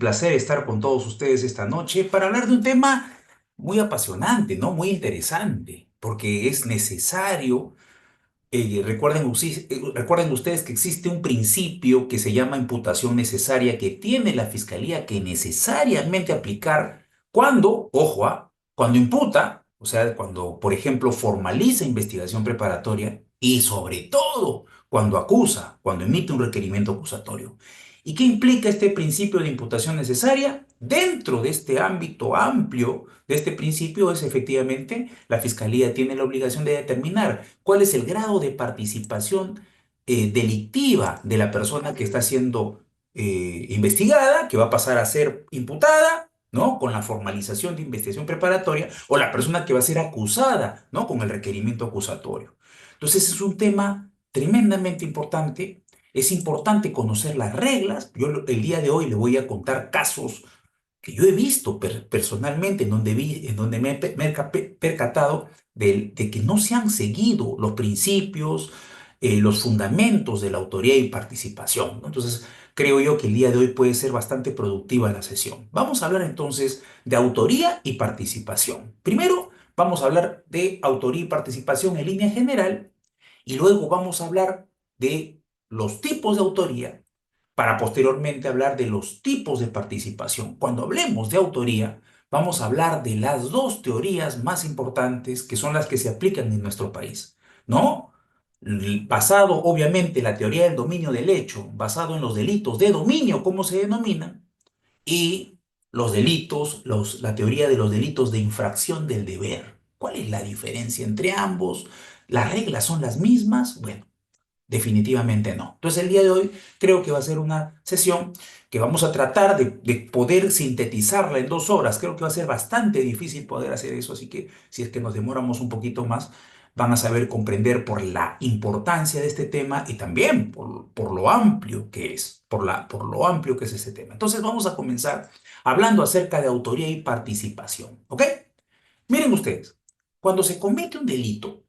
placer estar con todos ustedes esta noche para hablar de un tema muy apasionante, ¿no? Muy interesante, porque es necesario. Recuerden ustedes que existe un principio que se llama imputación necesaria que tiene la Fiscalía que necesariamente aplicar cuando, ojo, cuando imputa, o sea, cuando, por ejemplo, formaliza investigación preparatoria y sobre todo cuando acusa, cuando emite un requerimiento acusatorio. ¿Y qué implica este principio de imputación necesaria? Dentro de este ámbito amplio de este principio es efectivamente la Fiscalía tiene la obligación de determinar cuál es el grado de participación delictiva de la persona que está siendo investigada, que va a pasar a ser imputada, ¿no? Con la formalización de investigación preparatoria, o la persona que va a ser acusada, ¿no? Con el requerimiento acusatorio. Entonces es un tema tremendamente importante. Es importante conocer las reglas. Yo el día de hoy le voy a contar casos que yo he visto personalmente, en donde me he percatado de que no se han seguido los principios, los fundamentos de la autoría y participación, ¿no? Entonces, creo yo que el día de hoy puede ser bastante productiva la sesión. Vamos a hablar entonces de autoría y participación. Primero, vamos a hablar de autoría y participación en línea general y luego vamos a hablar de los tipos de autoría para posteriormente hablar de los tipos de participación. Cuando hablemos de autoría, vamos a hablar de las dos teorías más importantes que son las que se aplican en nuestro país, ¿no? Basado, obviamente, la teoría del dominio del hecho, basado en los delitos de dominio, como se denominan, y los delitos, la teoría de los delitos de infracción del deber. ¿Cuál es la diferencia entre ambos? ¿Las reglas son las mismas? Bueno, definitivamente no. Entonces el día de hoy creo que va a ser una sesión que vamos a tratar de poder sintetizarla en 2 horas. Creo que va a ser bastante difícil poder hacer eso, así que si es que nos demoramos un poquito más, van a saber comprender por la importancia de este tema y también por lo amplio que es, por lo amplio que es este tema. Entonces vamos a comenzar hablando acerca de autoría y participación, ¿ok? Miren ustedes, cuando se comete un delito,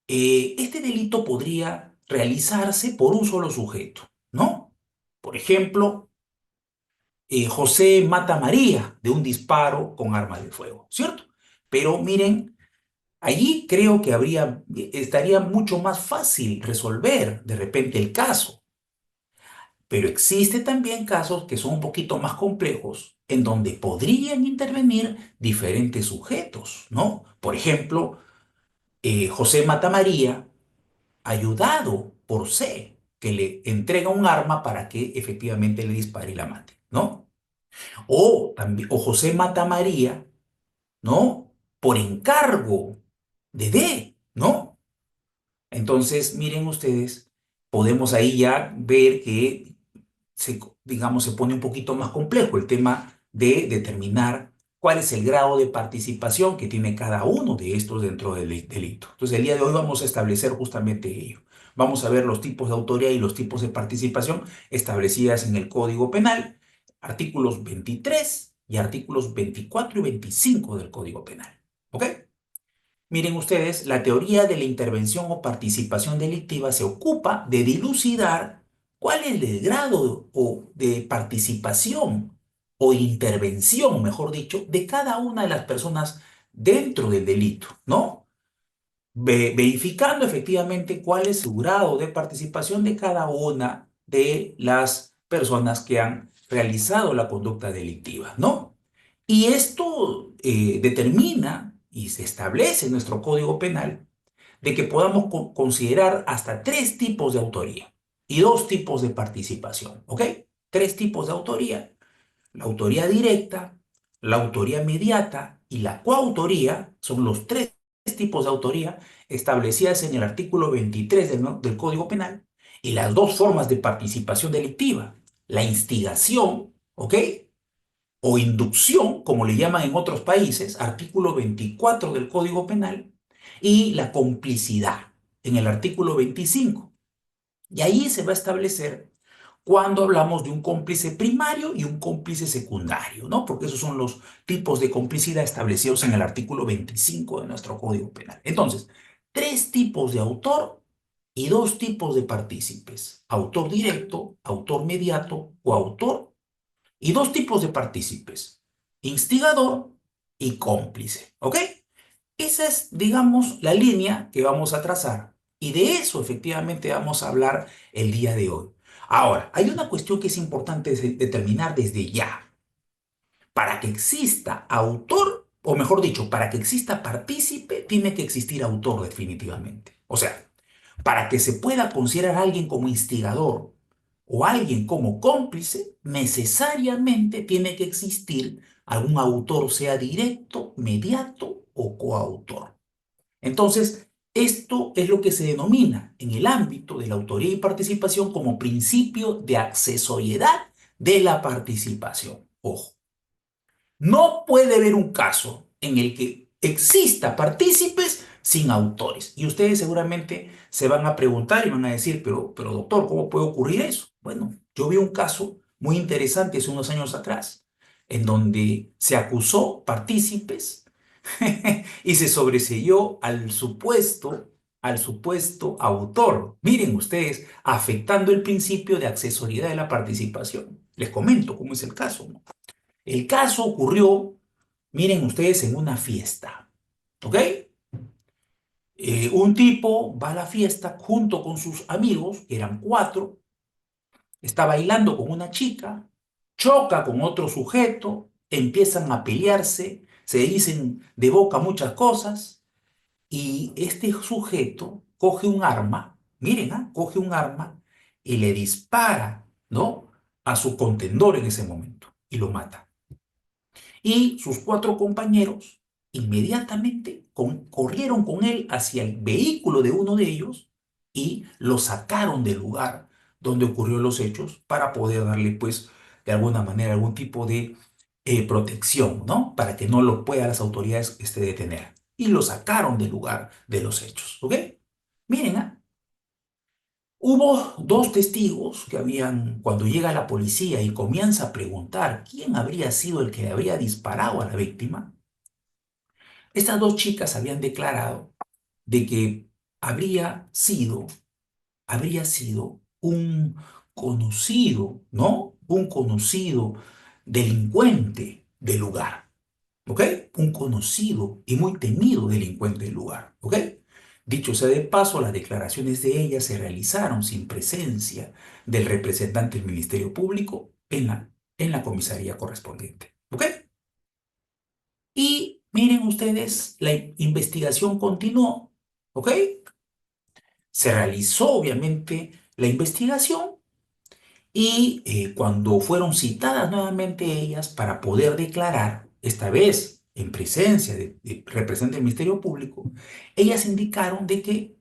este delito podría realizarse por un solo sujeto, ¿no? Por ejemplo, José mata a María de un disparo con arma de fuego, ¿cierto? Pero miren, allí creo que estaría mucho más fácil resolver de repente el caso, pero existe también casos que son un poquito más complejos en donde podrían intervenir diferentes sujetos, ¿no? Por ejemplo, José mata a María ayudado por C, que le entrega un arma para que efectivamente le dispare y la mate, ¿no? O, también, o José mata a María, ¿no? Por encargo de D, ¿no? Entonces, miren ustedes, podemos ahí ya ver que digamos, se pone un poquito más complejo el tema de determinar cuál es el grado de participación que tiene cada uno de estos dentro del delito. Entonces, el día de hoy vamos a establecer justamente ello. Vamos a ver los tipos de autoría y los tipos de participación establecidas en el Código Penal, artículos 23 y artículos 24 y 25 del Código Penal. ¿Ok? Miren ustedes, la teoría de la intervención o participación delictiva se ocupa de dilucidar cuál es el grado de participación o intervención, mejor dicho, de cada una de las personas dentro del delito, ¿no? Verificando efectivamente cuál es su grado de participación de cada una de las personas que han realizado la conducta delictiva, ¿no? Y esto determina y se establece en nuestro Código Penal de que podamos considerar hasta 3 tipos de autoría y 2 tipos de participación, ¿ok? 3 tipos de autoría: la autoría directa, la autoría mediata y la coautoría. Son los 3 tipos de autoría establecidas en el artículo 23 del Código Penal, y las 2 formas de participación delictiva: la instigación, ¿ok? O inducción, como le llaman en otros países, artículo 24 del Código Penal, y la complicidad en el artículo 25. Y ahí se va a establecer cuando hablamos de un cómplice primario y un cómplice secundario, ¿no? Porque esos son los tipos de complicidad establecidos en el artículo 25 de nuestro Código Penal. Entonces, 3 tipos de autor y 2 tipos de partícipes: autor directo, autor mediato, coautor Y dos tipos de partícipes, instigador y cómplice, ¿ok? Esa es, digamos, la línea que vamos a trazar. Y de eso efectivamente vamos a hablar el día de hoy. Ahora, hay una cuestión que es importante determinar desde ya. Para que exista autor, o mejor dicho, para que exista partícipe, tiene que existir autor definitivamente. O sea, para que se pueda considerar a alguien como instigador o alguien como cómplice, necesariamente tiene que existir algún autor, sea directo, mediato o coautor. Entonces, esto es lo que se denomina en el ámbito de la autoría y participación como principio de accesoriedad de la participación. Ojo. No puede haber un caso en el que exista partícipes sin autores. Y ustedes seguramente se van a preguntar y van a decir, pero doctor, ¿cómo puede ocurrir eso? Bueno, yo vi un caso muy interesante hace unos años atrás, en donde se acusó partícipes y se sobreseyó al supuesto autor. Miren ustedes, afectando el principio de accesoriedad de la participación. Les comento cómo es el caso, ¿no? El caso ocurrió, miren ustedes, en una fiesta, ¿ok? Un tipo va a la fiesta junto con sus amigos, que eran cuatro, está bailando con una chica, choca con otro sujeto, empiezan a pelearse, se dicen de boca muchas cosas, y este sujeto coge un arma, miren, coge un arma y le dispara, ¿no? A su contendor en ese momento y lo mata. Y sus cuatro compañeros inmediatamente corrieron con él hacia el vehículo de uno de ellos y lo sacaron del lugar donde ocurrieron los hechos para poder darle, pues, de alguna manera, algún tipo de protección, ¿no? Para que no lo puedan las autoridades detener. Y lo sacaron del lugar de los hechos, ¿ok? Miren, hubo dos testigos que habían, cuando llega la policía y comienza a preguntar quién habría sido el que le habría disparado a la víctima, estas dos chicas habían declarado de que habría sido, habría sido un conocido, ¿no? Un conocido delincuente del lugar. ¿Ok? Un conocido y muy temido delincuente del lugar. ¿Ok? Dicho sea de paso, las declaraciones de ella se realizaron sin presencia del representante del Ministerio Público en la comisaría correspondiente. ¿Ok? Y miren ustedes, la investigación continuó. ¿Ok? Se realizó obviamente la investigación y cuando fueron citadas nuevamente ellas para poder declarar, esta vez en presencia de representantes del Ministerio Público, ellas indicaron de que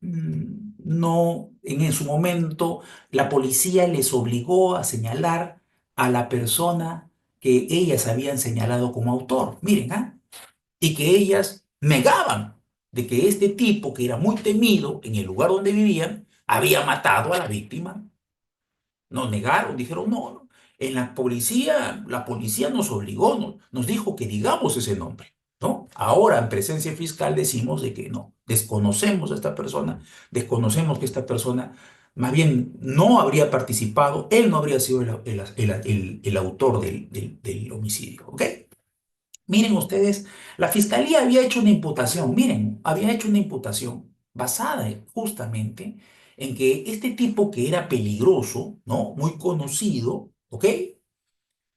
no, en su momento la policía les obligó a señalar a la persona que ellas habían señalado como autor. Miren, y que ellas negaban de que este tipo, que era muy temido en el lugar donde vivían, había matado a la víctima. Nos negaron, dijeron, no, no. En la policía nos obligó, nos dijo que digamos ese nombre, ¿no? Ahora, en presencia fiscal, decimos de que no, desconocemos a esta persona, desconocemos que esta persona más bien no habría participado, él no habría sido el autor del homicidio, ¿ok? Miren ustedes, la fiscalía había hecho una imputación, miren, había hecho una imputación basada justamente en que este tipo que era peligroso, ¿no? Muy conocido, ¿ok?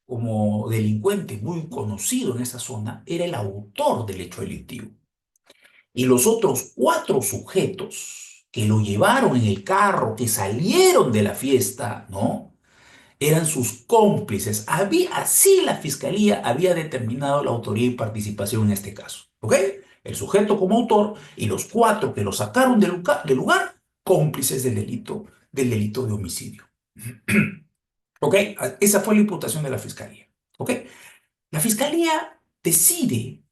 Como delincuente muy conocido en esa zona, era el autor del hecho delictivo. Y los otros cuatro sujetos que lo llevaron en el carro, que salieron de la fiesta, ¿no? Eran sus cómplices. Así la fiscalía había determinado la autoría y participación en este caso. ¿Ok? El sujeto como autor y los cuatro que lo sacaron del lugar, cómplices del delito de homicidio. ¿Ok? Esa fue la imputación de la fiscalía. ¿Ok? La fiscalía decide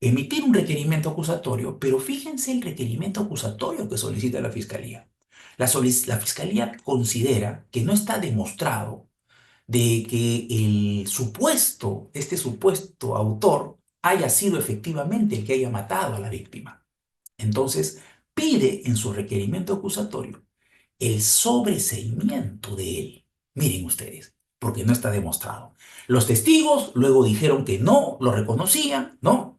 emitir un requerimiento acusatorio, pero fíjense el requerimiento acusatorio que solicita la fiscalía. La fiscalía considera que no está demostrado de que este supuesto autor haya sido efectivamente el que haya matado a la víctima. Entonces, pide en su requerimiento acusatorio el sobreseimiento de él. Miren ustedes, porque no está demostrado. Los testigos luego dijeron que no lo reconocían, ¿no?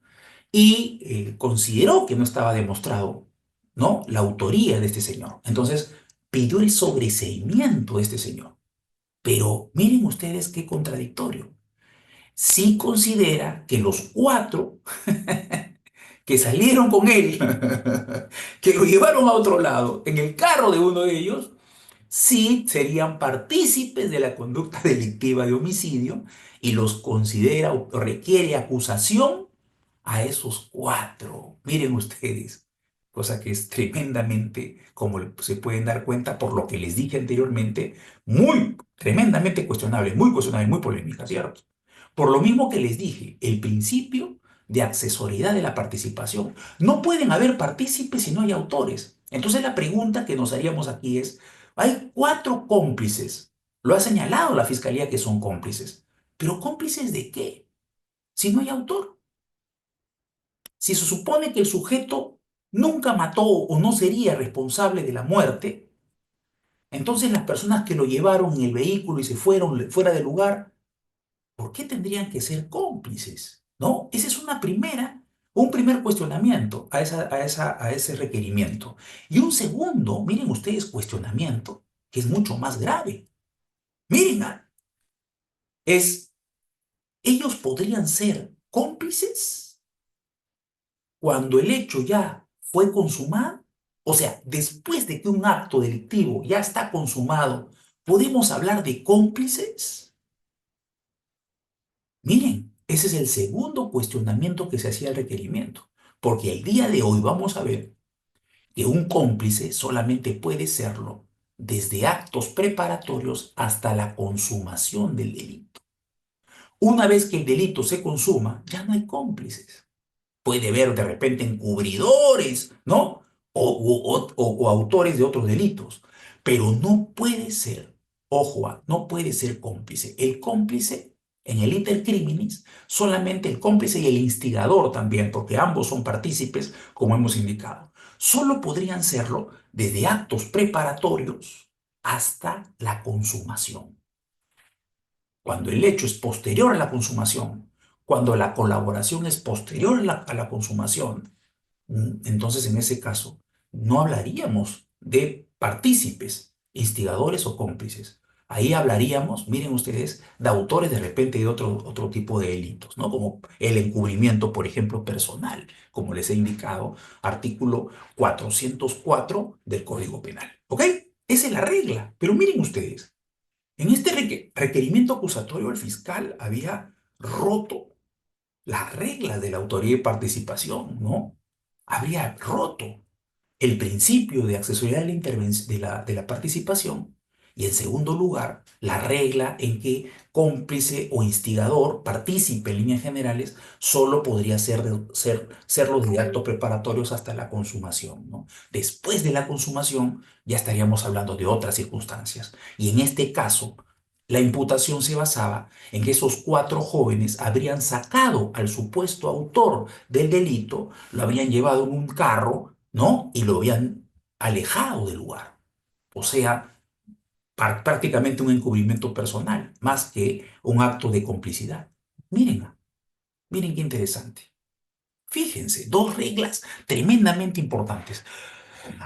Y consideró que no estaba demostrado, ¿no? La autoría de este señor. Entonces pidió el sobreseimiento de este señor. Pero miren ustedes qué contradictorio. Sí considera que los cuatro que salieron con él, que lo llevaron a otro lado, en el carro de uno de ellos, sí serían partícipes de la conducta delictiva de homicidio y los considera o requiere acusación a esos cuatro. Miren ustedes, cosa que es tremendamente, como se pueden dar cuenta por lo que les dije anteriormente, muy tremendamente cuestionable, muy polémica, ¿cierto? Por lo mismo que les dije, el principio de accesoriedad de la participación. No pueden haber partícipes si no hay autores. Entonces la pregunta que nos haríamos aquí es, hay cuatro cómplices. Lo ha señalado la fiscalía que son cómplices. ¿Pero cómplices de qué? Si no hay autor. Si se supone que el sujeto nunca mató o no sería responsable de la muerte, entonces las personas que lo llevaron en el vehículo y se fueron fuera del lugar, ¿por qué tendrían que ser cómplices? ¿No? Ese es un primer cuestionamiento a ese requerimiento. Y un segundo, miren ustedes, cuestionamiento, que es mucho más grave. Miren, es, ellos podrían ser cómplices cuando el hecho ya fue consumado. O sea, después de que un acto delictivo ya está consumado, ¿podemos hablar de cómplices? Miren, ese es el segundo cuestionamiento que se hacía al requerimiento, porque el día de hoy vamos a ver que un cómplice solamente puede serlo desde actos preparatorios hasta la consumación del delito. Una vez que el delito se consuma, ya no hay cómplices. Puede haber de repente encubridores, ¿no? O autores de otros delitos, pero no puede ser, ojo, no puede ser cómplice. El cómplice en el iter criminis, solamente el cómplice y el instigador también, porque ambos son partícipes, como hemos indicado. Solo podrían serlo desde actos preparatorios hasta la consumación. Cuando el hecho es posterior a la consumación, cuando la colaboración es posterior a la consumación, entonces en ese caso no hablaríamos de partícipes, instigadores o cómplices. Ahí hablaríamos, miren ustedes, de autores de repente de otro tipo de delitos, ¿no? Como el encubrimiento, por ejemplo, personal, como les he indicado, artículo 404 del Código Penal. ¿Ok? Esa es la regla. Pero miren ustedes, en este requerimiento acusatorio el fiscal había roto las reglas de la autoría y participación, ¿no? Habría roto el principio de accesoriedad de la participación y, en segundo lugar, la regla en que cómplice o instigador, partícipe en líneas generales, solo podría serlo de actos preparatorios hasta la consumación, ¿no? Después de la consumación ya estaríamos hablando de otras circunstancias. Y en este caso, la imputación se basaba en que esos cuatro jóvenes habrían sacado al supuesto autor del delito, lo habrían llevado en un carro, ¿no? Y lo habían alejado del lugar. O sea, prácticamente un encubrimiento personal, más que un acto de complicidad. Miren, miren qué interesante. Fíjense, dos reglas tremendamente importantes.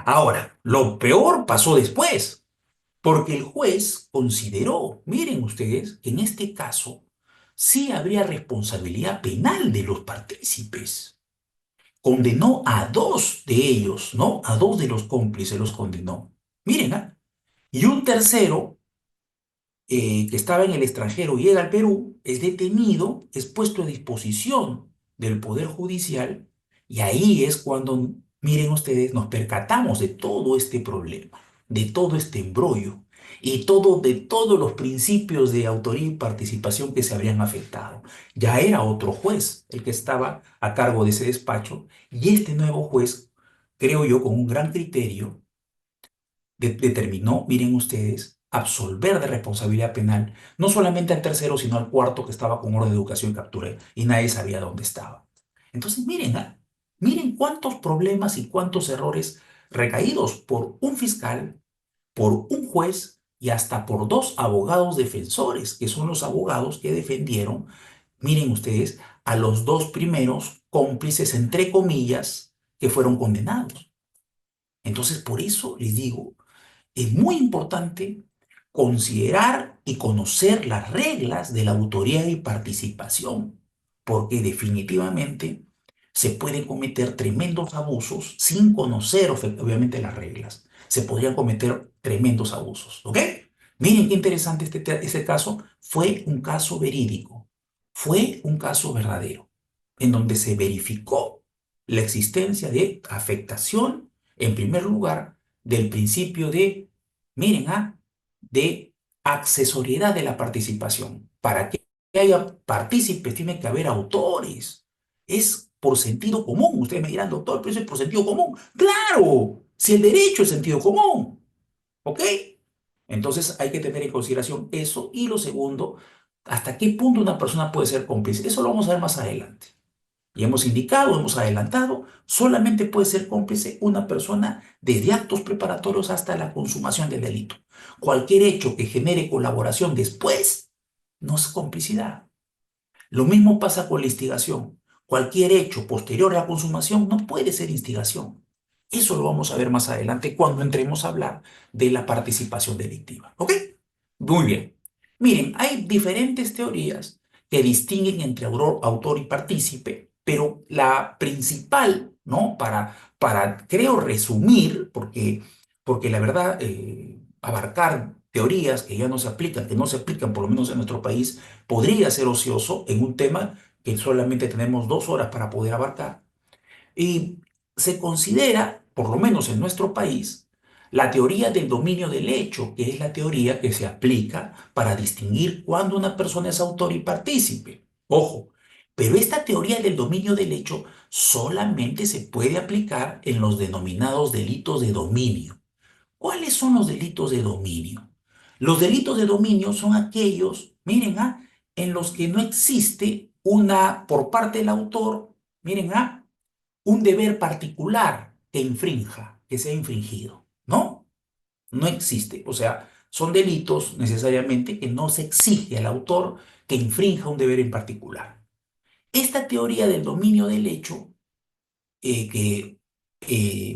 Ahora, lo peor pasó después, porque el juez consideró, miren ustedes, que en este caso sí habría responsabilidad penal de los partícipes. Condenó a dos de ellos, ¿no? A dos de los cómplices los condenó. Miren, ¿ah? Y un tercero, que estaba en el extranjero y llega al Perú, es detenido, es puesto a disposición del Poder Judicial, y ahí es cuando, miren ustedes, nos percatamos de todo este problema, de todo este embrollo y de todos los principios de autoría y participación que se habrían afectado. Ya era otro juez el que estaba a cargo de ese despacho, y este nuevo juez, creo yo, con un gran criterio, determinó, miren ustedes, absolver de responsabilidad penal, no solamente al tercero, sino al cuarto que estaba con orden de educación y captura, y nadie sabía dónde estaba. Entonces, miren, miren cuántos problemas y cuántos errores recaídos por un fiscal, por un juez y hasta por dos abogados defensores, que son los abogados que defendieron, miren ustedes, a los dos primeros cómplices, entre comillas, que fueron condenados. Entonces, por eso les digo, es muy importante considerar y conocer las reglas de la autoría y participación, porque definitivamente se pueden cometer tremendos abusos sin conocer obviamente las reglas. Se podrían cometer tremendos abusos, ¿ok? Miren qué interesante este caso. Fue un caso verídico, fue un caso verdadero, en donde se verificó la existencia de afectación, en primer lugar, del principio de, miren, de accesoriedad de la participación. Para que haya partícipes tiene que haber autores. Es por sentido común. Ustedes me dirán, doctor, pero eso es por sentido común. ¡Claro! Si el derecho es sentido común. ¿Ok? Entonces hay que tener en consideración eso. Y lo segundo, ¿hasta qué punto una persona puede ser cómplice? Eso lo vamos a ver más adelante. Y hemos indicado, hemos adelantado, solamente puede ser cómplice una persona desde actos preparatorios hasta la consumación del delito. Cualquier hecho que genere colaboración después no es complicidad. Lo mismo pasa con la instigación. Cualquier hecho posterior a la consumación no puede ser instigación. Eso lo vamos a ver más adelante cuando entremos a hablar de la participación delictiva. ¿Ok? Muy bien. Miren, hay diferentes teorías que distinguen entre autor y partícipe, pero la principal, ¿no? Creo, resumir, porque la verdad, abarcar teorías que ya no se aplican, que no se aplican por lo menos en nuestro país, podría ser ocioso en un tema que solamente tenemos 2 horas para poder abarcar. Y se considera, por lo menos en nuestro país, la teoría del dominio del hecho, que es la teoría que se aplica para distinguir cuándo una persona es autor y partícipe. Ojo, pero esta teoría del dominio del hecho solamente se puede aplicar en los denominados delitos de dominio. ¿Cuáles son los delitos de dominio? Los delitos de dominio son aquellos, miren, en los que no existe por parte del autor, miren, un deber particular que infrinja, que sea infringido. ¿No? No existe. O sea, son delitos necesariamente que no se exige al autor que infrinja un deber en particular. Esta teoría del dominio del hecho, que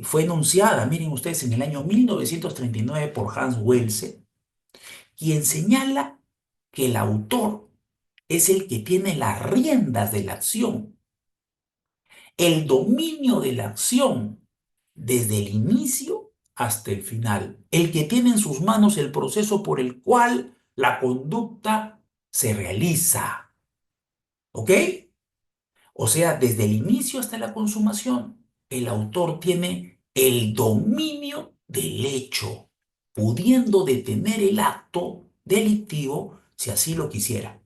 fue enunciada, miren ustedes, en el año 1939 por Hans Welse, quien señala que el autor es el que tiene las riendas de la acción, el dominio de la acción desde el inicio hasta el final, el que tiene en sus manos el proceso por el cual la conducta se realiza. ¿Ok? O sea, desde el inicio hasta la consumación, el autor tiene el dominio del hecho, pudiendo detener el acto delictivo si así lo quisiera.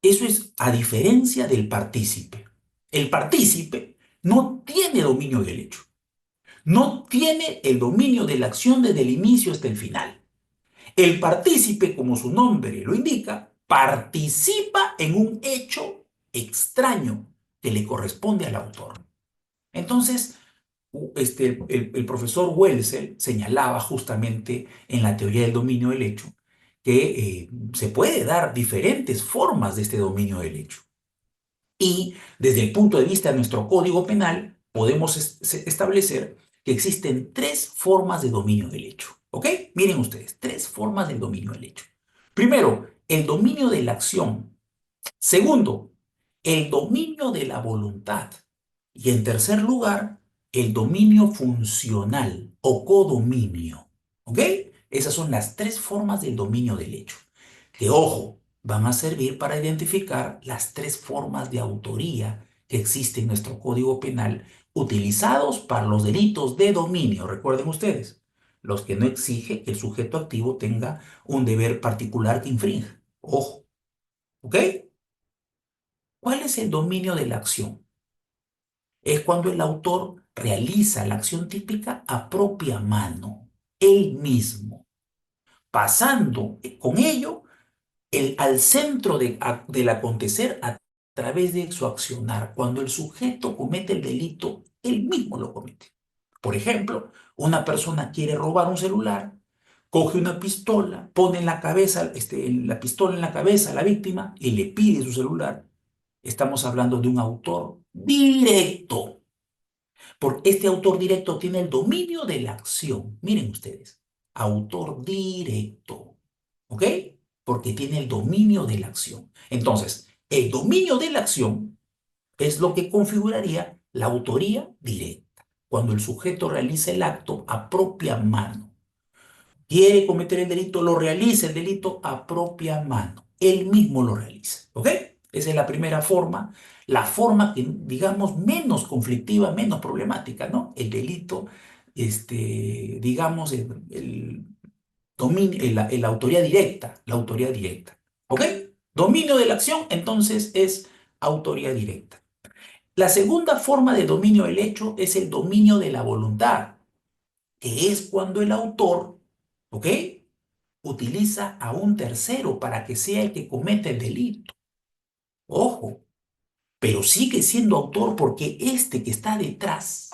Eso es a diferencia del partícipe. El partícipe no tiene dominio del hecho. No tiene el dominio de la acción desde el inicio hasta el final. El partícipe, como su nombre lo indica, participa en un hecho extraño que le corresponde al autor. Entonces, el profesor Welser señalaba justamente en la teoría del dominio del hecho que se puede dar diferentes formas de este dominio del hecho. Y desde el punto de vista de nuestro Código Penal, podemos establecer que existen tres formas de dominio del hecho. ¿Ok? Miren ustedes, tres formas del dominio del hecho. Primero, el dominio de la acción. Segundo, el dominio de la voluntad. Y en tercer lugar, el dominio funcional o codominio. ¿Ok? Esas son las tres formas del dominio del hecho. Que, ojo, van a servir para identificar las tres formas de autoría que existen en nuestro Código Penal utilizados para los delitos de dominio. Recuerden ustedes, los que no exige que el sujeto activo tenga un deber particular que infrinja. Ojo, ¿ok? ¿Cuál es el dominio de la acción? Es cuando el autor realiza la acción típica a propia mano, él mismo, pasando con ello al centro del acontecer a través de su accionar. Cuando el sujeto comete el delito, él mismo lo comete. Por ejemplo, una persona quiere robar un celular, coge una pistola, pone en la cabeza, la pistola en la cabeza a la víctima y le pide su celular. Estamos hablando de un autor directo, porque este autor directo tiene el dominio de la acción. Miren ustedes, autor directo, ¿ok? Porque tiene el dominio de la acción. Entonces, el dominio de la acción es lo que configuraría la autoría directa, cuando el sujeto realiza el acto a propia mano. Quiere cometer el delito, lo realiza el delito a propia mano. Él mismo lo realiza, ¿ok? Esa es la primera forma, la forma que, digamos, menos conflictiva, menos problemática, ¿no? El delito, digamos, dominio, la autoría directa, ¿ok? Dominio de la acción, entonces, es autoría directa. La segunda forma de dominio del hecho es el dominio de la voluntad, que es cuando el autor, ¿ok?, utiliza a un tercero para que sea el que cometa el delito. Ojo, pero sigue siendo autor porque este que está detrás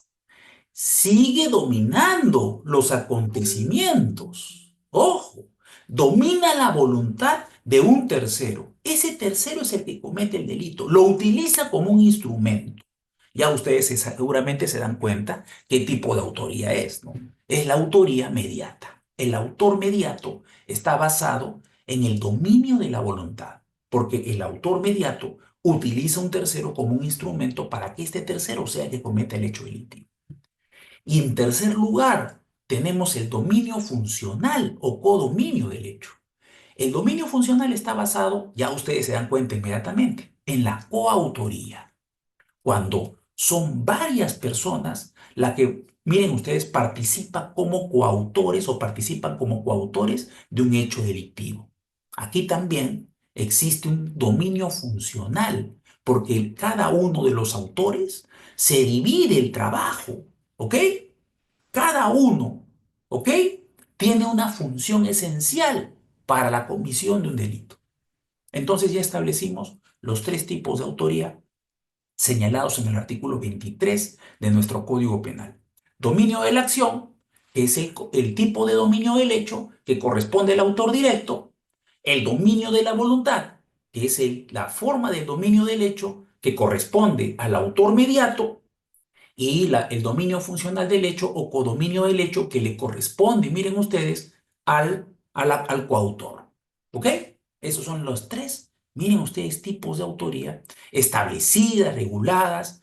sigue dominando los acontecimientos. Ojo, domina la voluntad de un tercero. Ese tercero es el que comete el delito. Lo utiliza como un instrumento. Ya ustedes seguramente se dan cuenta qué tipo de autoría es, ¿no? Es la autoría mediata. El autor mediato está basado en el dominio de la voluntad, porque el autor mediato utiliza un tercero como un instrumento para que este tercero sea el que cometa el hecho delictivo. Y en tercer lugar, tenemos el dominio funcional o codominio del hecho. El dominio funcional está basado, ya ustedes se dan cuenta inmediatamente, en la coautoría. Cuando son varias personas las que, miren ustedes, participan como coautores o participan como coautores de un hecho delictivo. Aquí también existe un dominio funcional, porque cada uno de los autores se divide el trabajo, ¿ok? Cada uno, ¿ok?, tiene una función esencial para la comisión de un delito. Entonces ya establecimos los tres tipos de autoría señalados en el artículo 23 de nuestro Código Penal. Dominio de la acción es el tipo de dominio del hecho que corresponde al autor directo. El dominio de la voluntad, que es la forma del dominio del hecho que corresponde al autor mediato. Y el dominio funcional del hecho o codominio del hecho que le corresponde, miren ustedes, al coautor. ¿Ok? Esos son los tres, miren ustedes, tipos de autoría establecidas, reguladas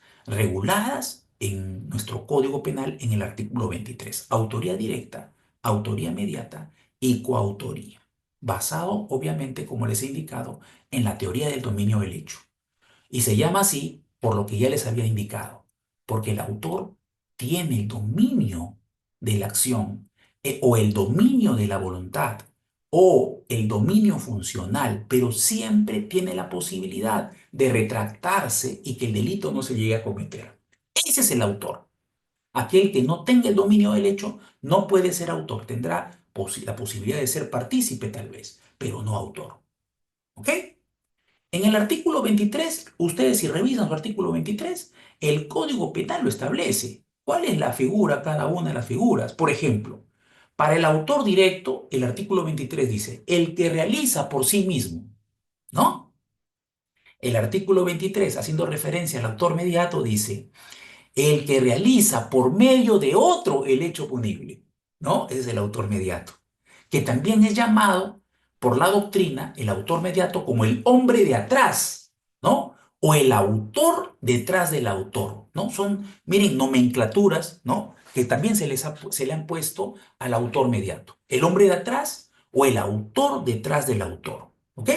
en nuestro Código Penal en el artículo 23. Autoría directa, autoría mediata y coautoría. Basado, obviamente, como les he indicado, en la teoría del dominio del hecho. Y se llama así por lo que ya les había indicado, porque el autor tiene el dominio de la acción, o el dominio de la voluntad, o el dominio funcional, pero siempre tiene la posibilidad de retractarse y que el delito no se llegue a cometer. Ese es el autor. Aquel que no tenga el dominio del hecho no puede ser autor, tendrá la posibilidad de ser partícipe tal vez, pero no autor. ¿Ok? En el artículo 23, ustedes si revisan su artículo 23, el Código Penal lo establece. ¿Cuál es la figura, cada una de las figuras? Por ejemplo, para el autor directo, el artículo 23 dice, el que realiza por sí mismo, ¿no? El artículo 23, haciendo referencia al autor mediato, dice, el que realiza por medio de otro el hecho punible, ¿no? Ese es el autor mediato, que también es llamado por la doctrina el autor mediato como el hombre de atrás, ¿no? O el autor detrás del autor, ¿no? Son, miren, nomenclaturas, ¿no?, que también se le han puesto al autor mediato. El hombre de atrás o el autor detrás del autor, ¿ok?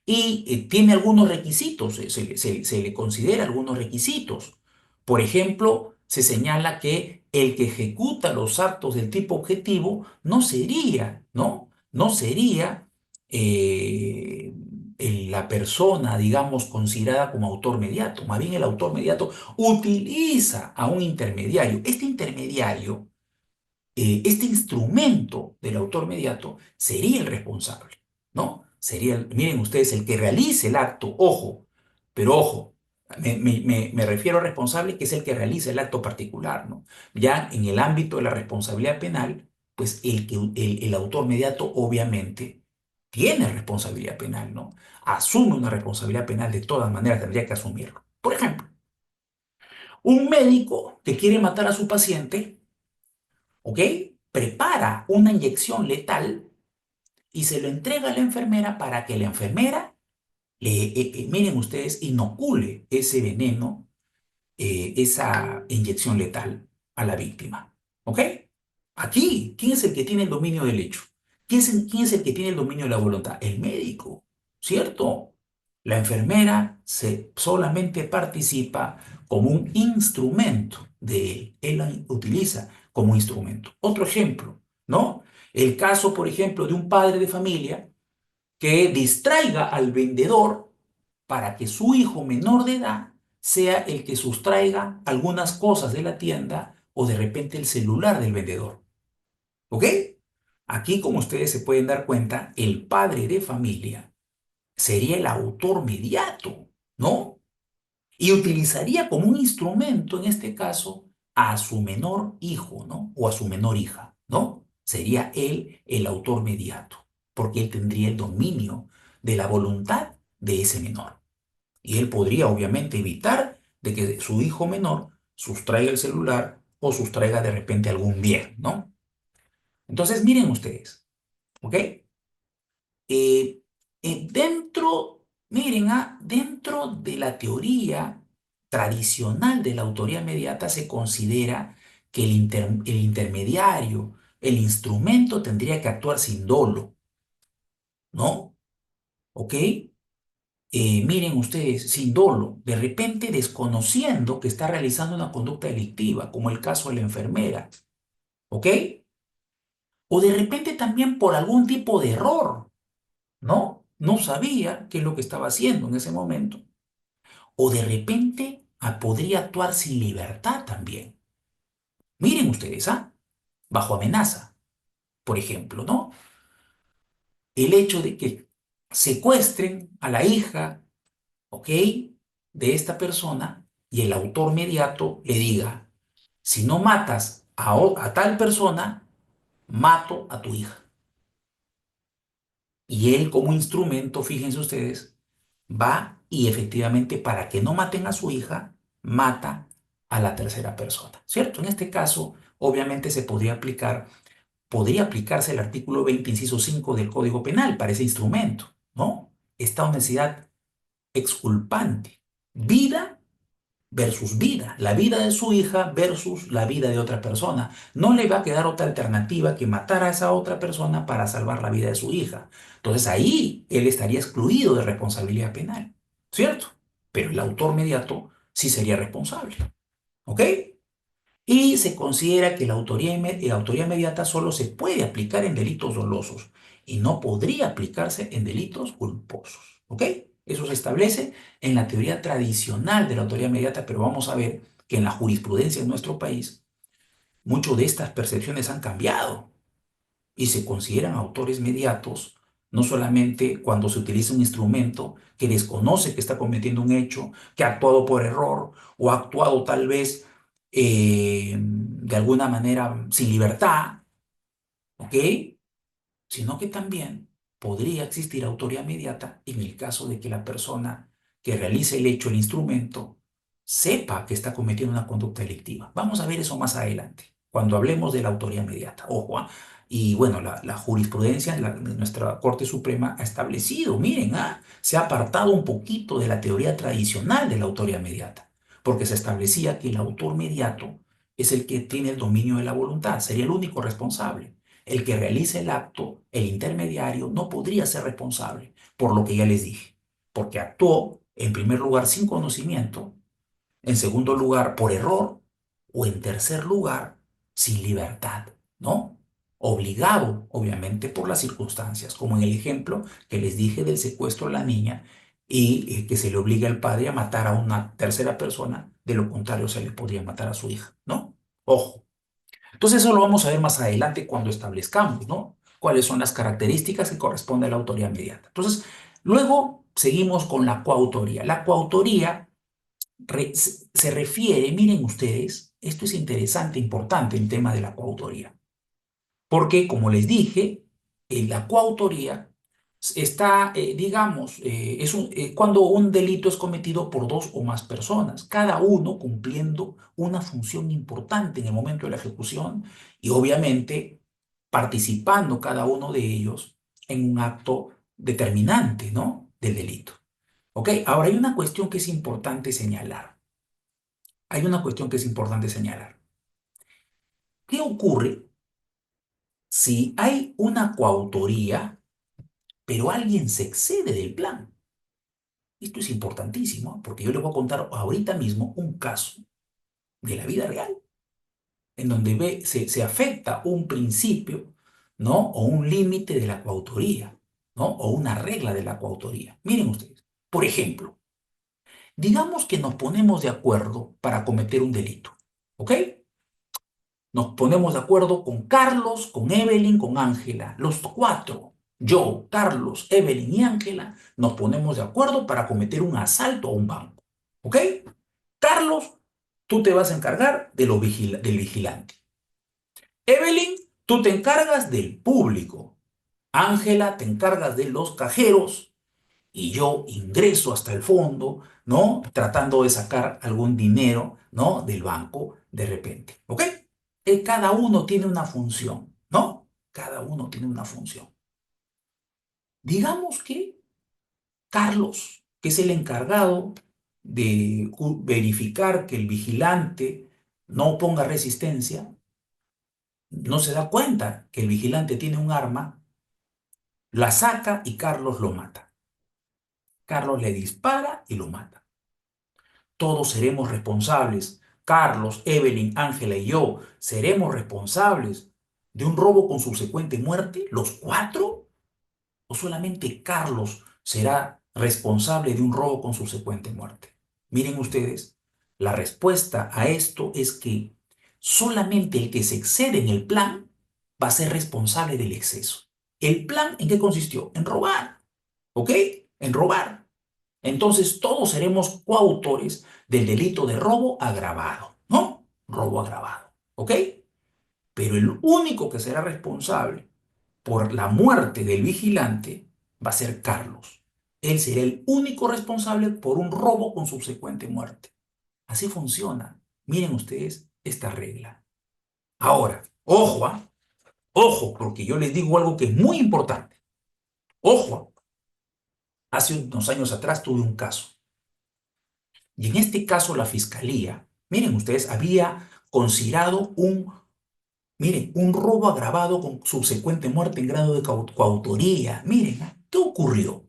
Y tiene algunos requisitos, se le considera algunos requisitos. Por ejemplo, se señala que el que ejecuta los actos del tipo objetivo no sería, ¿no? No sería la persona, digamos, considerada como autor mediato. Más bien el autor mediato utiliza a un intermediario. Este intermediario, este instrumento del autor mediato sería el responsable, ¿no? Sería, miren ustedes, el que realice el acto, ojo, pero ojo, me refiero al responsable que es el que realiza el acto particular, ¿no? Ya en el ámbito de la responsabilidad penal, pues el autor mediato obviamente tiene responsabilidad penal, ¿no? Asume una responsabilidad penal de todas maneras, tendría que asumirlo. Por ejemplo, un médico que quiere matar a su paciente, ¿ok? Prepara una inyección letal y se lo entrega a la enfermera para que la enfermera, miren ustedes, inocule ese veneno, esa inyección letal a la víctima. ¿Ok? Aquí, ¿quién es el que tiene el dominio del hecho? ¿Quién es el que tiene el dominio de la voluntad? El médico, ¿cierto? La enfermera solamente participa como un instrumento de él. Él la utiliza como instrumento. Otro ejemplo, ¿no? El caso, por ejemplo, de un padre de familia que distraiga al vendedor para que su hijo menor de edad sea el que sustraiga algunas cosas de la tienda o de repente el celular del vendedor. ¿Ok? Aquí, como ustedes se pueden dar cuenta, el padre de familia sería el autor mediato, ¿no? Y utilizaría como un instrumento, en este caso, a su menor hijo, ¿no? O a su menor hija, ¿no? Sería él el autor mediato, porque él tendría el dominio de la voluntad de ese menor. Y él podría, obviamente, evitar de que su hijo menor sustraiga el celular o sustraiga de repente algún bien, ¿no? Entonces, miren ustedes, ¿ok? Miren, dentro de la teoría tradicional de la autoría mediata se considera que el intermediario, el instrumento tendría que actuar sin dolo, ¿no? ¿Ok? Miren ustedes, sin dolo, de repente desconociendo que está realizando una conducta delictiva, como el caso de la enfermera, ¿ok? O de repente también por algún tipo de error, ¿no? No sabía qué es lo que estaba haciendo en ese momento. O de repente podría actuar sin libertad también. Miren ustedes, ¿ah? Bajo amenaza, por ejemplo, ¿no? El hecho de que secuestren a la hija, ¿ok? De esta persona y el autor mediato le diga, si no matas a tal persona, mato a tu hija. Y él como instrumento, fíjense ustedes, va y efectivamente para que no maten a su hija, mata a la tercera persona, ¿cierto? En este caso, obviamente podría aplicarse el artículo 20, inciso 5 del Código Penal para ese instrumento, ¿no? Esta honestidad exculpante, vida versus vida, la vida de su hija versus la vida de otra persona. No le va a quedar otra alternativa que matar a esa otra persona para salvar la vida de su hija. Entonces ahí él estaría excluido de responsabilidad penal, ¿cierto? Pero el autor mediato sí sería responsable, ¿ok? Y se considera que la autoría inmediata solo se puede aplicar en delitos dolosos y no podría aplicarse en delitos culposos. ¿Ok? Eso se establece en la teoría tradicional de la autoría inmediata, pero vamos a ver que en la jurisprudencia en nuestro país, muchas de estas percepciones han cambiado y se consideran autores mediatos no solamente cuando se utiliza un instrumento que desconoce que está cometiendo un hecho, que ha actuado por error o ha actuado tal vez de alguna manera sin libertad, ¿ok? Sino que también podría existir autoría mediata en el caso de que la persona que realice el hecho, el instrumento, sepa que está cometiendo una conducta delictiva. Vamos a ver eso más adelante, cuando hablemos de la autoría mediata. Ojo, ¿ah? Y bueno, la jurisprudencia de nuestra Corte Suprema ha establecido, miren, se ha apartado un poquito de la teoría tradicional de la autoría mediata, porque se establecía que el autor mediato es el que tiene el dominio de la voluntad, sería el único responsable. El que realice el acto, el intermediario, no podría ser responsable, por lo que ya les dije, porque actuó, en primer lugar, sin conocimiento, en segundo lugar, por error, o en tercer lugar, sin libertad, ¿no? Obligado, obviamente, por las circunstancias, como en el ejemplo que les dije del secuestro de la niña y que se le obliga al padre a matar a una tercera persona, de lo contrario se le podría matar a su hija, ¿no? Ojo. Entonces eso lo vamos a ver más adelante cuando establezcamos, ¿no? Cuáles son las características que corresponden a la autoría inmediata. Entonces, luego seguimos con la coautoría. La coautoría se refiere, miren ustedes, esto es interesante, importante el tema de la coautoría. Porque, como les dije, la coautoría está, digamos, cuando un delito es cometido por dos o más personas, cada uno cumpliendo una función importante en el momento de la ejecución y obviamente participando cada uno de ellos en un acto determinante, ¿no? Del delito. ¿Ok? Ahora hay una cuestión que es importante señalar. Hay una cuestión que es importante señalar. ¿Qué ocurre si hay una coautoría, pero alguien se excede del plan? Esto es importantísimo, porque yo les voy a contar ahorita mismo un caso de la vida real, en donde se afecta un principio, ¿no? O un límite de la coautoría, ¿no? O una regla de la coautoría. Miren ustedes, por ejemplo, digamos que nos ponemos de acuerdo para cometer un delito, ¿ok? Nos ponemos de acuerdo con Carlos, con Evelyn, con Ángela, los cuatro. Yo, Carlos, Evelyn y Ángela nos ponemos de acuerdo para cometer un asalto a un banco. ¿Ok? Carlos, tú te vas a encargar del vigilante. Evelyn, tú te encargas del público. Ángela, te encargas de los cajeros y yo ingreso hasta el fondo, ¿no? Tratando de sacar algún dinero, ¿no? Del banco de repente, ¿ok? Cada uno tiene una función, ¿no? Cada uno tiene una función. Digamos que Carlos, que es el encargado de verificar que el vigilante no ponga resistencia, no se da cuenta que el vigilante tiene un arma, la saca y Carlos lo mata. Carlos le dispara y lo mata. Todos seremos responsables. Carlos, Evelyn, Ángela y yo seremos responsables de un robo con subsecuente muerte, los cuatro, o solamente Carlos será responsable de un robo con subsecuente muerte. Miren ustedes, la respuesta a esto es que solamente el que se excede en el plan va a ser responsable del exceso. ¿El plan en qué consistió? En robar, ¿ok? En robar. Entonces todos seremos coautores del delito de robo agravado, ¿no? Robo agravado, ¿ok? Pero el único que será responsable por la muerte del vigilante va a ser Carlos. Él será el único responsable por un robo con subsecuente muerte. Así funciona. Miren ustedes esta regla. Ahora, ojo, ¿ah? Ojo, porque yo les digo algo que es muy importante. Ojo, hace unos años atrás tuve un caso. Y en este caso la fiscalía, miren ustedes, había considerado miren, un robo agravado con subsecuente muerte en grado de coautoría. Miren, ¿ah? ¿Qué ocurrió?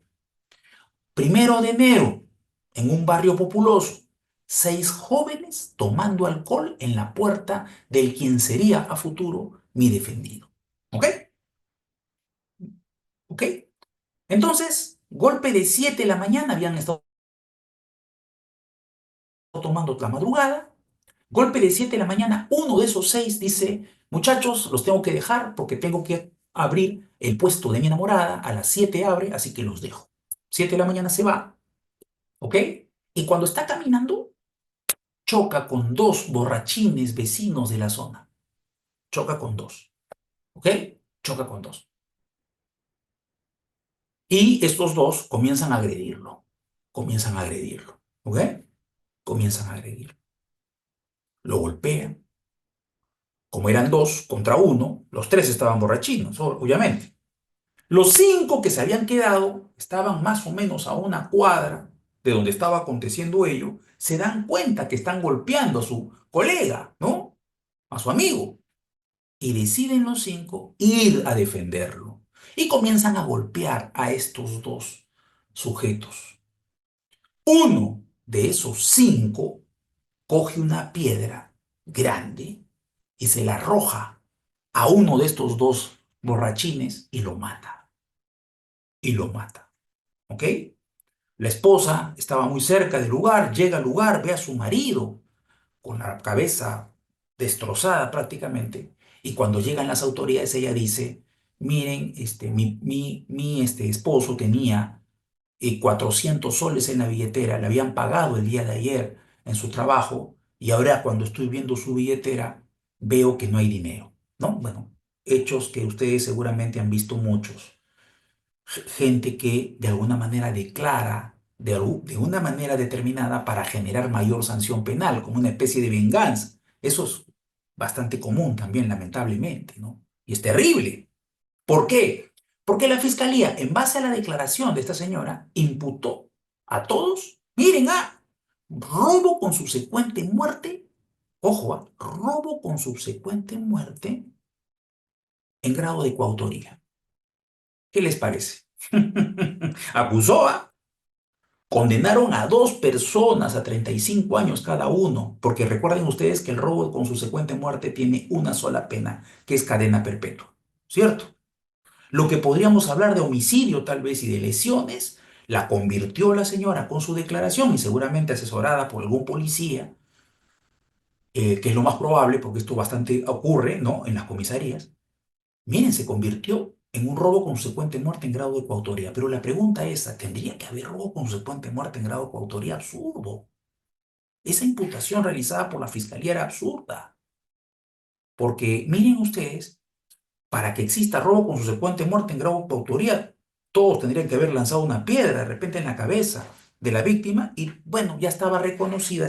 1 de enero, en un barrio populoso, 6 jóvenes tomando alcohol en la puerta del quien sería a futuro mi defendido. ¿Ok? ¿Ok? Entonces, golpe de 7 de la mañana, habían estado tomando otra madrugada. Golpe de 7 de la mañana, uno de esos 6 dice, muchachos, los tengo que dejar porque tengo que abrir el puesto de mi enamorada, a las 7 abre, así que los dejo. 7 de la mañana se va, ¿ok? Y cuando está caminando, choca con dos borrachines vecinos de la zona. Choca con dos, ¿ok? Choca con dos. Y estos dos comienzan a agredirlo, ¿ok? Comienzan a agredirlo. Lo golpean. Como eran dos contra uno, los tres estaban borrachinos, obviamente. Los 5 que se habían quedado estaban más o menos a una cuadra de donde estaba aconteciendo ello, se dan cuenta que están golpeando a su colega, ¿no? A su amigo. Y deciden los 5 ir a defenderlo. Y comienzan a golpear a estos dos sujetos. Uno de esos 5 coge una piedra grande y se la arroja a uno de estos dos borrachines y lo mata. Y lo mata. ¿Ok? La esposa estaba muy cerca del lugar, llega al lugar, ve a su marido con la cabeza destrozada prácticamente, y cuando llegan las autoridades ella dice, miren, mi esposo tenía 400 soles en la billetera, le habían pagado el día de ayer en su trabajo, y ahora cuando estoy viendo su billetera veo que no hay dinero, ¿no? Bueno, hechos que ustedes seguramente han visto muchos. Gente que de alguna manera declara de una manera determinada para generar mayor sanción penal, como una especie de venganza. Eso es bastante común también, lamentablemente, ¿no? Y es terrible. ¿Por qué? Porque la fiscalía, en base a la declaración de esta señora, imputó a todos, miren, robo con subsecuente muerte, ojo, robo con subsecuente muerte en grado de coautoría. ¿Qué les parece? Acusó, condenaron a dos personas a 35 años cada uno, porque recuerden ustedes que el robo con subsecuente muerte tiene una sola pena, que es cadena perpetua, ¿cierto? Lo que podríamos hablar de homicidio tal vez y de lesiones, la convirtió la señora con su declaración y seguramente asesorada por algún policía, que es lo más probable porque esto bastante ocurre, ¿no? En las comisarías. Miren, se convirtió en un robo consecuente muerte en grado de coautoría. Pero la pregunta es, ¿tendría que haber robo consecuente muerte en grado de coautoría? Absurdo. Esa imputación realizada por la fiscalía era absurda. Porque miren ustedes, para que exista robo con subsecuente muerte en grado de coautoría, todos tendrían que haber lanzado una piedra de repente en la cabeza de la víctima y bueno, ya estaba reconocida,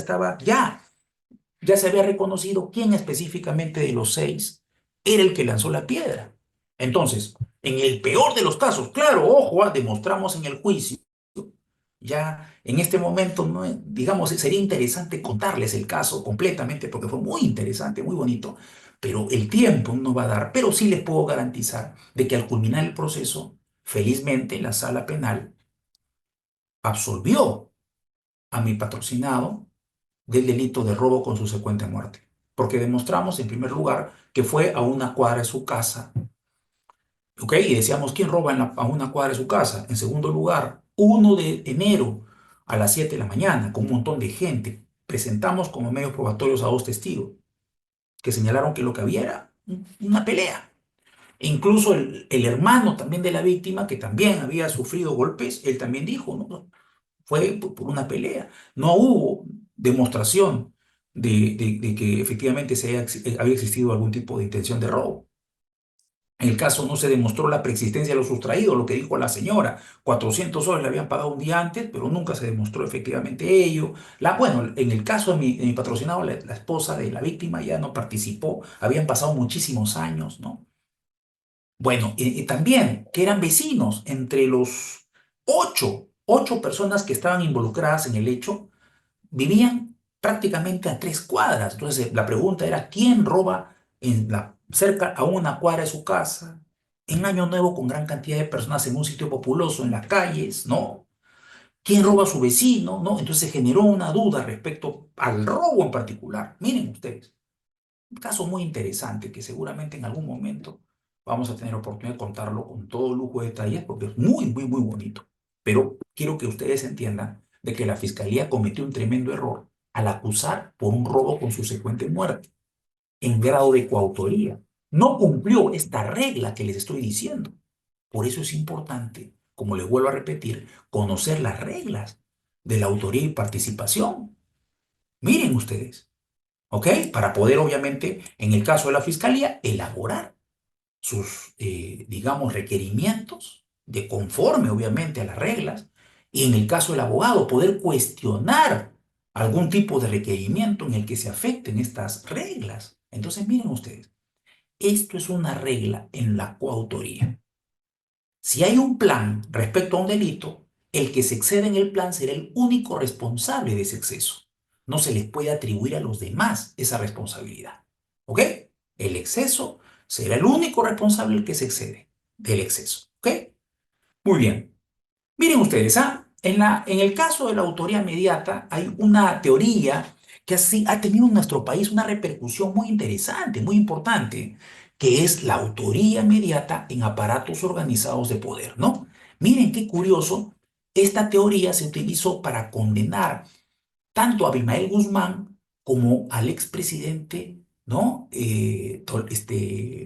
ya se había reconocido quién específicamente de los seis era el que lanzó la piedra. Entonces, en el peor de los casos, claro, ojo, demostramos en el juicio, ya en este momento, no, digamos, sería interesante contarles el caso completamente porque fue muy interesante, muy bonito, pero el tiempo no va a dar, pero sí les puedo garantizar de que al culminar el proceso, felizmente la sala penal absolvió a mi patrocinado del delito de robo con subsecuente muerte. Porque demostramos, en primer lugar, que fue a una cuadra de su casa. ¿Ok? Y decíamos, ¿quién roba a una cuadra de su casa? En segundo lugar, 1 de enero a las 7 de la mañana, con un montón de gente. Presentamos como medios probatorios a dos testigos que señalaron que lo que había era una pelea. E incluso el hermano también de la víctima, que también había sufrido golpes, él también dijo, ¿no? Fue por una pelea. No hubo demostración de que efectivamente había existido algún tipo de intención de robo. En el caso no se demostró la preexistencia de lo sustraído, lo que dijo la señora. 400 soles le habían pagado un día antes, pero nunca se demostró efectivamente ello. Bueno, en el caso de mi patrocinado, la esposa de la víctima ya no participó. Habían pasado muchísimos años, ¿no? Bueno, y también que eran vecinos, entre los ocho personas que estaban involucradas en el hecho, vivían prácticamente a 3 cuadras. Entonces, la pregunta era, ¿quién roba cerca a una cuadra de su casa, en Año Nuevo con gran cantidad de personas en un sitio populoso, en las calles, ¿no? ¿Quién roba a su vecino? ¿No? Entonces se generó una duda respecto al robo en particular. Miren ustedes. Un caso muy interesante que seguramente en algún momento vamos a tener oportunidad de contarlo con todo lujo de detalles porque es muy, muy, muy bonito. Pero quiero que ustedes entiendan de que la fiscalía cometió un tremendo error al acusar por un robo con subsecuente muerte en grado de coautoría. No cumplió esta regla que les estoy diciendo. Por eso es importante, como les vuelvo a repetir, conocer las reglas de la autoría y participación. Miren ustedes. ¿Ok? Para poder, obviamente, en el caso de la fiscalía, elaborar sus, digamos, requerimientos de conforme, obviamente, a las reglas. Y en el caso del abogado, poder cuestionar algún tipo de requerimiento en el que se afecten estas reglas. Entonces, miren ustedes, esto es una regla en la coautoría. Si hay un plan respecto a un delito, el que se excede en el plan será el único responsable de ese exceso. No se les puede atribuir a los demás esa responsabilidad. ¿Ok? El exceso será el único responsable el que se excede del exceso. ¿Ok? Muy bien. Miren ustedes, en el caso de la autoría mediata hay una teoría que ha tenido en nuestro país una repercusión muy interesante, muy importante, que es la autoría mediata en aparatos organizados de poder, ¿no? Miren qué curioso, esta teoría se utilizó para condenar tanto a Abimael Guzmán como al expresidente, ¿no?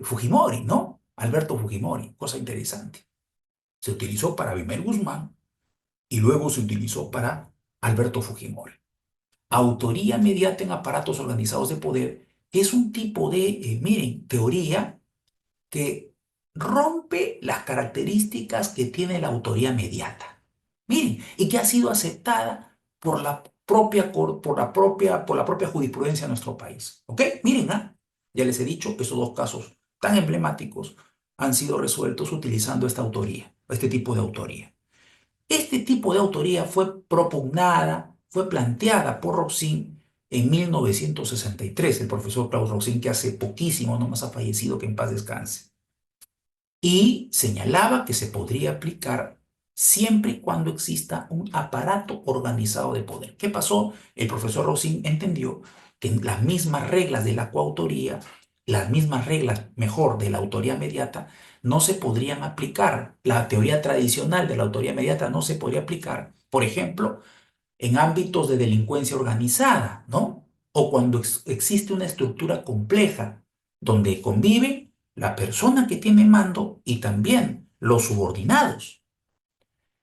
Fujimori, ¿no? Alberto Fujimori, cosa interesante. Se utilizó para Abimael Guzmán y luego se utilizó para Alberto Fujimori. Autoría mediata en aparatos organizados de poder, que es un tipo de, miren, teoría que rompe las características que tiene la autoría mediata. Miren, y que ha sido aceptada por la propia jurisprudencia de nuestro país. ¿Ok? Miren, ¿ah? Ya les he dicho que esos dos casos tan emblemáticos han sido resueltos utilizando esta autoría, este tipo de autoría. Este tipo de autoría fue propugnada, fue planteada por Roxin en 1963, el profesor Klaus Roxin, que hace poquísimo nomás ha fallecido, que en paz descanse, y señalaba que se podría aplicar siempre y cuando exista un aparato organizado de poder. ¿Qué pasó? El profesor Rosin entendió que las mismas reglas de la coautoría, las mismas reglas, mejor, de la autoría mediata, no se podrían aplicar. La teoría tradicional de la autoría mediata no se podría aplicar, por ejemplo, en ámbitos de delincuencia organizada, ¿no? O cuando existe una estructura compleja donde convive la persona que tiene mando y también los subordinados.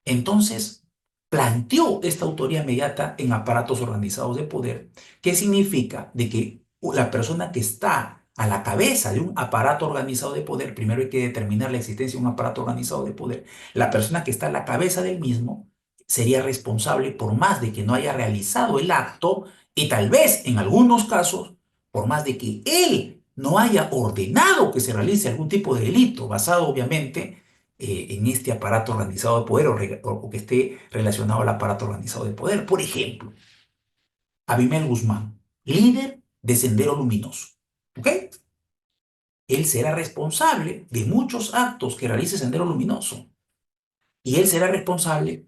Entonces, planteó esta autoría mediata en aparatos organizados de poder, que significa de que la persona que está a la cabeza de un aparato organizado de poder, primero hay que determinar la existencia de un aparato organizado de poder, la persona que está a la cabeza del mismo sería responsable por más de que no haya realizado el acto y tal vez en algunos casos, por más de que él no haya ordenado que se realice algún tipo de delito, basado obviamente en este aparato organizado de poder o que esté relacionado al aparato organizado de poder. Por ejemplo, Abimel Guzmán, líder de Sendero Luminoso. ¿Ok? Él será responsable de muchos actos que realice Sendero Luminoso. Y él será responsable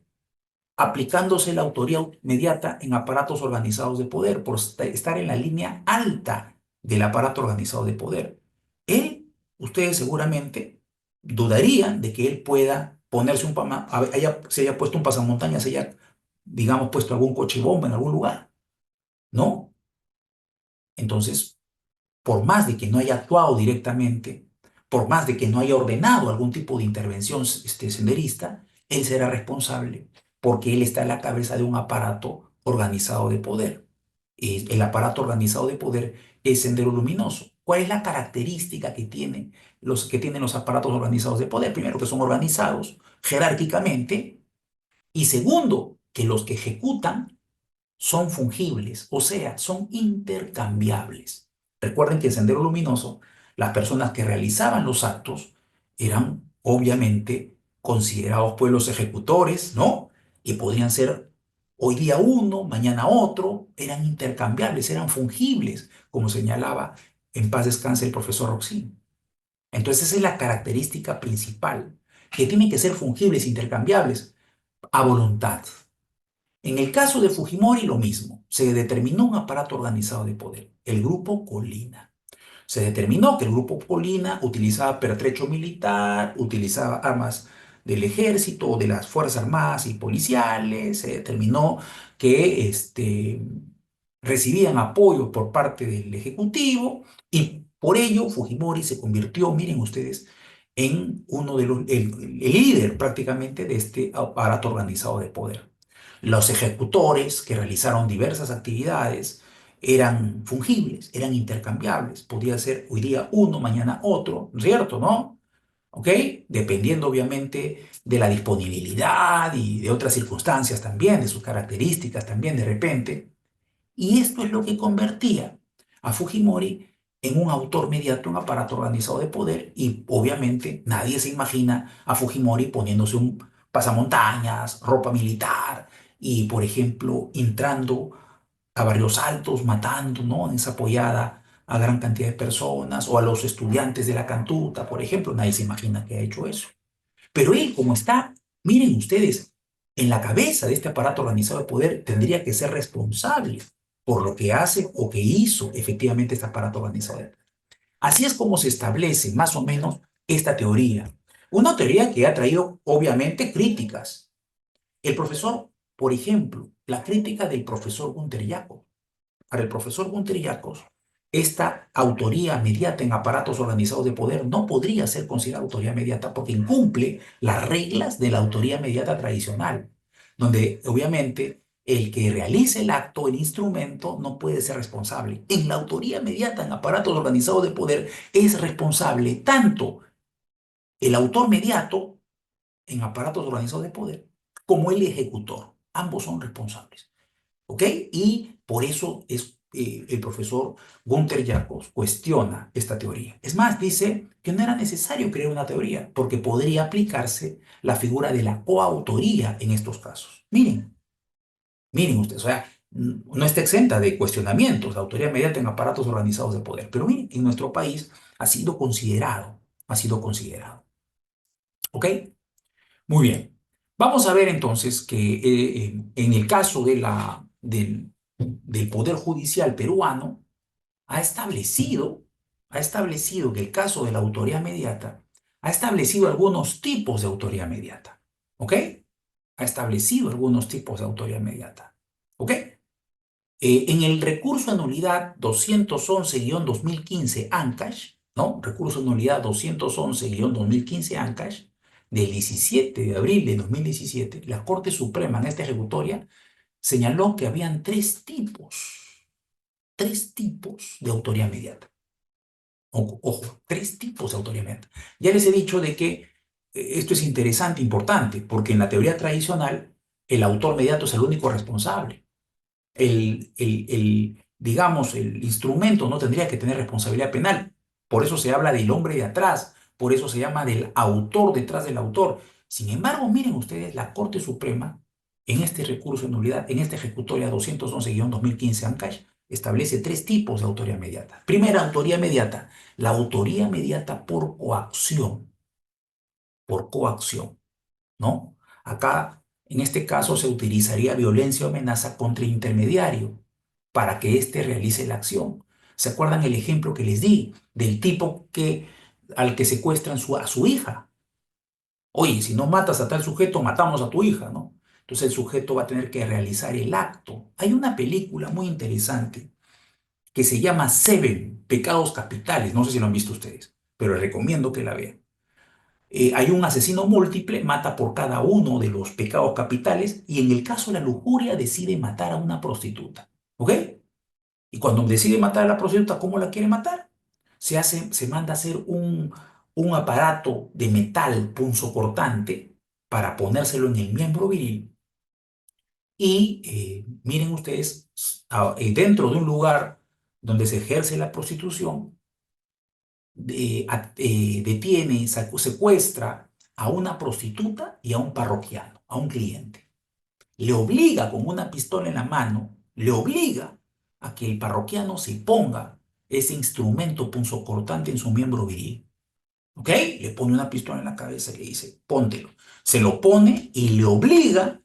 aplicándose la autoría inmediata en aparatos organizados de poder, por estar en la línea alta del aparato organizado de poder. Él, ustedes seguramente dudarían de que él pueda ponerse se haya puesto un pasamontañas, se haya, digamos, puesto algún coche bomba en algún lugar, ¿no? Entonces, por más de que no haya actuado directamente, por más de que no haya ordenado algún tipo de intervención senderista, él será responsable porque él está a la cabeza de un aparato organizado de poder. Y el aparato organizado de poder es Sendero Luminoso. ¿Cuál es la característica que tienen los aparatos organizados de poder? Primero, que son organizados jerárquicamente, y segundo, que los que ejecutan son fungibles, o sea, son intercambiables. Recuerden que en Sendero Luminoso, las personas que realizaban los actos eran obviamente considerados pues los ejecutores, ¿no? Y podrían ser hoy día uno, mañana otro, eran intercambiables, eran fungibles, como señalaba en paz descanse el profesor Roxin. Entonces esa es la característica principal, que tienen que ser fungibles, intercambiables, a voluntad. En el caso de Fujimori, lo mismo. Se determinó un aparato organizado de poder, el Grupo Colina. Se determinó que el Grupo Colina utilizaba pertrecho militar, utilizaba armas del ejército o de las Fuerzas Armadas y policiales. Se determinó que recibían apoyo por parte del Ejecutivo y por ello Fujimori se convirtió, miren ustedes, en el líder prácticamente de este aparato organizado de poder. Los ejecutores que realizaron diversas actividades eran fungibles, eran intercambiables. Podía ser hoy día uno, mañana otro, ¿cierto? ¿No? ¿Ok? Dependiendo obviamente de la disponibilidad y de otras circunstancias también, de sus características también de repente. Y esto es lo que convertía a Fujimori en un autor mediato, un aparato organizado de poder, y obviamente nadie se imagina a Fujimori poniéndose un pasamontañas, ropa militar y, por ejemplo, entrando a Barrios Altos, matando, ¿no? En esa apoyada a gran cantidad de personas o a los estudiantes de la Cantuta, por ejemplo. Nadie se imagina que ha hecho eso. Pero él, como está, miren ustedes, en la cabeza de este aparato organizado de poder, tendría que ser responsable por lo que hace o que hizo efectivamente este aparato organizado de poder. Así es como se establece más o menos esta teoría. Una teoría que ha traído obviamente críticas. El profesor, por ejemplo, la crítica del profesor Gunter Jacob. Para el profesor Gunter Jacobs, esta autoría mediata en aparatos organizados de poder no podría ser considerada autoría mediata porque incumple las reglas de la autoría mediata tradicional, donde obviamente el que realice el acto, el instrumento, no puede ser responsable. En la autoría mediata en aparatos organizados de poder es responsable tanto el autor mediato en aparatos organizados de poder como el ejecutor. Ambos son responsables. ¿Ok? Y por eso es, el profesor Gunther Jacobs cuestiona esta teoría. Es más, dice que no era necesario crear una teoría porque podría aplicarse la figura de la coautoría en estos casos. Miren ustedes, o sea, no está exenta de cuestionamientos la autoría mediata en aparatos organizados de poder, pero miren, en nuestro país ha sido considerado. ¿Ok? Muy bien. Vamos a ver entonces que en el caso del Poder Judicial peruano, ha establecido que el caso de la autoría mediata ha establecido algunos tipos de autoría mediata. ¿Ok? Ha establecido algunos tipos de autoría mediata. ¿Ok? En el recurso de nulidad 211-2015 ANCASH, ¿no? Recurso de nulidad 211-2015 ANCASH, del 17 de abril de 2017, la Corte Suprema en esta ejecutoria señaló que habían tres tipos de autoría mediata. Ojo, tres tipos de autoría mediata. Ya les he dicho de que esto es interesante, importante, porque en la teoría tradicional el autor mediato es el único responsable. Digamos, el instrumento no tendría que tener responsabilidad penal. Por eso se habla del hombre de atrás, por eso se llama del autor detrás del autor. Sin embargo, miren ustedes, la Corte Suprema, en este recurso de nulidad, en esta ejecutoria 211-2015 ANCASH, establece tres tipos de autoría mediata. Primera autoría mediata, la autoría mediata por coacción, ¿no? Acá, en este caso, se utilizaría violencia o amenaza contra el intermediario para que éste realice la acción. ¿Se acuerdan el ejemplo que les di del tipo al que secuestran a su hija? Oye, si no matas a tal sujeto, matamos a tu hija, ¿no? Entonces el sujeto va a tener que realizar el acto. Hay una película muy interesante que se llama Seven, Pecados Capitales. No sé si lo han visto ustedes, pero les recomiendo que la vean. Hay un asesino múltiple, mata por cada uno de los pecados capitales y en el caso de la lujuria decide matar a una prostituta. ¿Ok? Y cuando decide matar a la prostituta, ¿cómo la quiere matar? Se manda a hacer un aparato de metal punzocortante para ponérselo en el miembro viril y miren ustedes, dentro de un lugar donde se ejerce la prostitución, detiene, secuestra a una prostituta y a un parroquiano, a un cliente. Le obliga con una pistola en la mano, le obliga a que el parroquiano se ponga ese instrumento punzocortante en su miembro viril. ¿Ok? Le pone una pistola en la cabeza y le dice, póntelo. Se lo pone y le obliga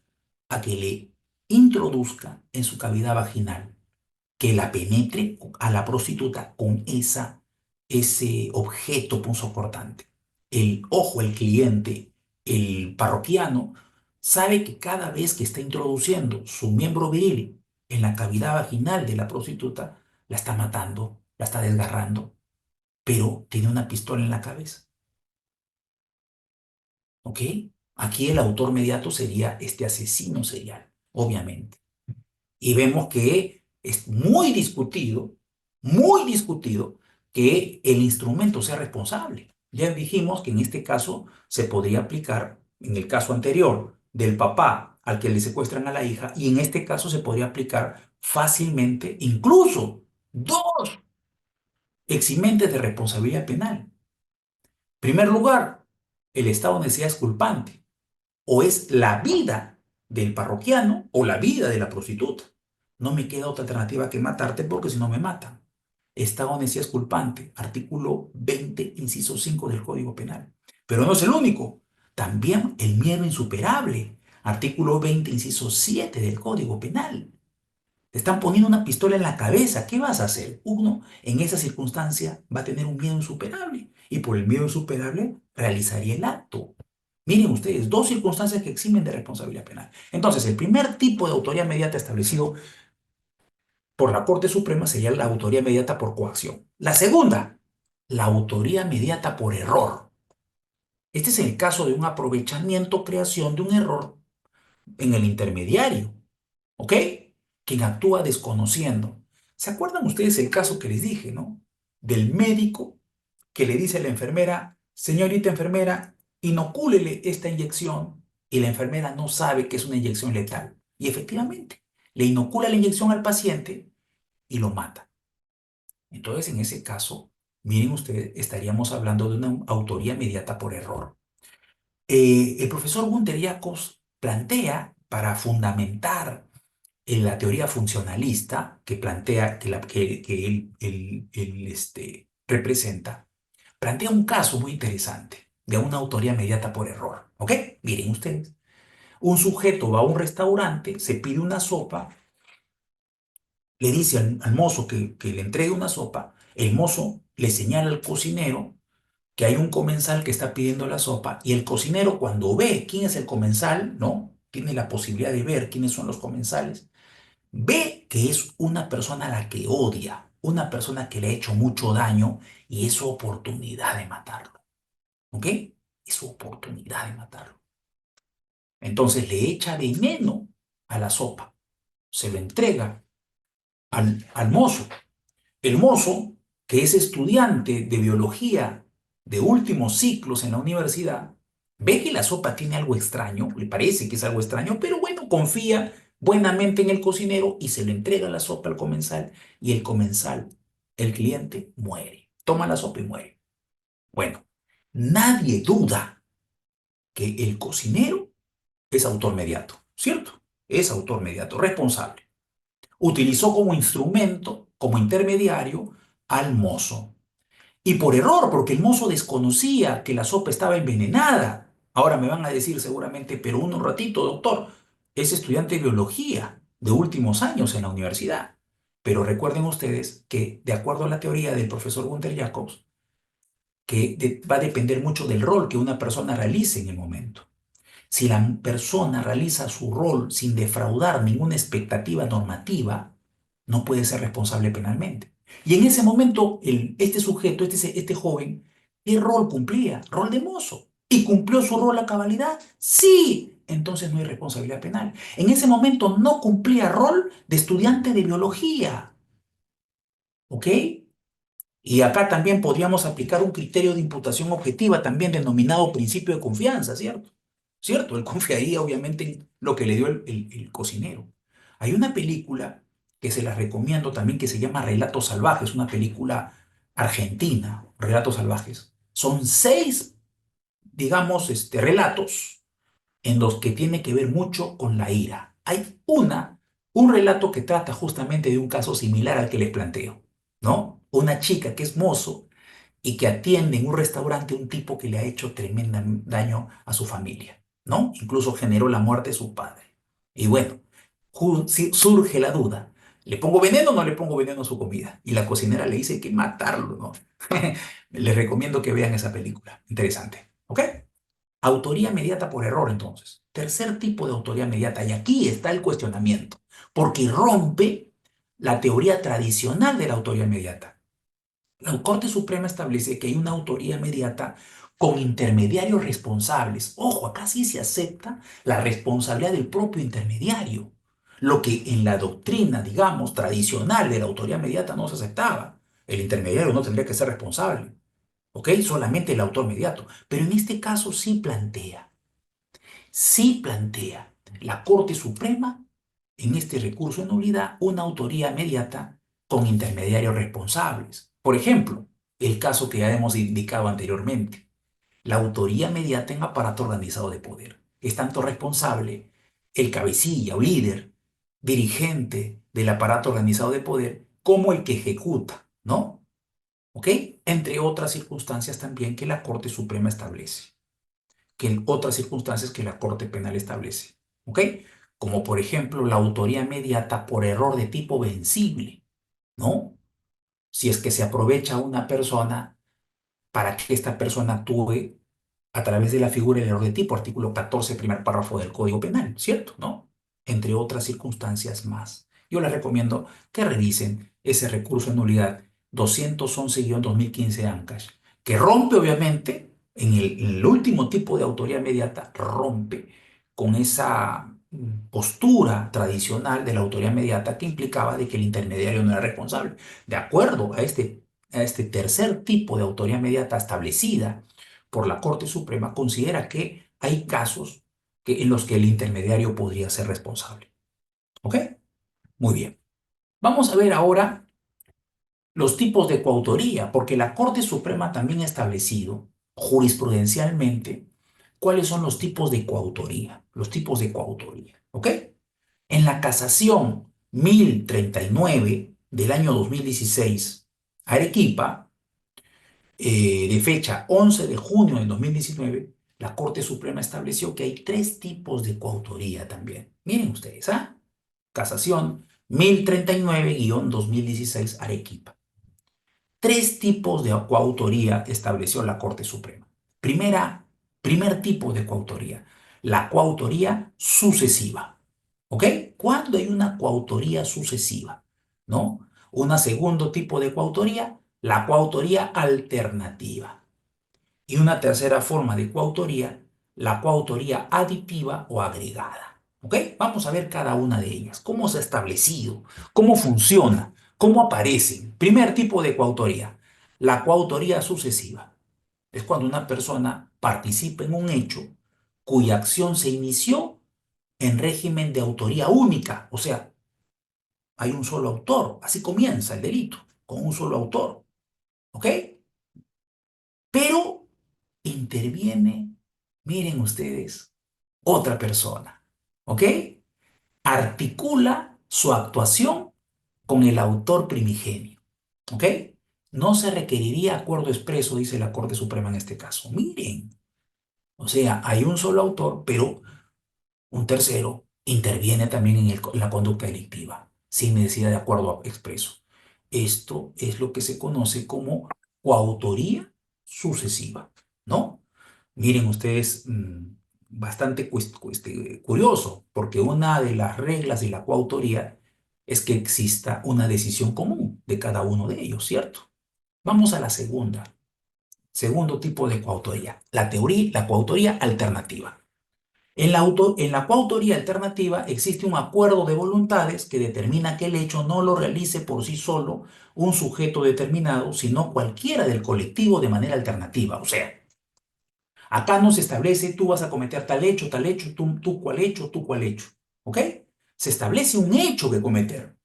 a que le introduzca en su cavidad vaginal, que la penetre a la prostituta con ese objeto punzocortante. El cliente, el parroquiano, sabe que cada vez que está introduciendo su miembro viril en la cavidad vaginal de la prostituta, la está matando, la está desgarrando, pero tiene una pistola en la cabeza. ¿Ok? Aquí el autor mediato sería este asesino serial, obviamente. Y vemos que es muy discutido que el instrumento sea responsable. Ya dijimos que en este caso se podría aplicar, en el caso anterior, del papá al que le secuestran a la hija, y en este caso se podría aplicar fácilmente, incluso dos eximentes de responsabilidad penal. En primer lugar, el Estado necesita es culpante, o es la vida del parroquiano o la vida de la prostituta. No me queda otra alternativa que matarte porque si no me matan. Estado de necesidad es culpante, artículo 20, inciso 5 del Código Penal. Pero no es el único. También el miedo insuperable, artículo 20, inciso 7 del Código Penal. Te están poniendo una pistola en la cabeza. ¿Qué vas a hacer? Uno, en esa circunstancia, va a tener un miedo insuperable. Y por el miedo insuperable, realizaría el acto. Miren ustedes, dos circunstancias que eximen de responsabilidad penal. Entonces, el primer tipo de autoría mediata establecido por la Corte Suprema sería la autoría mediata por coacción. La segunda, la autoría mediata por error. Este es el caso de un aprovechamiento o creación de un error en el intermediario. ¿Ok? Quien actúa desconociendo. ¿Se acuerdan ustedes el caso que les dije, no? Del médico que le dice a la enfermera, señorita enfermera, inocúlele esta inyección, y la enfermera no sabe que es una inyección letal. Y efectivamente, le inocula la inyección al paciente y lo mata. Entonces, en ese caso, miren ustedes, estaríamos hablando de una autoría mediata por error. El profesor Gunther Jacobs plantea, para fundamentar en la teoría funcionalista que plantea, que él representa, plantea un caso muy interesante de una autoría mediata por error. ¿Ok? Miren ustedes. Un sujeto va a un restaurante, se pide una sopa, le dice al mozo que le entregue una sopa, el mozo le señala al cocinero que hay un comensal que está pidiendo la sopa, y el cocinero, cuando ve quién es el comensal, ¿no? Tiene la posibilidad de ver quiénes son los comensales, ve que es una persona a la que odia, una persona que le ha hecho mucho daño, y es su oportunidad de matarlo. ¿Ok? Es su oportunidad de matarlo. Entonces le echa veneno a la sopa, se lo entrega al mozo. El mozo, que es estudiante de biología de últimos ciclos en la universidad, ve que la sopa tiene algo extraño, le parece que es algo extraño, pero bueno, confía buenamente en el cocinero y se le entrega la sopa al comensal, y el comensal, el cliente, muere. Toma la sopa y muere. Bueno, nadie duda que el cocinero es autor mediato, ¿cierto? Es autor mediato, responsable. Utilizó como instrumento, como intermediario, al mozo. Y por error, porque el mozo desconocía que la sopa estaba envenenada. Ahora me van a decir seguramente, pero un ratito, doctor, es estudiante de biología de últimos años en la universidad. Pero recuerden ustedes que, de acuerdo a la teoría del profesor Gunther Jacobs, va a depender mucho del rol que una persona realice en el momento. Si la persona realiza su rol sin defraudar ninguna expectativa normativa, no puede ser responsable penalmente. Y en ese momento, este sujeto, este joven, ¿qué rol cumplía? Rol de mozo. ¿Y cumplió su rol a cabalidad? Sí. Entonces no hay responsabilidad penal. En ese momento no cumplía rol de estudiante de biología. ¿Ok? Y acá también podríamos aplicar un criterio de imputación objetiva, también denominado principio de confianza, ¿cierto? ¿Cierto? Él confiaría obviamente en lo que le dio el cocinero. Hay una película que se la recomiendo también, que se llama Relatos Salvajes, una película argentina, Relatos Salvajes. Son 6, digamos, relatos en los que tiene que ver mucho con la ira. Hay un relato que trata justamente de un caso similar al que les planteo, ¿no? Una chica que es mozo y que atiende en un restaurante a un tipo que le ha hecho tremendo daño a su familia, ¿no? Incluso generó la muerte de su padre. Y bueno, surge la duda. ¿Le pongo veneno o no le pongo veneno a su comida? Y la cocinera le dice que matarlo, ¿no? Les recomiendo que vean esa película. Interesante. ¿Ok? Autoría mediata por error, entonces. Tercer tipo de autoría mediata, y aquí está el cuestionamiento, porque rompe la teoría tradicional de la autoría mediata. La Corte Suprema establece que hay una autoría mediata con intermediarios responsables. Ojo, acá sí se acepta la responsabilidad del propio intermediario, lo que en la doctrina, digamos, tradicional de la autoría mediata no se aceptaba. El intermediario no tendría que ser responsable, ¿ok? Solamente el autor mediato. Pero en este caso sí plantea la Corte Suprema en este recurso de nulidad una autoría mediata con intermediarios responsables. Por ejemplo, el caso que ya hemos indicado anteriormente, la autoría mediata en aparato organizado de poder. Es tanto responsable el cabecilla o líder, dirigente del aparato organizado de poder, como el que ejecuta, ¿no? ¿Ok? Entre otras circunstancias también que la Corte Suprema establece, que en otras circunstancias que la Corte Penal establece. ¿Ok? Como por ejemplo la autoría mediata por error de tipo vencible, ¿no? Si es que se aprovecha una persona para que esta persona actúe a través de la figura del error de tipo, artículo 14, primer párrafo del Código Penal, ¿cierto? ¿No? Entre otras circunstancias más. Yo les recomiendo que revisen ese recurso de nulidad 211-2015 ANCASH, que rompe obviamente, en el último tipo de autoría mediata, rompe con esa postura tradicional de la autoría mediata que implicaba de que el intermediario no era responsable. De acuerdo a este tercer tipo de autoría mediata establecida por la Corte Suprema, considera que hay casos en los que el intermediario podría ser responsable. ¿Ok? Muy bien. Vamos a ver ahora los tipos de coautoría, porque la Corte Suprema también ha establecido jurisprudencialmente cuáles son los tipos de coautoría. Los tipos de coautoría. ¿Ok? En la casación 1039 del año 2016, Arequipa, de fecha 11 de junio de 2019, la Corte Suprema estableció que hay tres tipos de coautoría también. Miren ustedes, ¿ah? Casación 1039-2016, Arequipa. Tres tipos de coautoría estableció la Corte Suprema. Primer tipo de coautoría, la coautoría sucesiva. ¿Ok? ¿Cuándo hay una coautoría sucesiva? ¿No? Un segundo tipo de coautoría, la coautoría alternativa. Y una tercera forma de coautoría, la coautoría aditiva o agregada. ¿Ok? Vamos a ver cada una de ellas. ¿Cómo se ha establecido? ¿Cómo funciona? ¿Cómo aparecen? Primer tipo de coautoría, la coautoría sucesiva. Es cuando una persona participa en un hecho cuya acción se inició en régimen de autoría única. O sea, hay un solo autor. Así comienza el delito, con un solo autor. ¿Ok? Pero interviene, miren ustedes, otra persona, ¿ok? Articula su actuación con el autor primigenio, ¿ok? No se requeriría acuerdo expreso, dice la Corte Suprema en este caso. Miren, o sea, hay un solo autor, pero un tercero interviene también en la conducta delictiva, sin necesidad de acuerdo expreso. Esto es lo que se conoce como coautoría sucesiva, ¿no? Miren ustedes, bastante curioso, porque una de las reglas de la coautoría es que exista una decisión común de cada uno de ellos, ¿cierto? Vamos a la segundo tipo de coautoría, la coautoría alternativa. En la coautoría alternativa existe un acuerdo de voluntades que determina que el hecho no lo realice por sí solo un sujeto determinado, sino cualquiera del colectivo de manera alternativa. O sea, acá no se establece tú vas a cometer tal hecho, tú cuál hecho, tú cuál hecho. ¿Ok? Se establece un hecho que cometer.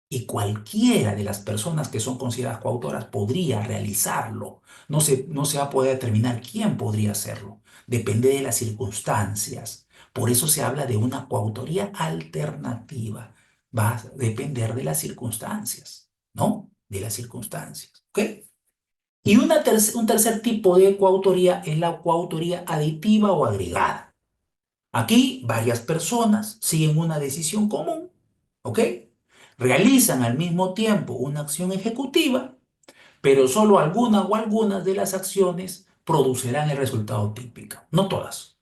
Y cualquiera de las personas que son consideradas coautoras podría realizarlo. No se va a poder determinar quién podría hacerlo. Depende de las circunstancias. Por eso se habla de una coautoría alternativa. Va a depender de las circunstancias, ¿no? De las circunstancias. ¿Ok? Y un tercer tipo de coautoría es la coautoría aditiva o agregada. Aquí varias personas siguen una decisión común, ¿ok? Realizan al mismo tiempo una acción ejecutiva, pero solo alguna o algunas de las acciones producirán el resultado típico. No todas,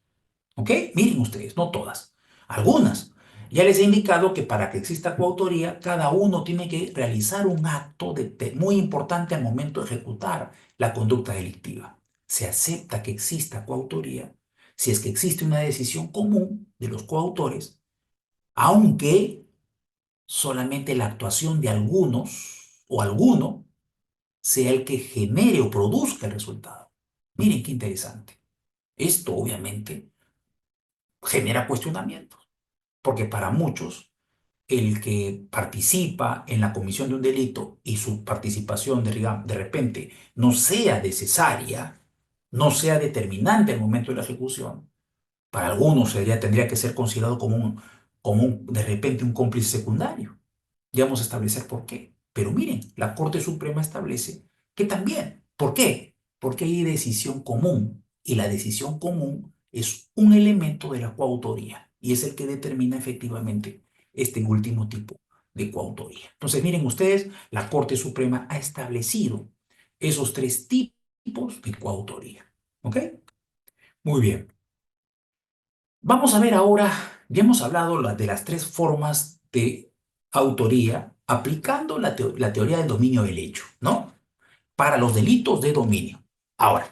¿ok? Miren ustedes, no todas. Algunas. Ya les he indicado que para que exista coautoría, cada uno tiene que realizar un acto muy importante al momento de ejecutar la conducta delictiva. Se acepta que exista coautoría si es que existe una decisión común de los coautores, aunque solamente la actuación de algunos o alguno sea el que genere o produzca el resultado. Miren qué interesante. Esto obviamente genera cuestionamientos, porque para muchos el que participa en la comisión de un delito y su participación de repente no sea necesaria, no sea determinante al momento de la ejecución, para algunos tendría que ser considerado de repente un cómplice secundario. Ya vamos a establecer por qué. Pero miren, la Corte Suprema establece que también. ¿Por qué? Porque hay decisión común y la decisión común es un elemento de la coautoría y es el que determina efectivamente este último tipo de coautoría. Entonces, miren ustedes, la Corte Suprema ha establecido esos tres tipos de coautoría. ¿Ok? Muy bien. Vamos a ver ahora, ya hemos hablado de las tres formas de autoría aplicando la teoría del dominio del hecho, ¿no? Para los delitos de dominio. Ahora,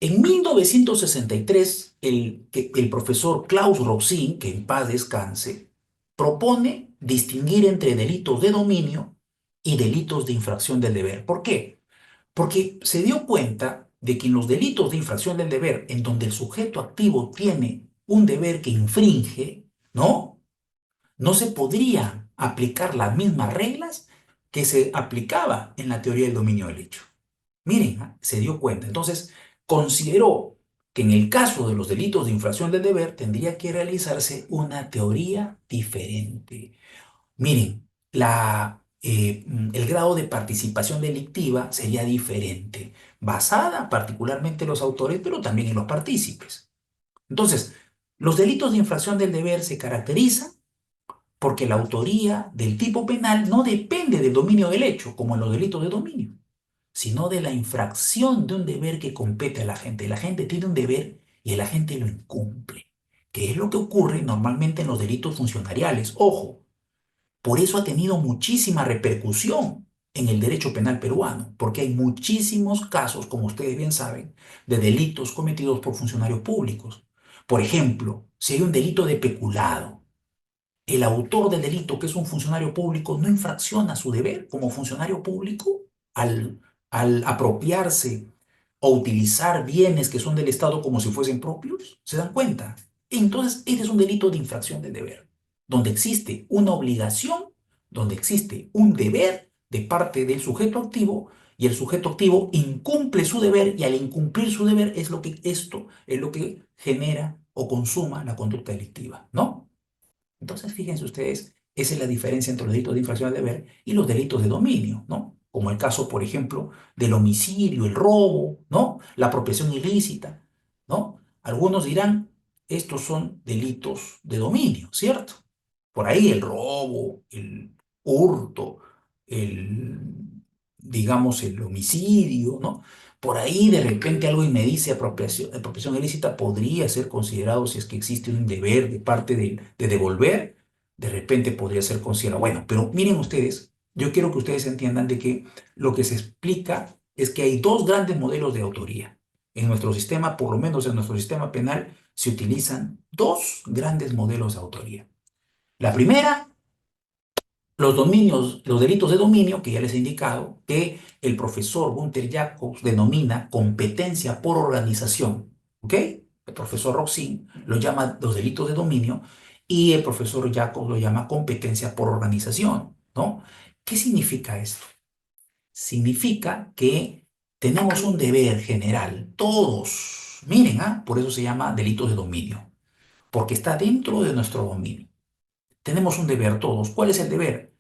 en 1963, el profesor Klaus Roxin, que en paz descanse, propone distinguir entre delitos de dominio y delitos de infracción del deber. ¿Por qué? Porque se dio cuenta de que en los delitos de infracción del deber, en donde el sujeto activo tiene un deber que infringe, ¿no? No se podrían aplicar las mismas reglas que se aplicaba en la teoría del dominio del hecho. Miren, ¿ah? Se dio cuenta. Entonces, consideró que en el caso de los delitos de infracción del deber tendría que realizarse una teoría diferente. Miren, el grado de participación delictiva sería diferente, basada particularmente en los autores, pero también en los partícipes. Entonces, los delitos de infracción del deber se caracterizan porque la autoría del tipo penal no depende del dominio del hecho, como en los delitos de dominio, sino de la infracción de un deber que compete a la gente. La gente tiene un deber y el agente lo incumple, que es lo que ocurre normalmente en los delitos funcionariales. Ojo, por eso ha tenido muchísima repercusión en el derecho penal peruano, porque hay muchísimos casos, como ustedes bien saben, de delitos cometidos por funcionarios públicos. Por ejemplo, si hay un delito de peculado, el autor del delito, que es un funcionario público, no infracciona su deber como funcionario público al, al apropiarse o utilizar bienes que son del Estado como si fuesen propios. ¿Se dan cuenta? Entonces, este es un delito de infracción del deber, donde existe una obligación, donde existe un deber de parte del sujeto activo y el sujeto activo incumple su deber y al incumplir su deber es lo que esto es lo que genera o consuma la conducta delictiva, ¿no? Entonces, fíjense ustedes, esa es la diferencia entre los delitos de infracción al deber y los delitos de dominio, ¿no? Como el caso, por ejemplo, del homicidio, el robo, ¿no? La apropiación ilícita, ¿no? Algunos dirán, estos son delitos de dominio, ¿cierto? Por ahí el robo, el hurto, el, digamos, el homicidio, ¿no? Por ahí de repente algo y me dice apropiación ilícita podría ser considerado si es que existe un deber de parte de devolver, de repente podría ser considerado. Bueno, pero miren ustedes, yo quiero que ustedes entiendan de que lo que se explica es que hay dos grandes modelos de autoría. En nuestro sistema, por lo menos en nuestro sistema penal, se utilizan dos grandes modelos de autoría. La primera, los delitos de dominio, que ya les he indicado, que el profesor Gunther Jacobs denomina competencia por organización, ¿ok? El profesor Roxin lo llama los delitos de dominio y el profesor Jacobs lo llama competencia por organización, ¿no? ¿Qué significa esto? Significa que tenemos un deber general, todos, miren, ¿ah? Por eso se llama delitos de dominio, porque está dentro de nuestro dominio. Tenemos un deber todos. ¿Cuál es el deber?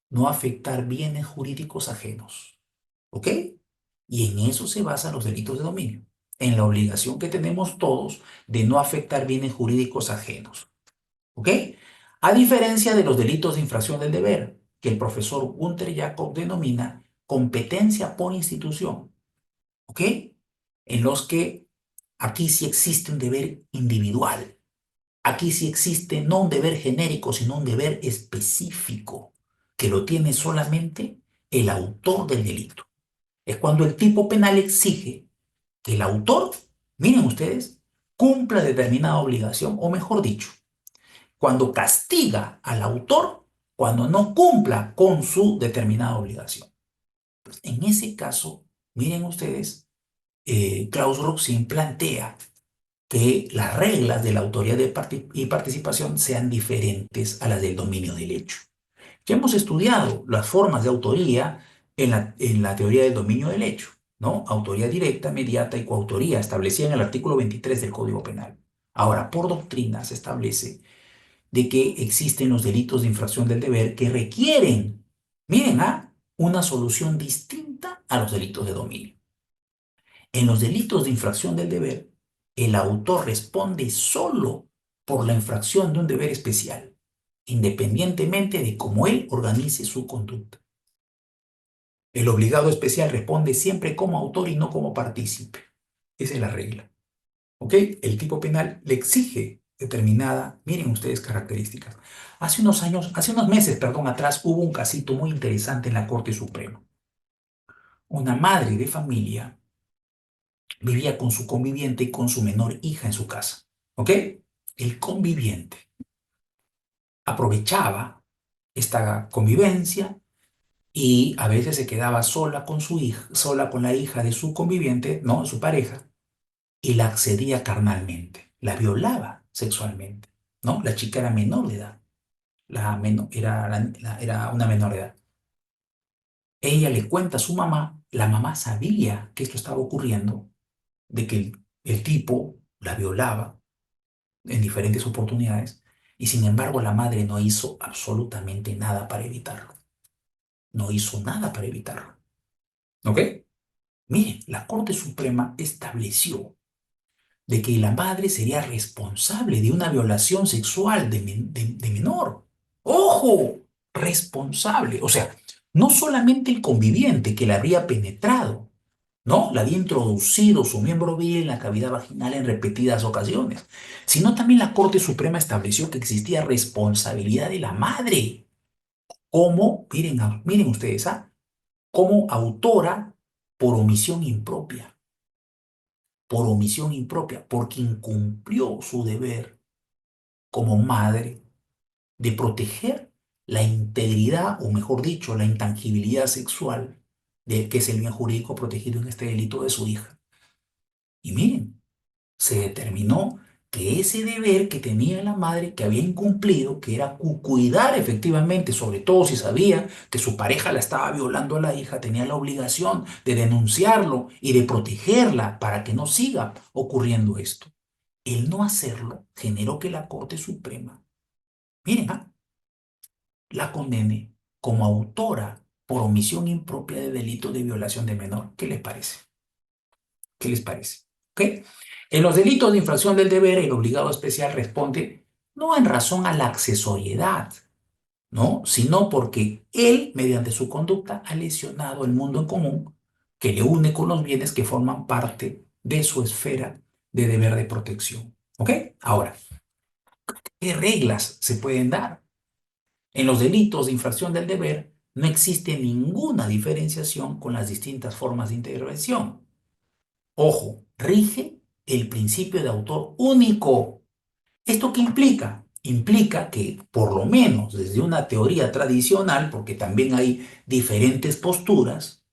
No afectar bienes jurídicos ajenos. ¿Ok? Y en eso se basan los delitos de dominio, en la obligación que tenemos todos de no afectar bienes jurídicos ajenos. ¿Ok? A diferencia de los delitos de infracción del deber, que el profesor Gunther Jacob denomina competencia por institución. ¿Ok? En los que aquí sí existe un deber individual. Aquí sí existe no un deber genérico, sino un deber específico, que lo tiene solamente el autor del delito. Es cuando el tipo penal exige que el autor, miren ustedes, cumpla determinada obligación, o mejor dicho, cuando castiga al autor cuando no cumpla con su determinada obligación. Pues en ese caso, miren ustedes, Klaus Roxin plantea que las reglas de la autoría y participación sean diferentes a las del dominio del hecho. Ya hemos estudiado las formas de autoría en la teoría del dominio del hecho, ¿no? Autoría directa, mediata y coautoría, establecida en el artículo 23 del Código Penal. Ahora, por doctrina se establece de que existen los delitos de infracción del deber que requieren, miren, una solución distinta a los delitos de dominio. En los delitos de infracción del deber, el autor responde solo por la infracción de un deber especial, independientemente de cómo él organice su conducta. El obligado especial responde siempre como autor y no como partícipe. Esa es la regla. ¿Ok? El tipo penal le exige determinada, miren ustedes, características. Hace unos meses, perdón, atrás hubo un casito muy interesante en la Corte Suprema. Una madre de familia vivía con su conviviente y con su menor hija en su casa. ¿Ok? El conviviente aprovechaba esta convivencia y a veces se quedaba sola con su hija, sola con la hija de su conviviente, ¿no? Su pareja, y la accedía carnalmente, la violaba sexualmente, ¿no? La chica era menor de edad, era una menor de edad. Ella le cuenta a su mamá, la mamá sabía que esto estaba ocurriendo, de que el tipo la violaba en diferentes oportunidades, y sin embargo la madre no hizo absolutamente nada para evitarlo. No hizo nada para evitarlo. ¿Ok? Miren, la Corte Suprema estableció de que la madre sería responsable de una violación sexual de menor. ¡Ojo! Responsable. O sea, no solamente el conviviente que la habría penetrado, ¿no? Le había introducido su miembro viril en la cavidad vaginal en repetidas ocasiones, sino también la Corte Suprema estableció que existía responsabilidad de la madre como, miren, miren ustedes, ¿ah? Como autora por omisión impropia, porque incumplió su deber como madre de proteger la integridad, o mejor dicho, la intangibilidad sexual, de, que es el bien jurídico protegido en este delito de su hija. Y miren, se determinó que ese deber que tenía la madre que había incumplido, que era cuidar efectivamente, sobre todo si sabía que su pareja la estaba violando a la hija, tenía la obligación de denunciarlo y de protegerla para que no siga ocurriendo esto. El no hacerlo generó que la Corte Suprema, miren, la condene como autora por omisión impropia de delito de violación de menor. ¿Qué les parece? ¿Qué les parece? ¿Ok? En los delitos de infracción del deber, el obligado especial responde no en razón a la accesoriedad, ¿no? Sino porque él, mediante su conducta, ha lesionado el mundo en común que le une con los bienes que forman parte de su esfera de deber de protección. ¿Ok? Ahora, ¿qué reglas se pueden dar? En los delitos de infracción del deber no existe ninguna diferenciación con las distintas formas de intervención. Ojo, rige el principio de autor único. ¿Esto qué implica? Implica que, por lo menos desde una teoría tradicional, porque también hay diferentes posturas,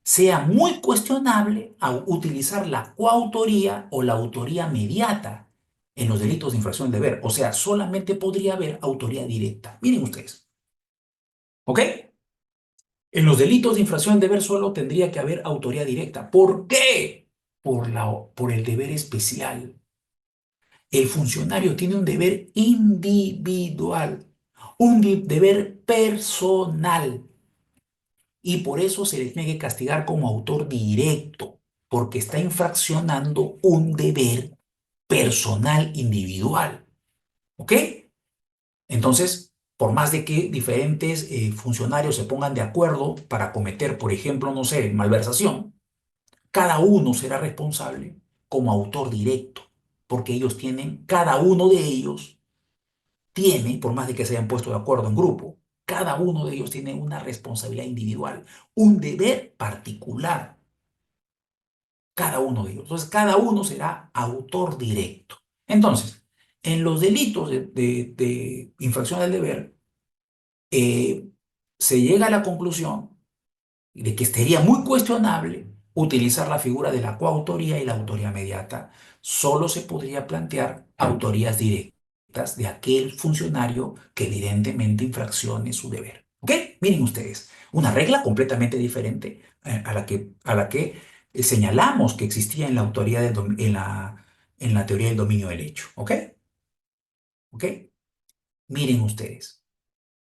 sea muy cuestionable utilizar la coautoría o la autoría mediata en los delitos de infracción del deber. O sea, solamente podría haber autoría directa. Miren ustedes, ¿ok? En los delitos de infracción del deber solo tendría que haber autoría directa. ¿Por qué? Por el deber especial. El funcionario tiene un deber individual, un deber personal, y por eso se le tiene que castigar como autor directo, porque está infraccionando un deber personal individual. ¿Ok? Entonces, por más de que diferentes funcionarios se pongan de acuerdo para cometer, por ejemplo, no sé, malversación, cada uno será responsable como autor directo, porque ellos tienen, cada uno de ellos tiene, por más de que se hayan puesto de acuerdo en grupo, cada uno de ellos tiene una responsabilidad individual, un deber particular, cada uno de ellos. Entonces, cada uno será autor directo. Entonces, en los delitos de infracción del deber, eh, se llega a la conclusión de que sería muy cuestionable utilizar la figura de la coautoría y la autoría mediata. Solo se podría plantear autorías directas de aquel funcionario que evidentemente infraccione su deber. ¿Ok? Miren ustedes, una regla completamente diferente a la que señalamos que existía en la autoría en la teoría del dominio del hecho. ¿Ok? ¿Ok? Miren ustedes.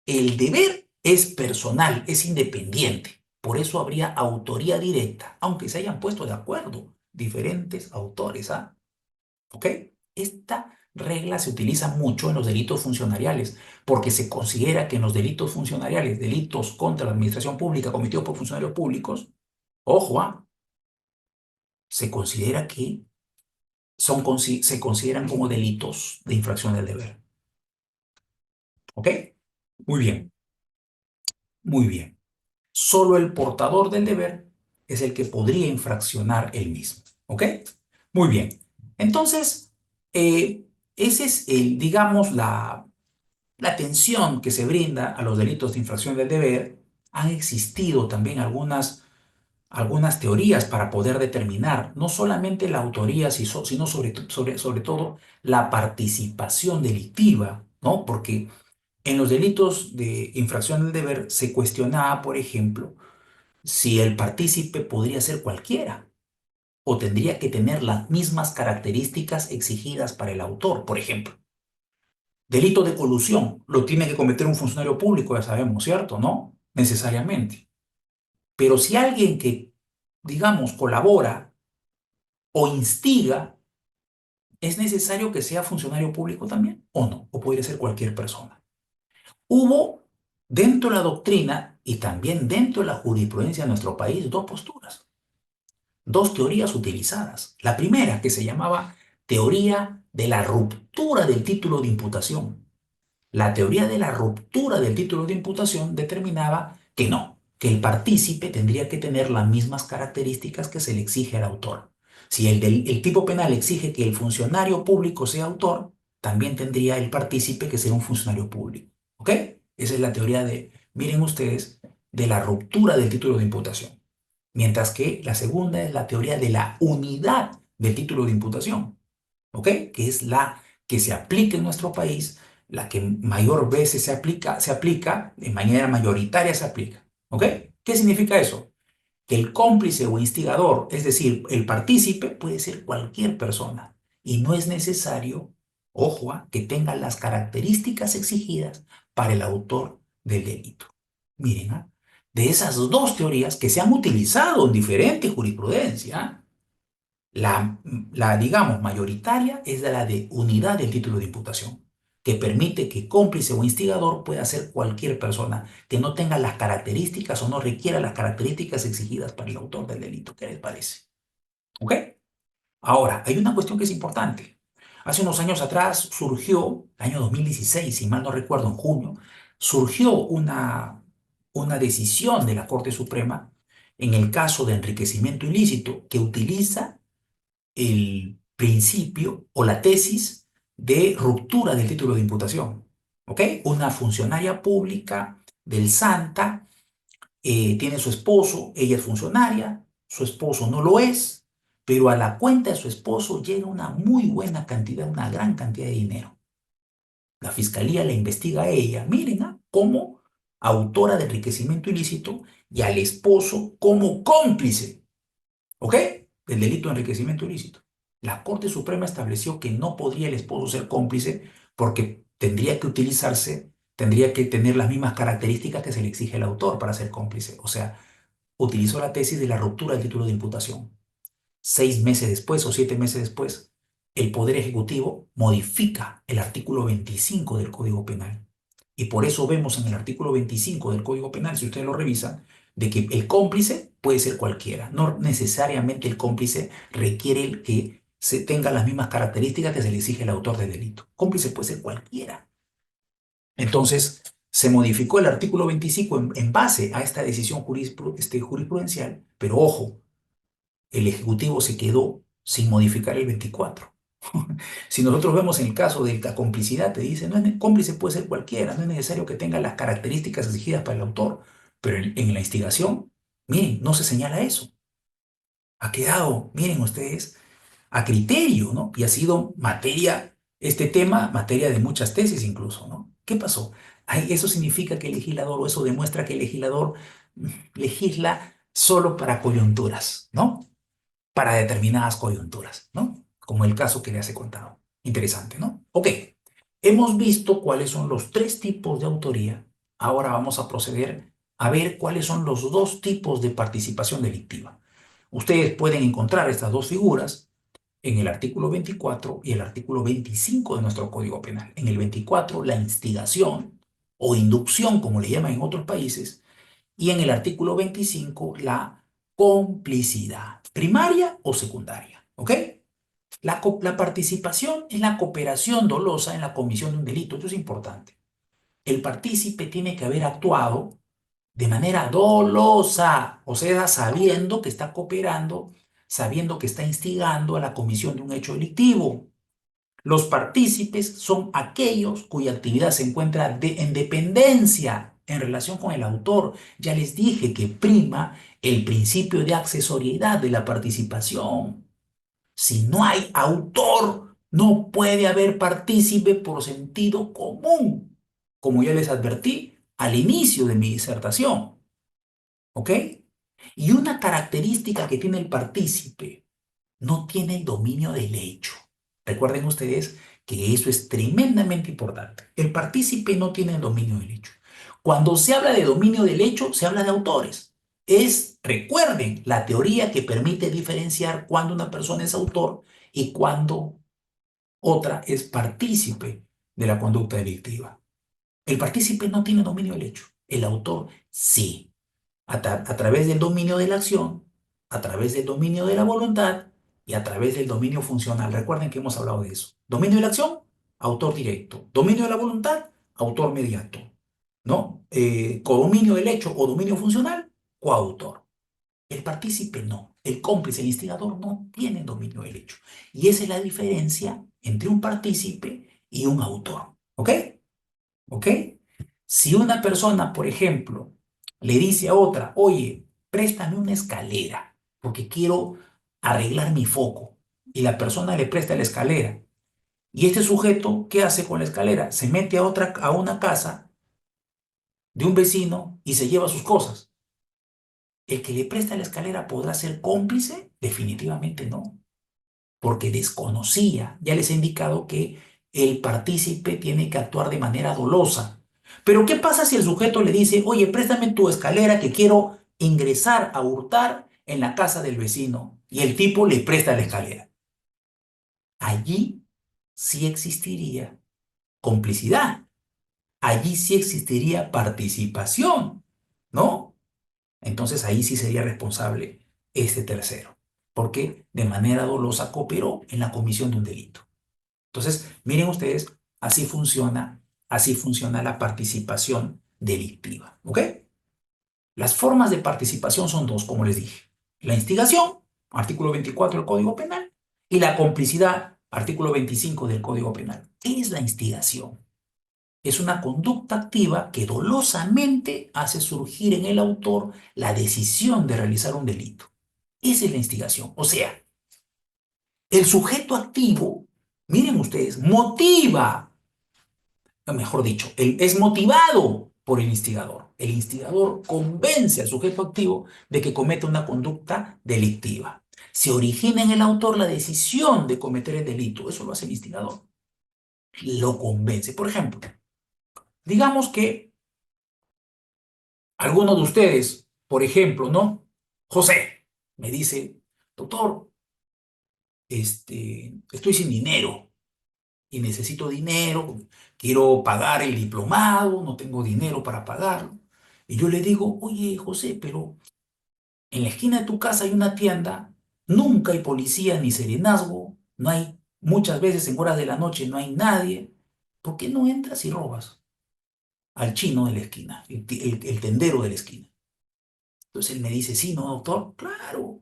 El deber es personal, es independiente. Por eso habría autoría directa, aunque se hayan puesto de acuerdo diferentes autores. ¿Ah? ¿Ok? Esta regla se utiliza mucho en los delitos funcionariales, porque se considera que en los delitos funcionariales, delitos contra la administración pública cometidos por funcionarios públicos, ojo, se considera que se consideran como delitos de infracción del deber. ¿Ok? Muy bien, muy bien. Solo el portador del deber es el que podría infraccionar el mismo. ¿Ok? Muy bien. Entonces, ese es digamos, la atención que se brinda a los delitos de infracción del deber. han existido también algunas teorías para poder determinar no solamente la autoría, sino sobre todo la participación delictiva, ¿no? Porque en los delitos de infracción del deber se cuestionaba, por ejemplo, si el partícipe podría ser cualquiera o tendría que tener las mismas características exigidas para el autor, por ejemplo. Delito de colusión lo tiene que cometer un funcionario público, ya sabemos, ¿cierto? No necesariamente. Pero si alguien que, digamos, colabora o instiga, ¿es necesario que sea funcionario público también? ¿O no? ¿O podría ser cualquier persona? Hubo dentro de la doctrina y también dentro de la jurisprudencia de nuestro país dos posturas, dos teorías utilizadas. La primera, que se llamaba teoría de la ruptura del título de imputación. La teoría de la ruptura del título de imputación determinaba que no, que el partícipe tendría que tener las mismas características que se le exige al autor. Si el tipo penal exige que el funcionario público sea autor, también tendría el partícipe que ser un funcionario público. ¿Ok? Esa es la teoría de, miren ustedes, de la ruptura del título de imputación. Mientras que la segunda es la teoría de la unidad del título de imputación. ¿Ok? Que es la que se aplica en nuestro país, la que mayor veces se aplica, de manera mayoritaria se aplica. ¿Ok? ¿Qué significa eso? Que el cómplice o instigador, es decir, el partícipe, puede ser cualquier persona y no es necesario, ojo, que tenga las características exigidas para el autor del delito. Miren, de esas dos teorías que se han utilizado en diferentes jurisprudencia, digamos, mayoritaria es la de unidad del título de imputación, que permite que cómplice o instigador pueda ser cualquier persona que no tenga las características o no requiera las características exigidas para el autor del delito. ¿Qué les parece? ¿Ok? Ahora, hay una cuestión que es importante. Hace unos años atrás surgió, el año 2016, si mal no recuerdo, en junio, surgió una decisión de la Corte Suprema en el caso de enriquecimiento ilícito que utiliza el principio o la tesis de ruptura del título de imputación. ¿Ok? Una funcionaria pública del Santa tiene su esposo, ella es funcionaria, su esposo no lo es, pero a la cuenta de su esposo llega una muy buena cantidad, una gran cantidad de dinero. La fiscalía la investiga a ella, miren, como autora de enriquecimiento ilícito y al esposo como cómplice. ¿Ok? Del delito de enriquecimiento ilícito. La Corte Suprema estableció que no podría el esposo ser cómplice porque tendría que tener las mismas características que se le exige al autor para ser cómplice. O sea, utilizó la tesis de la ruptura del título de imputación. 6 meses después o 7 meses después, el Poder Ejecutivo modifica el artículo 25 del Código Penal. Y por eso vemos en el artículo 25 del Código Penal, si ustedes lo revisan, de que el cómplice puede ser cualquiera. No necesariamente el cómplice requiere que se tenga las mismas características que se le exige al autor del delito. Cómplice puede ser cualquiera. Entonces, se modificó el artículo 25 en base a esta decisión jurisprudencial, pero ojo, el Ejecutivo se quedó sin modificar el 24. Si nosotros vemos en el caso de la complicidad, te dice, no es, cómplice puede ser cualquiera, no es necesario que tenga las características exigidas para el autor, pero en la instigación, miren, no se señala eso. Ha quedado, miren ustedes, a criterio, ¿no? Y ha sido este tema, materia de muchas tesis incluso, ¿no? ¿Qué pasó? Ay, eso significa que el legislador, o eso demuestra que el legislador legisla solo para coyunturas, ¿no? Para determinadas coyunturas, ¿no? Como el caso que les he contado. Interesante, ¿no? Ok, hemos visto cuáles son los tres tipos de autoría. Ahora vamos a proceder a ver cuáles son los dos tipos de participación delictiva. Ustedes pueden encontrar estas dos figuras en el artículo 24 y el artículo 25 de nuestro Código Penal. En el 24, la instigación o inducción, como le llaman en otros países, y en el artículo 25, la complicidad, primaria o secundaria. ¿Ok? La participación es la cooperación dolosa en la comisión de un delito. Esto es importante. El partícipe tiene que haber actuado de manera dolosa, o sea, sabiendo que está cooperando, sabiendo que está instigando a la comisión de un hecho delictivo. Los partícipes son aquellos cuya actividad se encuentra en dependencia en relación con el autor. Ya les dije que prima el principio de accesoriedad de la participación. Si no hay autor, no puede haber partícipe por sentido común, como ya les advertí al inicio de mi disertación. ¿Ok? Y una característica que tiene el partícipe, no tiene el dominio del hecho. Recuerden ustedes que eso es tremendamente importante. El partícipe no tiene el dominio del hecho. Cuando se habla de dominio del hecho, se habla de autores. Recuerden, la teoría que permite diferenciar cuando una persona es autor y cuando otra es partícipe de la conducta delictiva. El partícipe no tiene dominio del hecho. El autor sí. A través del dominio de la acción, a través del dominio de la voluntad y a través del dominio funcional. Recuerden que hemos hablado de eso. Dominio de la acción, autor directo. Dominio de la voluntad, autor mediato. ¿No? Codominio del hecho o dominio funcional, coautor. El partícipe no. El cómplice, el instigador no tiene dominio del hecho. Y esa es la diferencia entre un partícipe y un autor. ¿Ok? ¿Ok? Si una persona, por ejemplo, le dice a otra, oye, préstame una escalera porque quiero arreglar mi foco, y la persona le presta la escalera, y este sujeto, ¿qué hace con la escalera? Se mete a una casa de un vecino y se lleva sus cosas. ¿El que le presta la escalera podrá ser cómplice? Definitivamente no, porque desconocía. Ya les he indicado que el partícipe tiene que actuar de manera dolosa. Pero ¿qué pasa si el sujeto le dice, oye, préstame tu escalera que quiero ingresar a hurtar en la casa del vecino? Y el tipo le presta la escalera. Allí sí existiría complicidad. Allí sí existiría participación, ¿no? Entonces ahí sí sería responsable este tercero, porque de manera dolosa cooperó en la comisión de un delito. Entonces, miren ustedes, así funciona la participación delictiva, ¿ok? Las formas de participación son dos, como les dije. La instigación, artículo 24 del Código Penal, y la complicidad, artículo 25 del Código Penal. ¿Qué es la instigación? Es una conducta activa que dolosamente hace surgir en el autor la decisión de realizar un delito. Esa es la instigación. O sea, el sujeto activo, miren ustedes, motiva, mejor dicho, es motivado por el instigador. El instigador convence al sujeto activo de que cometa una conducta delictiva. Se origina en el autor la decisión de cometer el delito. Eso lo hace el instigador. Lo convence. Por ejemplo, digamos que alguno de ustedes, por ejemplo, ¿no? José, me dice, doctor, estoy sin dinero y necesito dinero, quiero pagar el diplomado, no tengo dinero para pagarlo. Y yo le digo, oye, José, pero en la esquina de tu casa hay una tienda, nunca hay policía ni serenazgo, no hay, muchas veces en horas de la noche no hay nadie. ¿Por qué no entras y robas al chino de la esquina, el tendero de la esquina? Entonces él me dice, sí, ¿no, doctor? Claro.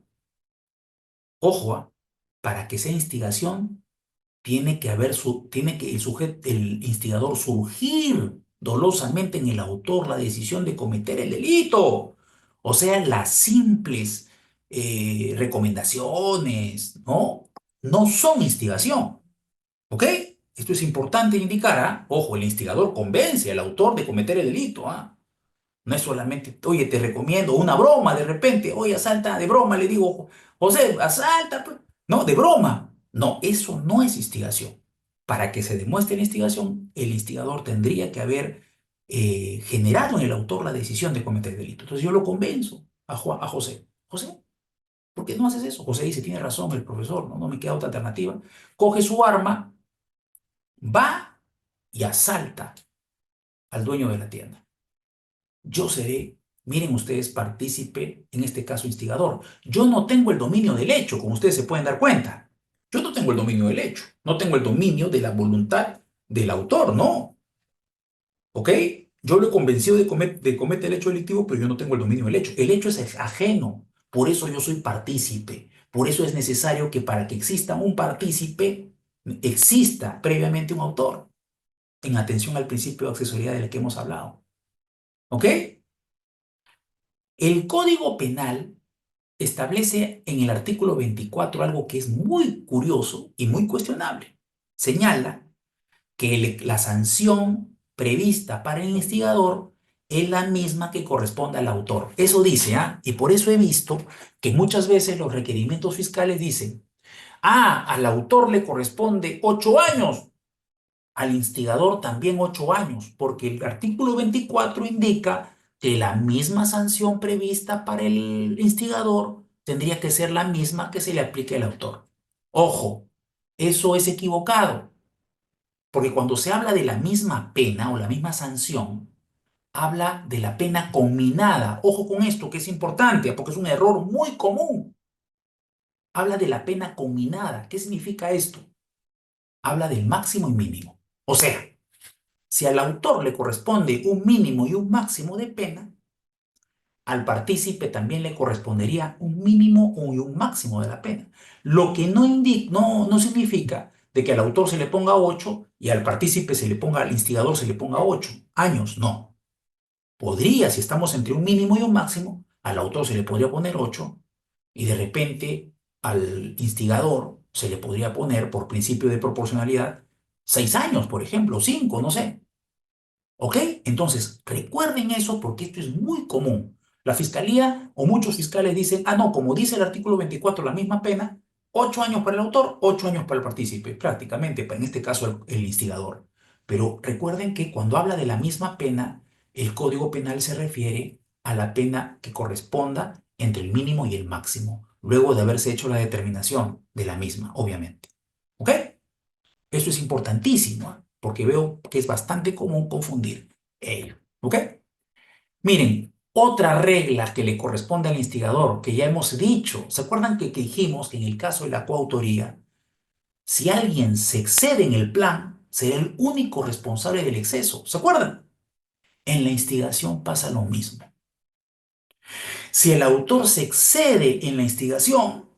Ojo, para que sea instigación, tiene que el instigador surgir dolosamente en el autor la decisión de cometer el delito. O sea, las simples recomendaciones, ¿no? No son instigación, ¿ok? Esto es importante indicar, ¿ah? Ojo, el instigador convence al autor de cometer el delito, ¿ah? No es solamente, oye, te recomiendo una broma de repente, oye, asalta, de broma, le digo, José, asalta, pues. No, de broma. No, eso no es instigación. Para que se demuestre la instigación, el instigador tendría que haber generado en el autor la decisión de cometer el delito. Entonces yo lo convenzo a José. José, ¿por qué no haces eso? José dice, tiene razón el profesor, no, no me queda otra alternativa. Coge su arma, va y asalta al dueño de la tienda. Yo seré, miren ustedes, partícipe, en este caso instigador. Yo no tengo el dominio del hecho, como ustedes se pueden dar cuenta. Yo no tengo el dominio del hecho, no tengo el dominio de la voluntad del autor, no. ¿Ok? Yo lo he convencido de cometer el hecho delictivo, pero yo no tengo el dominio del hecho. El hecho es ajeno, por eso yo soy partícipe. Por eso es necesario que para que exista un partícipe, exista previamente un autor, en atención al principio de accesoriedad del que hemos hablado. ¿Ok? El Código Penal establece en el artículo 24 algo que es muy curioso y muy cuestionable. Señala que la sanción prevista para el instigador es la misma que corresponde al autor. Eso dice, ¿ah? Y por eso he visto que muchas veces los requerimientos fiscales dicen, ah, al autor le corresponde 8 años, al instigador también 8 años, porque el artículo 24 indica que la misma sanción prevista para el instigador tendría que ser la misma que se le aplique al autor. Ojo, eso es equivocado, porque cuando se habla de la misma pena o la misma sanción, habla de la pena conminada. Ojo con esto, que es importante, porque es un error muy común. Habla de la pena conminada. ¿Qué significa esto? Habla del máximo y mínimo. O sea, si al autor le corresponde un mínimo y un máximo de pena, al partícipe también le correspondería un mínimo y un máximo de la pena. Lo que no significa de que al autor se le ponga 8 y al partícipe se le ponga, al instigador se le ponga 8 años. No. Podría, si estamos entre un mínimo y un máximo, al autor se le podría poner 8 y de repente al instigador se le podría poner, por principio de proporcionalidad, 6 años, por ejemplo, 5, no sé. ¿Ok? Entonces, recuerden eso porque esto es muy común. La fiscalía o muchos fiscales dicen, ah, no, como dice el artículo 24, la misma pena, 8 años para el autor, 8 años para el partícipe, prácticamente, en este caso el instigador. Pero recuerden que cuando habla de la misma pena, el Código Penal se refiere a la pena que corresponda entre el mínimo y el máximo, luego de haberse hecho la determinación de la misma, obviamente. ¿Ok? Eso es importantísimo, ¿ah? Porque veo que es bastante común confundir ello. ¿Ok? Miren, otra regla que le corresponde al instigador, que ya hemos dicho, ¿se acuerdan que dijimos que en el caso de la coautoría, si alguien se excede en el plan, será el único responsable del exceso? ¿Se acuerdan? En la instigación pasa lo mismo. Si el autor se excede en la instigación,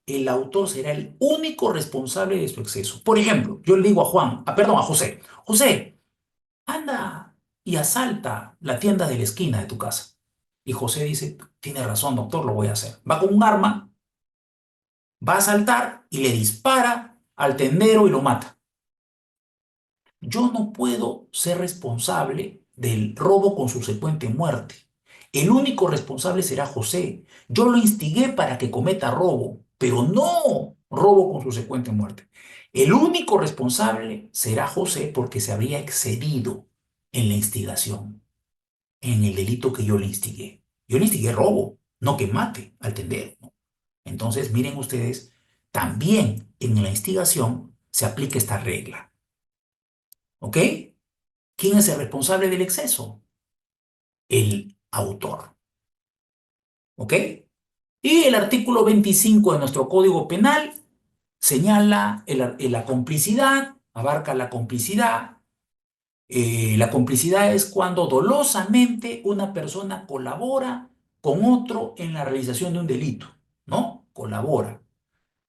el autor será el único responsable de su exceso. Por ejemplo, yo le digo a Juan, perdón, a José, José, anda y asalta la tienda de la esquina de tu casa. Y José dice, tiene razón, doctor, lo voy a hacer. Va con un arma, va a asaltar y le dispara al tendero y lo mata. Yo no puedo ser responsable del robo con subsecuente muerte. El único responsable será José. Yo lo instigué para que cometa robo, pero no robo con subsecuente muerte. El único responsable será José porque se habría excedido en la instigación, en el delito que yo le instigué. Yo le instigué robo, no que mate al tendero, ¿no? Entonces, miren ustedes, también en la instigación se aplica esta regla. ¿Ok? ¿Quién es el responsable del exceso? El autor. ¿Ok? Y el artículo 25 de nuestro Código Penal señala la complicidad, abarca la complicidad. La complicidad es cuando dolosamente una persona colabora con otro en la realización de un delito, ¿no? Colabora.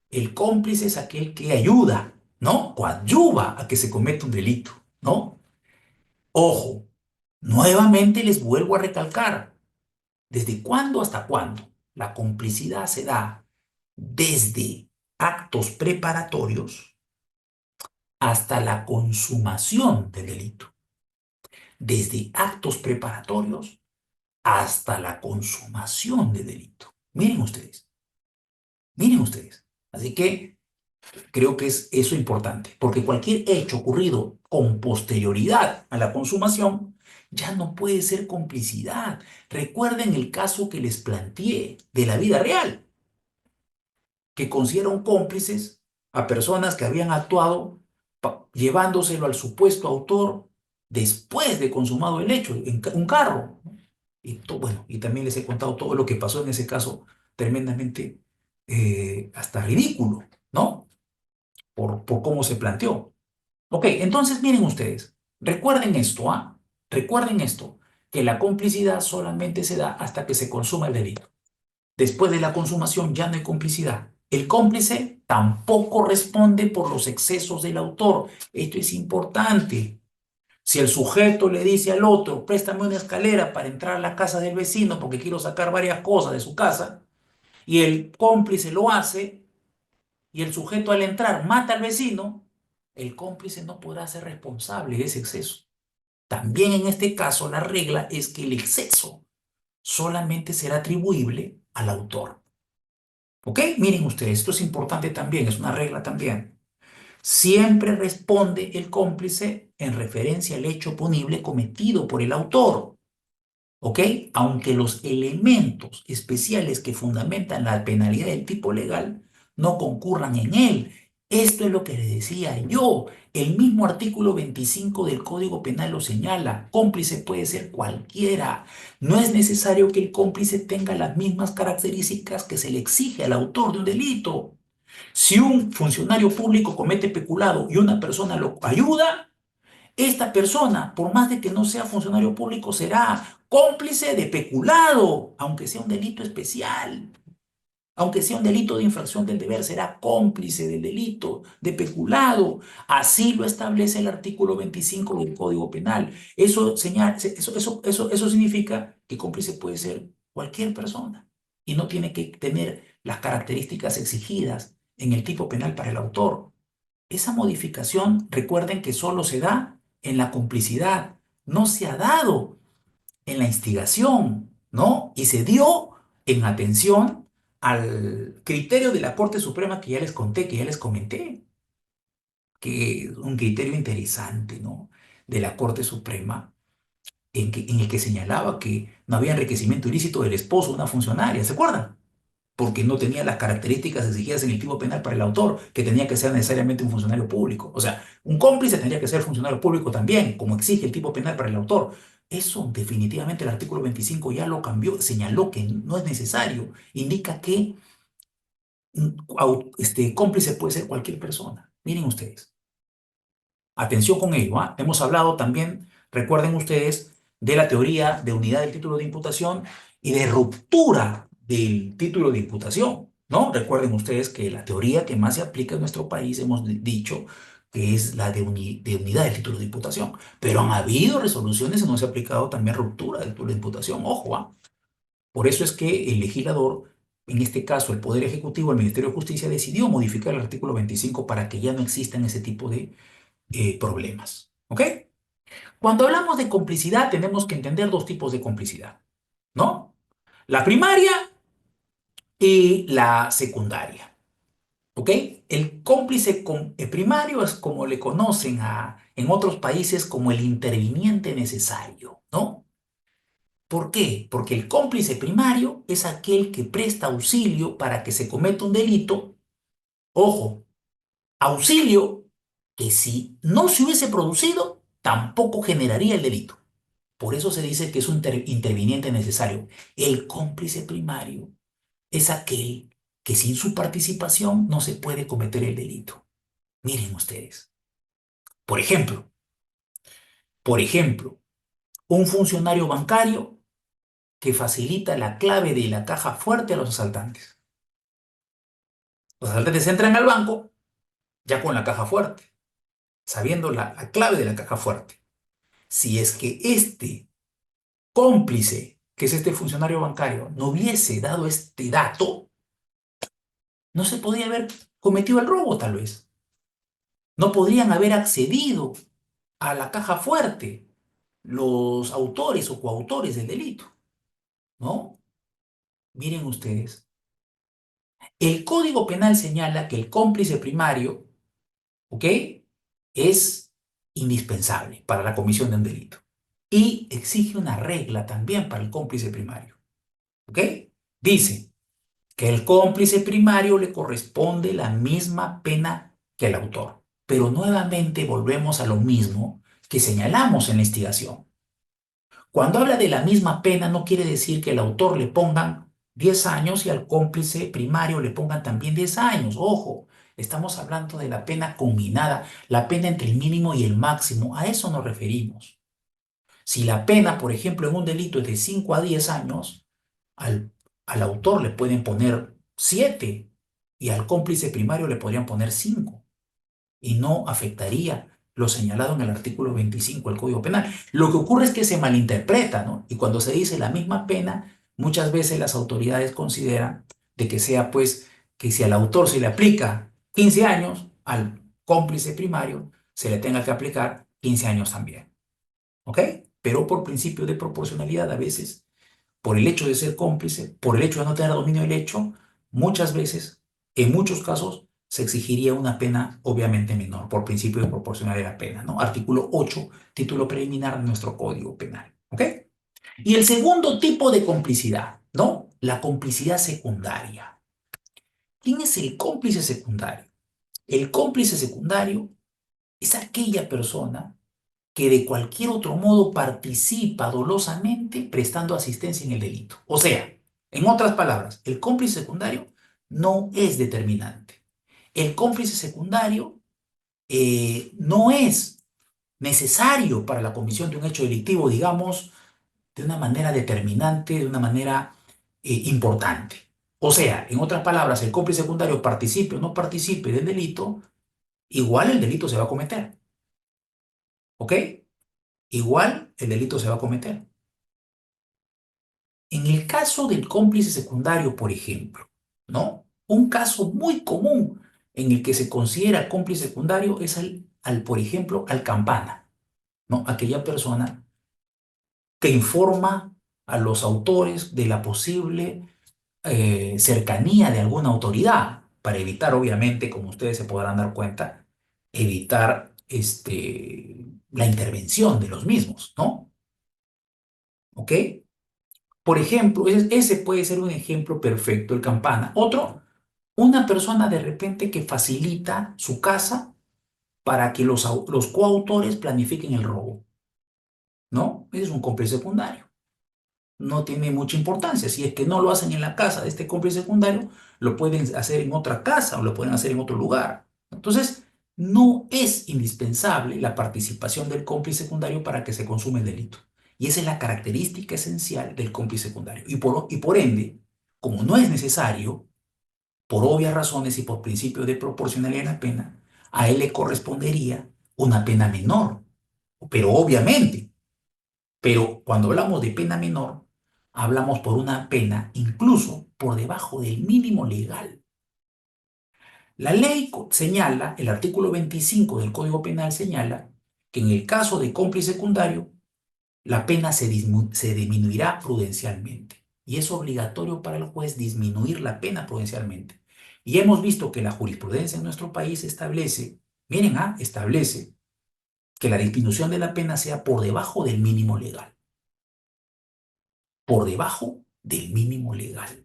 El cómplice es aquel que ayuda, ¿no? Coadyuva a que se cometa un delito, ¿no? Ojo, nuevamente les vuelvo a recalcar, ¿desde cuándo hasta cuándo? La complicidad se da desde actos preparatorios hasta la consumación del delito. Desde actos preparatorios hasta la consumación del delito. Miren ustedes, miren ustedes. Así que creo que es eso importante, porque cualquier hecho ocurrido con posterioridad a la consumación ya no puede ser complicidad. Recuerden el caso que les planteé de la vida real, que consideraron cómplices a personas que habían actuado llevándoselo al supuesto autor después de consumado el hecho, en un carro, ¿no? Bueno, y también les he contado todo lo que pasó en ese caso, tremendamente hasta ridículo, ¿no? Por cómo se planteó. Ok, entonces miren ustedes, recuerden esto, ¿ah? Recuerden esto, que la complicidad solamente se da hasta que se consuma el delito. Después de la consumación ya no hay complicidad. El cómplice tampoco responde por los excesos del autor. Esto es importante. Si el sujeto le dice al otro, préstame una escalera para entrar a la casa del vecino porque quiero sacar varias cosas de su casa, y el cómplice lo hace, y el sujeto al entrar mata al vecino, el cómplice no podrá ser responsable de ese exceso. También en este caso la regla es que el exceso solamente será atribuible al autor. ¿Ok? Miren ustedes, esto es importante también, es una regla también. Siempre responde el cómplice en referencia al hecho punible cometido por el autor. ¿Ok? Aunque los elementos especiales que fundamentan la penalidad del tipo legal no concurran en él. Esto es lo que le decía yo. El mismo artículo 25 del Código Penal lo señala. Cómplice puede ser cualquiera. No es necesario que el cómplice tenga las mismas características que se le exige al autor de un delito. Si un funcionario público comete peculado y una persona lo ayuda, esta persona, por más de que no sea funcionario público, será cómplice de peculado, aunque sea un delito especial. Aunque sea un delito de infracción del deber, será cómplice del delito de peculado. Así lo establece el artículo 25 del Código Penal. Eso significa que cómplice puede ser cualquier persona y no tiene que tener las características exigidas en el tipo penal para el autor. Esa modificación, recuerden que solo se da en la complicidad, no se ha dado en la instigación, ¿no? Y se dio en atención al criterio de la Corte Suprema que ya les conté, que ya les comenté, que es un criterio interesante, ¿no? De la Corte Suprema, en el que señalaba que no había enriquecimiento ilícito del esposo de una funcionaria, ¿se acuerdan? Porque no tenía las características exigidas en el tipo penal para el autor, que tenía que ser necesariamente un funcionario público. O sea, un cómplice tendría que ser funcionario público también, como exige el tipo penal para el autor. Eso definitivamente el artículo 25 ya lo cambió, señaló que no es necesario, indica que cómplice puede ser cualquier persona. Miren ustedes. Atención con ello, ¿ah? Hemos hablado también, recuerden ustedes, de la teoría de unidad del título de imputación y de ruptura del título de imputación, ¿no? Recuerden ustedes que la teoría que más se aplica en nuestro país, hemos dicho que es la de unidad del título de imputación, pero han habido resoluciones en donde se ha aplicado también ruptura del título de imputación, ojo, ¿ah? Por eso es que el legislador, en este caso el Poder Ejecutivo, el Ministerio de Justicia, decidió modificar el artículo 25 para que ya no existan ese tipo de problemas. ¿Ok? Cuando hablamos de complicidad, tenemos que entender dos tipos de complicidad, ¿no? La primaria y la secundaria. ¿Ok? El cómplice primario es como le conocen en otros países como el interviniente necesario, ¿no? ¿Por qué? Porque el cómplice primario es aquel que presta auxilio para que se cometa un delito. Ojo, auxilio que si no se hubiese producido, tampoco generaría el delito. Por eso se dice que es un interviniente necesario. El cómplice primario es aquel que sin su participación no se puede cometer el delito. Miren ustedes. Por ejemplo, por ejemplo, un funcionario bancario que facilita la clave de la caja fuerte a los asaltantes. Los asaltantes entran al banco ya con la caja fuerte, sabiendo la clave de la caja fuerte. Si es que este cómplice, que es este funcionario bancario, no hubiese dado este dato, no se podría haber cometido el robo, tal vez. No podrían haber accedido a la caja fuerte los autores o coautores del delito, ¿no? Miren ustedes. El Código Penal señala que el cómplice primario, ¿ok? Es indispensable para la comisión de un delito. Y exige una regla también para el cómplice primario, ¿ok? Dice que el cómplice primario le corresponde la misma pena que el autor. Pero nuevamente volvemos a lo mismo que señalamos en la instigación. Cuando habla de la misma pena, no quiere decir que al autor le pongan 10 años y al cómplice primario le pongan también 10 años. Ojo, estamos hablando de la pena combinada, la pena entre el mínimo y el máximo. A eso nos referimos. Si la pena, por ejemplo, en un delito es de 5 a 10 años, al autor le pueden poner 7 y al cómplice primario le podrían poner 5 y no afectaría lo señalado en el artículo 25 del Código Penal. Lo que ocurre es que se malinterpreta, ¿no? Y cuando se dice la misma pena, muchas veces las autoridades consideran de que sea, pues, que si al autor se le aplica 15 años, al cómplice primario se le tenga que aplicar 15 años también, ¿ok? Pero por principio de proporcionalidad, a veces, por el hecho de ser cómplice, por el hecho de no tener dominio del hecho, muchas veces, en muchos casos, se exigiría una pena obviamente menor, por principio de proporcionalidad de la pena, ¿no? Artículo 8, título preliminar de nuestro Código Penal, ¿ok? Y el segundo tipo de complicidad, ¿no? La complicidad secundaria. ¿Quién es el cómplice secundario? El cómplice secundario es aquella persona que de cualquier otro modo participa dolosamente prestando asistencia en el delito. O sea, en otras palabras, el cómplice secundario no es determinante. El cómplice secundario no es necesario para la comisión de un hecho delictivo, digamos, de una manera determinante, de una manera importante. O sea, en otras palabras, el cómplice secundario participe o no participe del delito, igual el delito se va a cometer. ¿Ok? Igual el delito se va a cometer. En el caso del cómplice secundario, por ejemplo, ¿no? Un caso muy común en el que se considera cómplice secundario es por ejemplo, al campana, ¿no? Aquella persona que informa a los autores de la posible cercanía de alguna autoridad para evitar, obviamente, como ustedes se podrán dar cuenta, evitar la intervención de los mismos, ¿no? ¿Ok? Por ejemplo, ese puede ser un ejemplo perfecto, el campana. Otro, una persona de repente que facilita su casa para que los coautores planifiquen el robo, ¿no? Ese es un cómplice secundario. No tiene mucha importancia. Si es que no lo hacen en la casa de este cómplice secundario, lo pueden hacer en otra casa o lo pueden hacer en otro lugar. Entonces, no es indispensable la participación del cómplice secundario para que se consuma el delito. Y esa es la característica esencial del cómplice secundario. Y por ende, como no es necesario, por obvias razones y por principio de proporcionalidad de la pena, a él le correspondería una pena menor. Pero obviamente, pero cuando hablamos de pena menor, hablamos por una pena incluso por debajo del mínimo legal. La ley señala, el artículo 25 del Código Penal señala que en el caso de cómplice secundario, la pena se disminuirá prudencialmente. Y es obligatorio para el juez disminuir la pena prudencialmente. Y hemos visto que la jurisprudencia en nuestro país establece, miren, establece que la disminución de la pena sea por debajo del mínimo legal. Por debajo del mínimo legal.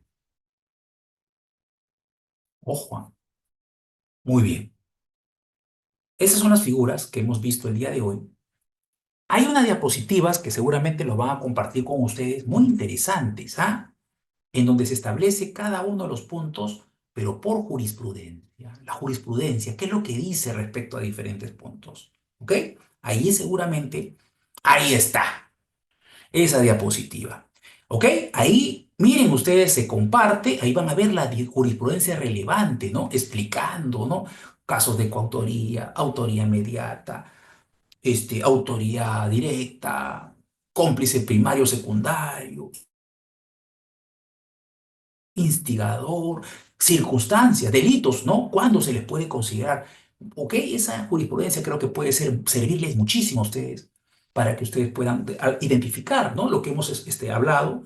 Ojo, muy bien. Esas son las figuras que hemos visto el día de hoy. Hay unas diapositivas que seguramente lo van a compartir con ustedes, muy interesantes, en donde se establece cada uno de los puntos, pero por jurisprudencia. La jurisprudencia, ¿qué es lo que dice respecto a diferentes puntos? ¿Ok? Ahí seguramente, ahí está, esa diapositiva. ¿Ok? Ahí, miren ustedes, se comparte, ahí van a ver la jurisprudencia relevante, ¿no? Explicando, ¿no? Casos de coautoría, autoría inmediata, autoría directa, cómplice primario, secundario, instigador, circunstancias, delitos, ¿no? ¿Cuándo se les puede considerar? Ok, esa jurisprudencia creo que puede servirles muchísimo a ustedes para que ustedes puedan identificar, ¿no? Lo que hemos hablado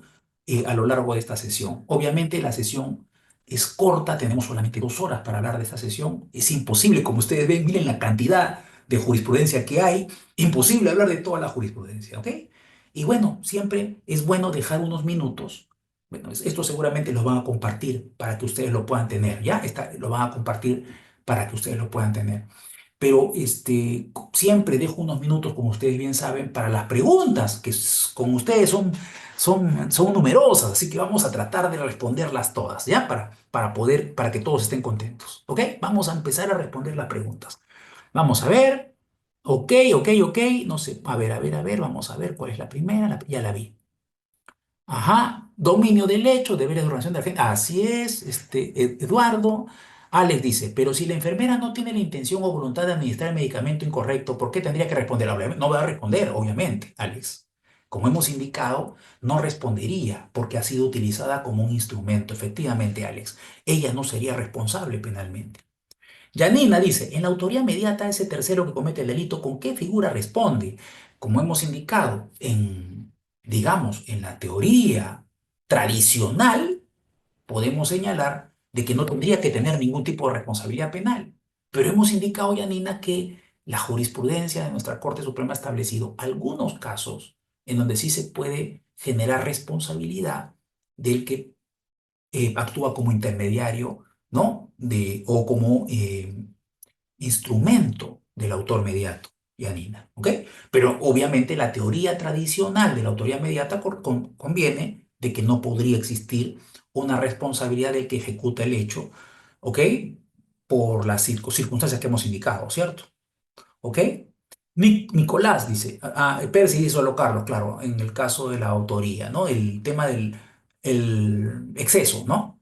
a lo largo de esta sesión. Obviamente la sesión es corta, tenemos solamente 2 horas para hablar de esta sesión. Es imposible, como ustedes ven, miren la cantidad de jurisprudencia que hay, imposible hablar de toda la jurisprudencia, ¿ok? Y bueno, siempre es bueno dejar unos minutos. Bueno, esto seguramente lo van a compartir para que ustedes lo puedan tener, ¿ya? Lo van a compartir para que ustedes lo puedan tener. Pero siempre dejo unos minutos, como ustedes bien saben, para las preguntas, que con ustedes son numerosas, así que vamos a tratar de responderlas todas, ¿ya? Para que todos estén contentos, ¿ok? Vamos a empezar a responder las preguntas. Vamos a ver. Ok, ok, ok. No sé, a ver, vamos a ver cuál es la primera. Ya la vi. Ajá, dominio del hecho, deberes de organización de la gente. Así es, Eduardo. Alex dice, pero si la enfermera no tiene la intención o voluntad de administrar el medicamento incorrecto, ¿por qué tendría que responder? No va a responder, obviamente, Alex. Como hemos indicado, no respondería porque ha sido utilizada como un instrumento. Efectivamente, Alex, ella no sería responsable penalmente. Yanina dice, en la autoría mediata, ese tercero que comete el delito, ¿con qué figura responde? Como hemos indicado, digamos, en la teoría tradicional, podemos señalar de que no tendría que tener ningún tipo de responsabilidad penal. Pero hemos indicado, Yanina, que la jurisprudencia de nuestra Corte Suprema ha establecido algunos casos en donde sí se puede generar responsabilidad del que actúa como intermediario, ¿no? O como instrumento del autor mediato, Yanina, ¿ok? Pero obviamente la teoría tradicional de la autoría mediata conviene de que no podría existir una responsabilidad del que ejecuta el hecho, ¿ok? Por las circunstancias que hemos indicado, ¿cierto? ¿Ok? Nicolás dice, Percy dice solo Carlos, claro, en el caso de la autoría, ¿no? El tema del el exceso, ¿no?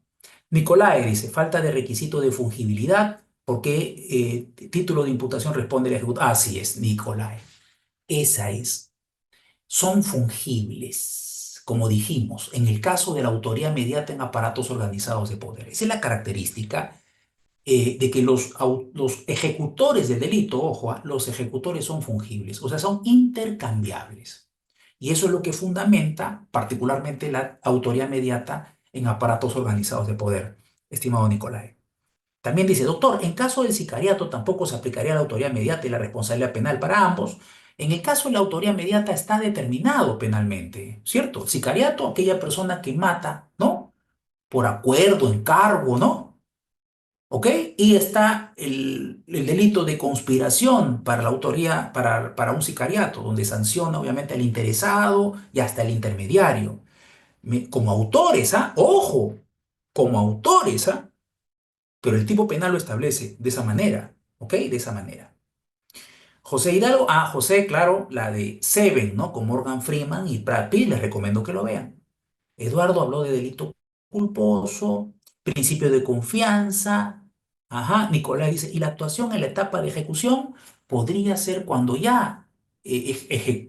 Nicolás dice, falta de requisito de fungibilidad, porque título de imputación responde el ejecutado. Así es, Nicolás. Esa es. Son fungibles, como dijimos, en el caso de la autoría mediata en aparatos organizados de poder. Esa es la característica de que los ejecutores del delito, ojo, los ejecutores son fungibles, o sea, son intercambiables. Y eso es lo que fundamenta particularmente la autoría mediata en aparatos organizados de poder, estimado Nicolai. También dice, doctor, en caso del sicariato tampoco se aplicaría la autoría mediata y la responsabilidad penal para ambos. En el caso de la autoría mediata está determinado penalmente, ¿cierto? Sicariato, aquella persona que mata, ¿no? Por acuerdo, encargo, ¿no? ¿Ok? Y está el delito de conspiración para la autoría, para un sicariato, donde sanciona obviamente al interesado y hasta el intermediario. Como autores, ¿ah? Ojo, como autores, ¿ah? Pero el tipo penal lo establece de esa manera, ¿ok? De esa manera. José Hidalgo, José, claro, la de Seven, ¿no? Con Morgan Freeman y Brad Pitt, les recomiendo que lo vean. Eduardo habló de delito culposo, principio de confianza. Ajá, Nicolás dice, y la actuación en la etapa de ejecución podría ser cuando ya,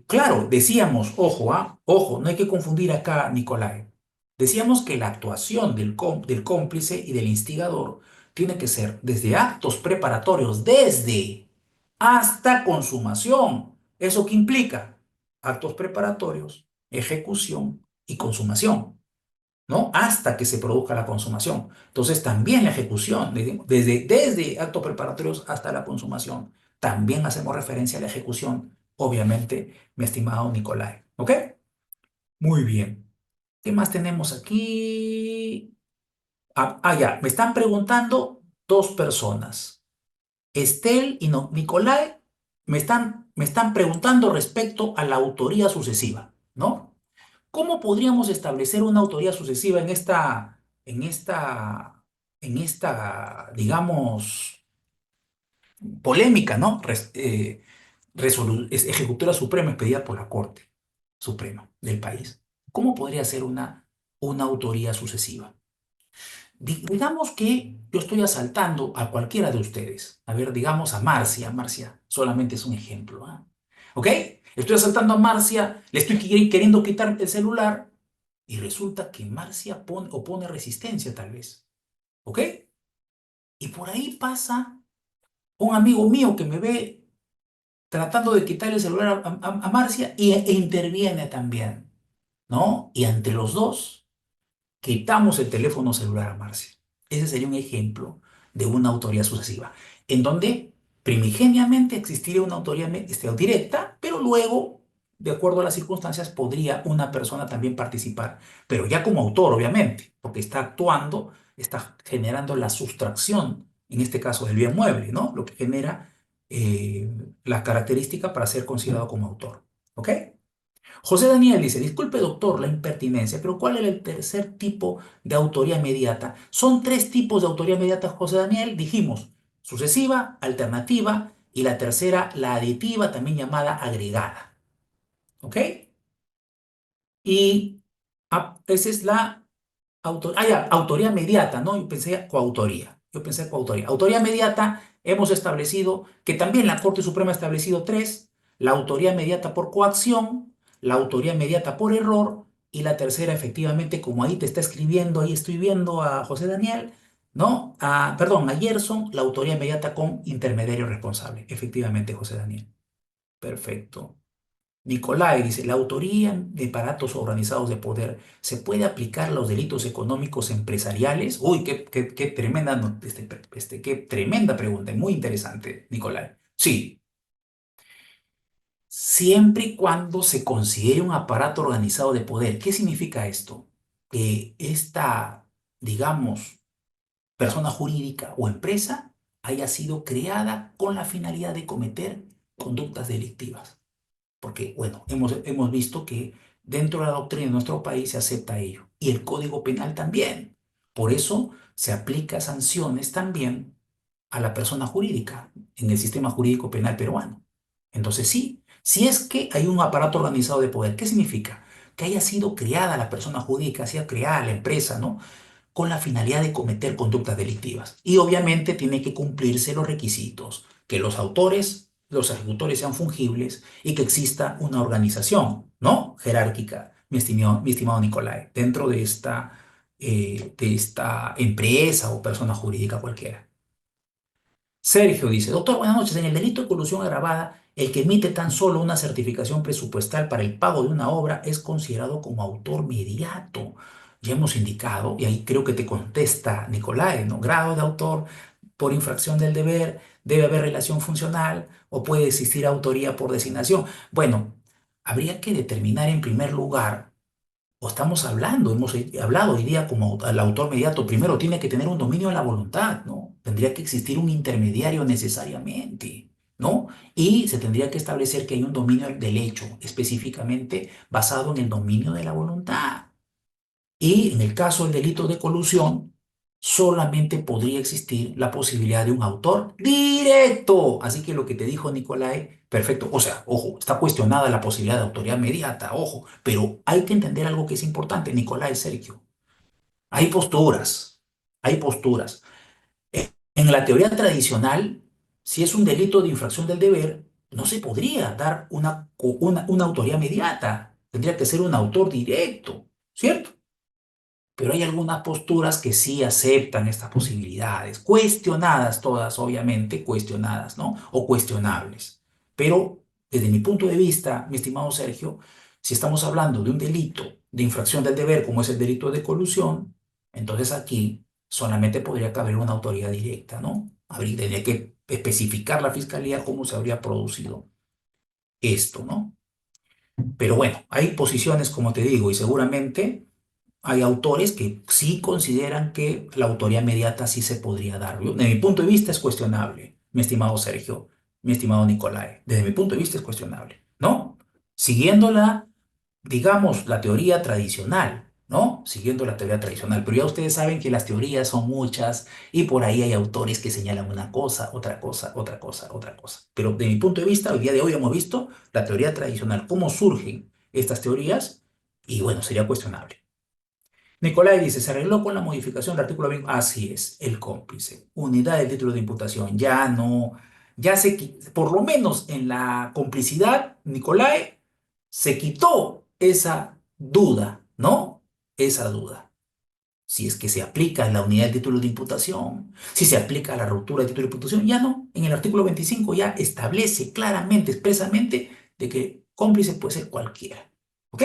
claro, decíamos, ojo, ojo, no hay que confundir acá, Nicolás. Decíamos que la actuación del cómplice y del instigador tiene que ser desde actos preparatorios, desde hasta consumación. ¿Eso qué implica? Actos preparatorios, ejecución y consumación, ¿no? Hasta que se produzca la consumación. Entonces, también la ejecución, desde actos preparatorios hasta la consumación, también hacemos referencia a la ejecución, obviamente, mi estimado Nicolai. ¿Ok? Muy bien. ¿Qué más tenemos aquí? Ya, me están preguntando dos personas. Estel y Nicolai me están preguntando respecto a la autoría sucesiva, ¿no? ¿Cómo podríamos establecer una autoría sucesiva digamos, polémica, ¿no? Ejecutora suprema expedida por la Corte Suprema del país. ¿Cómo podría ser una autoría sucesiva? Digamos que yo estoy asaltando a cualquiera de ustedes. A ver, digamos a Marcia. Marcia solamente es un ejemplo, ¿ah? ¿Ok? Estoy asaltando a Marcia, le estoy queriendo quitar el celular y resulta que Marcia opone resistencia tal vez. ¿Ok? Y por ahí pasa un amigo mío que me ve tratando de quitar el celular a Marcia e interviene también, ¿no? Y entre los dos quitamos el teléfono celular a Marcia. Ese sería un ejemplo de una autoría sucesiva, en donde primigeniamente existiría una autoría directa, pero luego, de acuerdo a las circunstancias, podría una persona también participar, pero ya como autor, obviamente, porque está actuando, está generando la sustracción, en este caso del bien mueble, ¿no? Lo que genera eh, la característica para ser considerado como autor. ¿Ok? José Daniel dice, disculpe doctor la impertinencia, pero ¿cuál es el tercer tipo de autoría mediata? Son tres tipos de autoría mediata, José Daniel, dijimos, sucesiva, alternativa y la tercera, la aditiva, también llamada agregada. ¿Ok? Y esa es la autoría mediata, ¿no? Yo pensé coautoría. Yo pensé coautoría. Autoría mediata, hemos establecido que también la Corte Suprema ha establecido tres: la autoría mediata por coacción, la autoría mediata por error y la tercera, efectivamente, como ahí te está escribiendo, ahí estoy viendo a José Daniel, ¿no? Perdón, a Gerson, la autoría mediata con intermediario responsable. Efectivamente, José Daniel. Perfecto. Nicolai dice, la autoría de aparatos organizados de poder se puede aplicar a los delitos económicos empresariales. Uy, qué tremenda, qué tremenda pregunta, muy interesante, Nicolai. Sí, siempre y cuando se considere un aparato organizado de poder. ¿Qué significa esto? Que esta, digamos, persona jurídica o empresa haya sido creada con la finalidad de cometer conductas delictivas. Porque, bueno, hemos visto que dentro de la doctrina de nuestro país se acepta ello. Y el Código Penal también. Por eso se aplica sanciones también a la persona jurídica en el sistema jurídico penal peruano. Entonces, sí, si es que hay un aparato organizado de poder, ¿qué significa? Que haya sido creada la persona jurídica, sea creada la empresa, ¿no? Con la finalidad de cometer conductas delictivas. Y obviamente tiene que cumplirse los requisitos, que los autores, los ejecutores sean fungibles y que exista una organización, ¿no? Jerárquica, mi estimado Nicolai, dentro de esta empresa o persona jurídica cualquiera. Sergio dice, doctor, buenas noches. En el delito de colusión agravada, el que emite tan solo una certificación presupuestal para el pago de una obra es considerado como autor mediato. Ya hemos indicado, y ahí creo que te contesta Nicolai, ¿no? Grado de autor por infracción del deber, debe haber relación funcional o puede existir autoría por designación. Bueno, habría que determinar en primer lugar o estamos hablando, hemos hablado hoy día como al autor mediato, primero tiene que tener un dominio de la voluntad, ¿no? Tendría que existir un intermediario necesariamente, ¿no? Y se tendría que establecer que hay un dominio del hecho, específicamente basado en el dominio de la voluntad. Y en el caso del delito de colusión, solamente podría existir la posibilidad de un autor directo. Así que lo que te dijo Nicolai, perfecto. O sea, ojo, está cuestionada la posibilidad de autoridad mediata, ojo, pero hay que entender algo que es importante, Nicolai, Sergio. Hay posturas, hay posturas. En la teoría tradicional, si es un delito de infracción del deber, no se podría dar una autoría mediata. Tendría que ser un autor directo, ¿cierto? Pero hay algunas posturas que sí aceptan estas posibilidades, cuestionadas todas, obviamente, cuestionadas, ¿no? O cuestionables. Pero desde mi punto de vista, mi estimado Sergio, si estamos hablando de un delito de infracción del deber, como es el delito de colusión, entonces aquí solamente podría caber una autoridad directa, ¿no? Tendría que especificar la fiscalía cómo se habría producido esto, ¿no? Pero bueno, hay posiciones, como te digo, y seguramente hay autores que sí consideran que la autoría mediata sí se podría dar. Desde mi punto de vista es cuestionable, mi estimado Sergio, mi estimado Nicolai. Desde mi punto de vista es cuestionable, ¿no? Siguiendo digamos, la teoría tradicional, ¿no? Siguiendo la teoría tradicional. Pero ya ustedes saben que las teorías son muchas y por ahí hay autores que señalan una cosa, otra cosa, otra cosa, otra cosa. Pero de mi punto de vista, el día de hoy hemos visto la teoría tradicional, cómo surgen estas teorías y bueno, sería cuestionable. Nicolai dice, se arregló con la modificación del artículo 20. Así es, el cómplice. Unidad del título de imputación. Ya no, por lo menos en la complicidad, Nicolai se quitó esa duda, ¿no? Esa duda. Si es que se aplica la unidad del título de imputación, si se aplica la ruptura del título de imputación, ya no. En el artículo 25 ya establece claramente, expresamente, de que cómplice puede ser cualquiera. ¿Ok?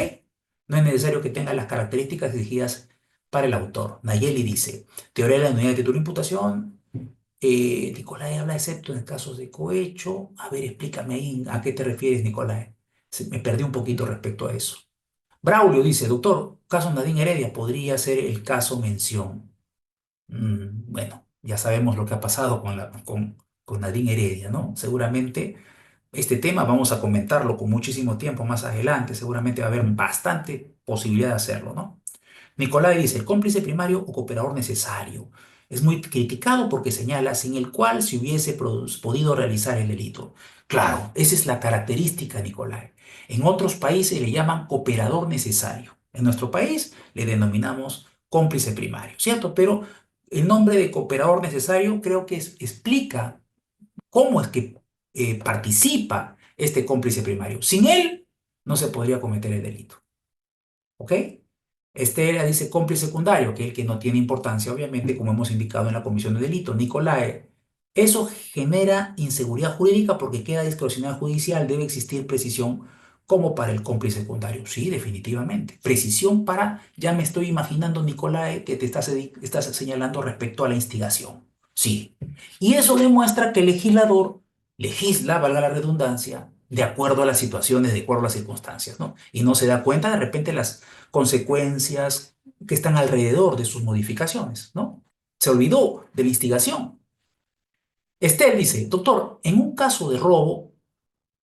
No es necesario que tenga las características exigidas para el autor. Nayeli dice, teoría de la unidad de título de imputación. Nicolai habla excepto en casos de cohecho. A ver, explícame ahí a qué te refieres, Nicolai. Me perdí un poquito respecto a eso. Braulio dice, doctor, caso Nadine Heredia podría ser el caso mención. Bueno, ya sabemos lo que ha pasado con Nadine Heredia, ¿no? Seguramente este tema vamos a comentarlo con muchísimo tiempo más adelante. Seguramente va a haber bastante posibilidad de hacerlo, ¿no? Nicolai dice, el cómplice primario o cooperador necesario. Es muy criticado porque señala sin el cual se hubiese podido realizar el delito. Claro, esa es la característica, Nicolai. En otros países le llaman cooperador necesario. En nuestro país le denominamos cómplice primario, ¿cierto? Pero el nombre de cooperador necesario creo que explica cómo es que participa este cómplice primario. Sin él no se podría cometer el delito. ¿Ok? Estela dice cómplice secundario, que es el que no tiene importancia, obviamente, como hemos indicado en la comisión de delito. Nicolae, eso genera inseguridad jurídica porque queda discrecionalidad judicial, debe existir precisión como para el cómplice secundario. Sí, definitivamente. Precisión para, ya me estoy imaginando, Nicolae, que estás señalando respecto a la instigación. Sí. Y eso demuestra que el legislador legisla, valga la redundancia, de acuerdo a las situaciones, de acuerdo a las circunstancias, ¿no? Y no se da cuenta de repente las consecuencias que están alrededor de sus modificaciones, ¿no? Se olvidó de la instigación. Estel dice, doctor, en un caso de robo,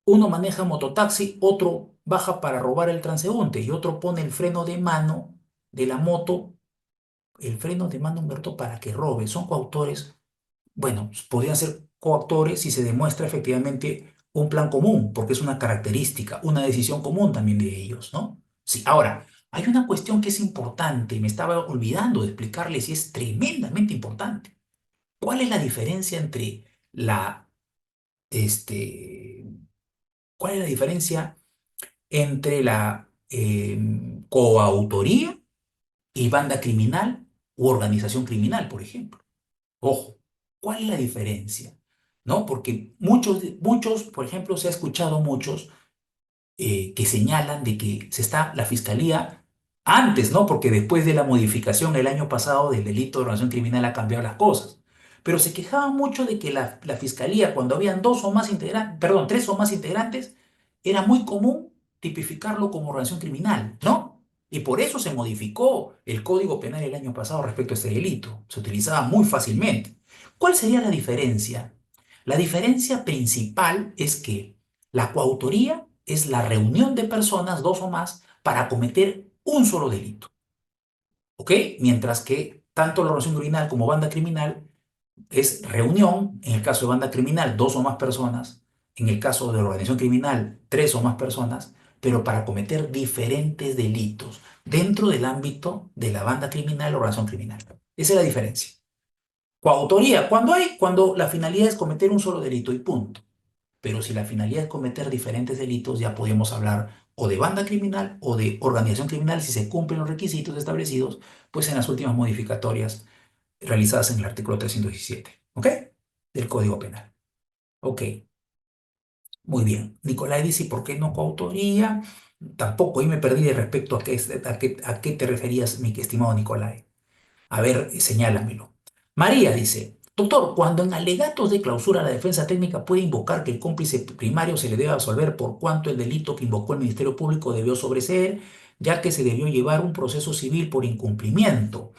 uno maneja mototaxi, otro baja para robar el transeúnte y otro pone el freno de mano de la moto, el freno de mano, Humberto, para que robe. Son coautores. Bueno, podrían ser coautores si se demuestra efectivamente un plan común, porque es una característica, una decisión común también de ellos, ¿no? Sí, ahora, hay una cuestión que es importante, me estaba olvidando de explicarles y es tremendamente importante. ¿Cuál es la diferencia entre este, cuál es la diferencia entre la coautoría y banda criminal u organización criminal, por ejemplo? Ojo, ¿cuál es la diferencia? ¿No? Porque muchos, por ejemplo, se ha escuchado muchos que señalan de que la fiscalía, antes, ¿no? Porque después de la modificación el año pasado del delito de organización criminal ha cambiado las cosas. Pero se quejaban mucho de que la fiscalía, cuando habían dos o más integrantes, perdón, tres o más integrantes, era muy común tipificarlo como organización criminal, ¿no? Y por eso se modificó el Código Penal el año pasado respecto a este delito. Se utilizaba muy fácilmente. ¿Cuál sería la diferencia? La diferencia principal es que la coautoría es la reunión de personas, dos o más, para cometer un solo delito. ¿Ok? Mientras que tanto la organización criminal como banda criminal es reunión, en el caso de banda criminal, dos o más personas, en el caso de la organización criminal, tres o más personas, pero para cometer diferentes delitos dentro del ámbito de la banda criminal o organización criminal. Esa es la diferencia. Coautoría, cuando la finalidad es cometer un solo delito y punto. Pero si la finalidad es cometer diferentes delitos, ya podemos hablar o de banda criminal o de organización criminal si se cumplen los requisitos establecidos, pues en las últimas modificatorias realizadas en el artículo 317, ¿ok? Del Código Penal. Ok, muy bien. Nicolai dice, ¿por qué no coautoría? Tampoco, ahí me perdí de respecto a qué te referías, mi estimado Nicolai. A ver, señálamelo. María dice, doctor, cuando en alegatos de clausura la defensa técnica puede invocar que el cómplice primario se le debe absolver por cuanto el delito que invocó el Ministerio Público debió sobreseer, ya que se debió llevar un proceso civil por incumplimiento.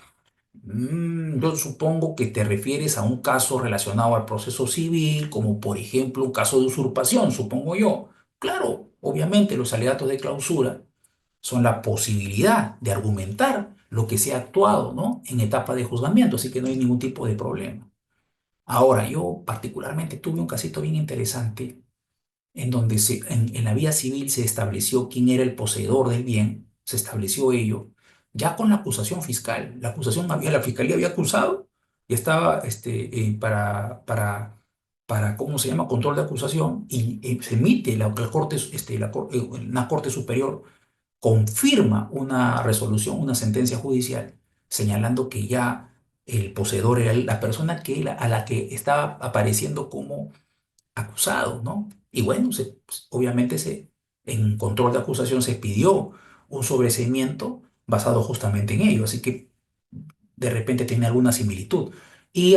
Yo supongo que te refieres a un caso relacionado al proceso civil, como por ejemplo un caso de usurpación, supongo yo. Claro, obviamente los alegatos de clausura son la posibilidad de argumentar lo que se ha actuado, ¿no? En etapa de juzgamiento, así que no hay ningún tipo de problema. Ahora, yo particularmente tuve un casito bien interesante en donde en la vía civil se estableció quién era el poseedor del bien, se estableció ello, ya con la acusación fiscal. La fiscalía había acusado y estaba para, ¿cómo se llama?, control de acusación y se emite la corte, una corte superior confirma una resolución, una sentencia judicial, señalando que ya el poseedor era la persona a la que estaba apareciendo como acusado, ¿no? Y bueno, pues, obviamente en control de acusación se pidió un sobreseimiento basado justamente en ello, así que de repente tiene alguna similitud. Y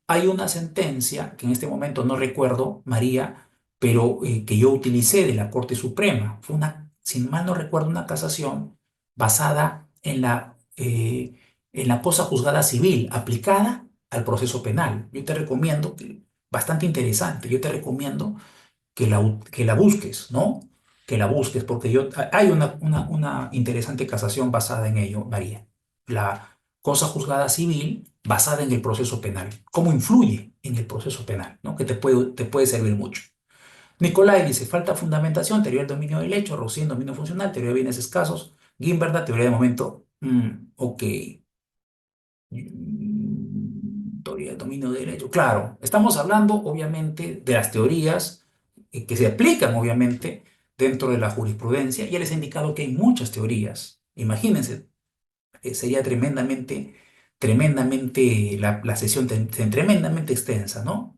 hay una sentencia que en este momento no recuerdo, María, pero que yo utilicé de la Corte Suprema. Fue una, sin mal no recuerdo, una casación basada en la cosa juzgada civil aplicada al proceso penal. Yo te recomiendo, bastante interesante, yo te recomiendo que la busques, ¿no? Que la busques, porque hay una interesante casación basada en ello, María. La cosa juzgada civil basada en el proceso penal. ¿Cómo influye en el proceso penal? ¿No? Que te puede servir mucho. Nicolai dice, falta fundamentación, teoría del dominio del hecho, Rocín, dominio funcional, teoría de bienes escasos, Guimberda, teoría de momento. Ok. Teoría del dominio del derecho. Claro, estamos hablando obviamente de las teorías que se aplican obviamente dentro de la jurisprudencia. Ya les he indicado que hay muchas teorías. Imagínense, sería tremendamente, la sesión tremendamente extensa, ¿no?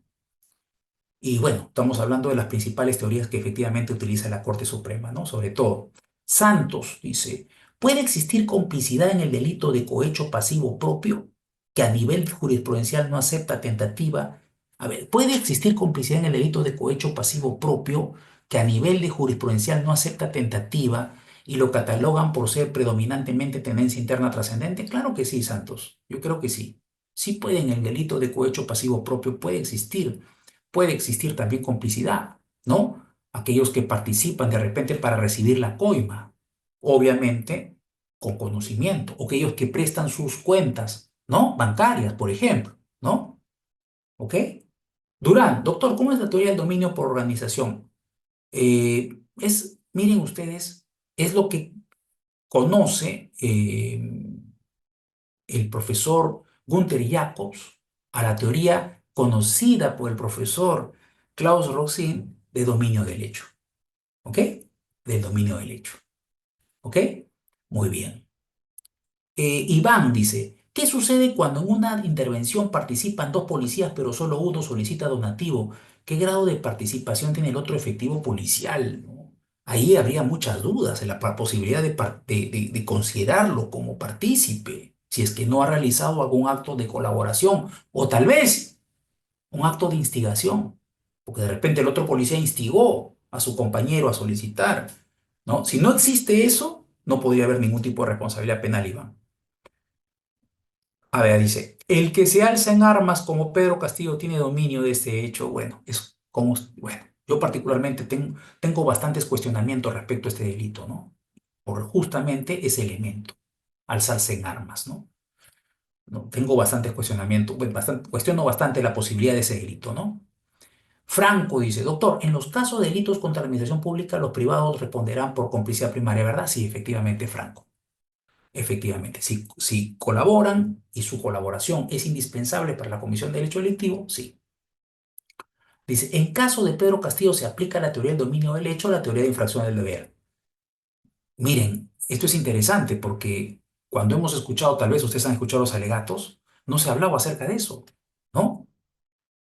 Y bueno, estamos hablando de las principales teorías que efectivamente utiliza la Corte Suprema, ¿no? Sobre todo, Santos dice, ¿puede existir complicidad en el delito de cohecho pasivo propio que a nivel jurisprudencial no acepta tentativa? A ver, ¿puede existir complicidad en el delito de cohecho pasivo propio que a nivel de jurisprudencial no acepta tentativa y lo catalogan por ser predominantemente tendencia interna trascendente? Claro que sí, Santos. Yo creo que sí. Sí puede en el delito de cohecho pasivo propio, puede existir también complicidad, ¿no? Aquellos que participan de repente para recibir la coima, obviamente con conocimiento, o aquellos que prestan sus cuentas, ¿no? Bancarias, por ejemplo, ¿no? ¿Ok? Durán, doctor, ¿cómo es la teoría del dominio por organización? Miren ustedes, es lo que conoce el profesor Gunther Jacobs a la teoría conocida por el profesor Klaus Roxin de dominio del hecho. ¿Ok? Del dominio del hecho. ¿Ok? Muy bien. Iván dice, ¿qué sucede cuando en una intervención participan dos policías pero solo uno solicita donativo? ¿Qué grado de participación tiene el otro efectivo policial? ¿No? Ahí habría muchas dudas en la posibilidad de considerarlo como partícipe, si es que no ha realizado algún acto de colaboración o tal vez un acto de instigación, porque de repente el otro policía instigó a su compañero a solicitar, ¿no? Si no existe eso, no podría haber ningún tipo de responsabilidad penal, Iván. A ver, dice, el que se alza en armas como Pedro Castillo tiene dominio de este hecho, bueno, es como, bueno, yo particularmente tengo bastantes cuestionamientos respecto a este delito, ¿no? Por justamente ese elemento, alzarse en armas, ¿no? ¿No? Tengo bastantes cuestionamientos, bueno, cuestiono bastante la posibilidad de ese delito, ¿no? Franco dice, doctor, en los casos de delitos contra la administración pública, los privados responderán por complicidad primaria, ¿verdad? Sí, efectivamente, Franco. Efectivamente, si colaboran y su colaboración es indispensable para la comisión del hecho delictivo, sí. Dice, en caso de Pedro Castillo se aplica la teoría del dominio del hecho o la teoría de infracción del deber. Miren, esto es interesante porque cuando hemos escuchado, tal vez ustedes han escuchado los alegatos, no se hablaba acerca de eso, ¿no?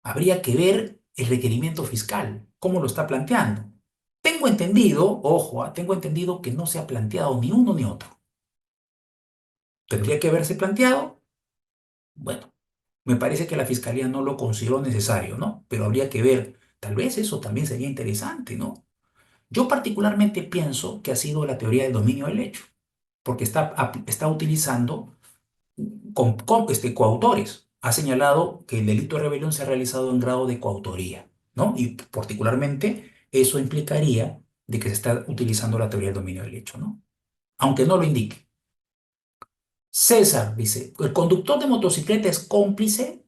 Habría que ver el requerimiento fiscal, cómo lo está planteando. Tengo entendido, ojo, tengo entendido que no se ha planteado ni uno ni otro. Tendría que haberse planteado, bueno, me parece que la fiscalía no lo consideró necesario, ¿no? Pero habría que ver, tal vez eso también sería interesante, ¿no? Yo particularmente pienso que ha sido la teoría del dominio del hecho, porque está utilizando coautores. Ha señalado que el delito de rebelión se ha realizado en grado de coautoría, ¿no? Y particularmente eso implicaría de que se está utilizando la teoría del dominio del hecho, ¿no? Aunque no lo indique. César dice, ¿el conductor de motocicleta es cómplice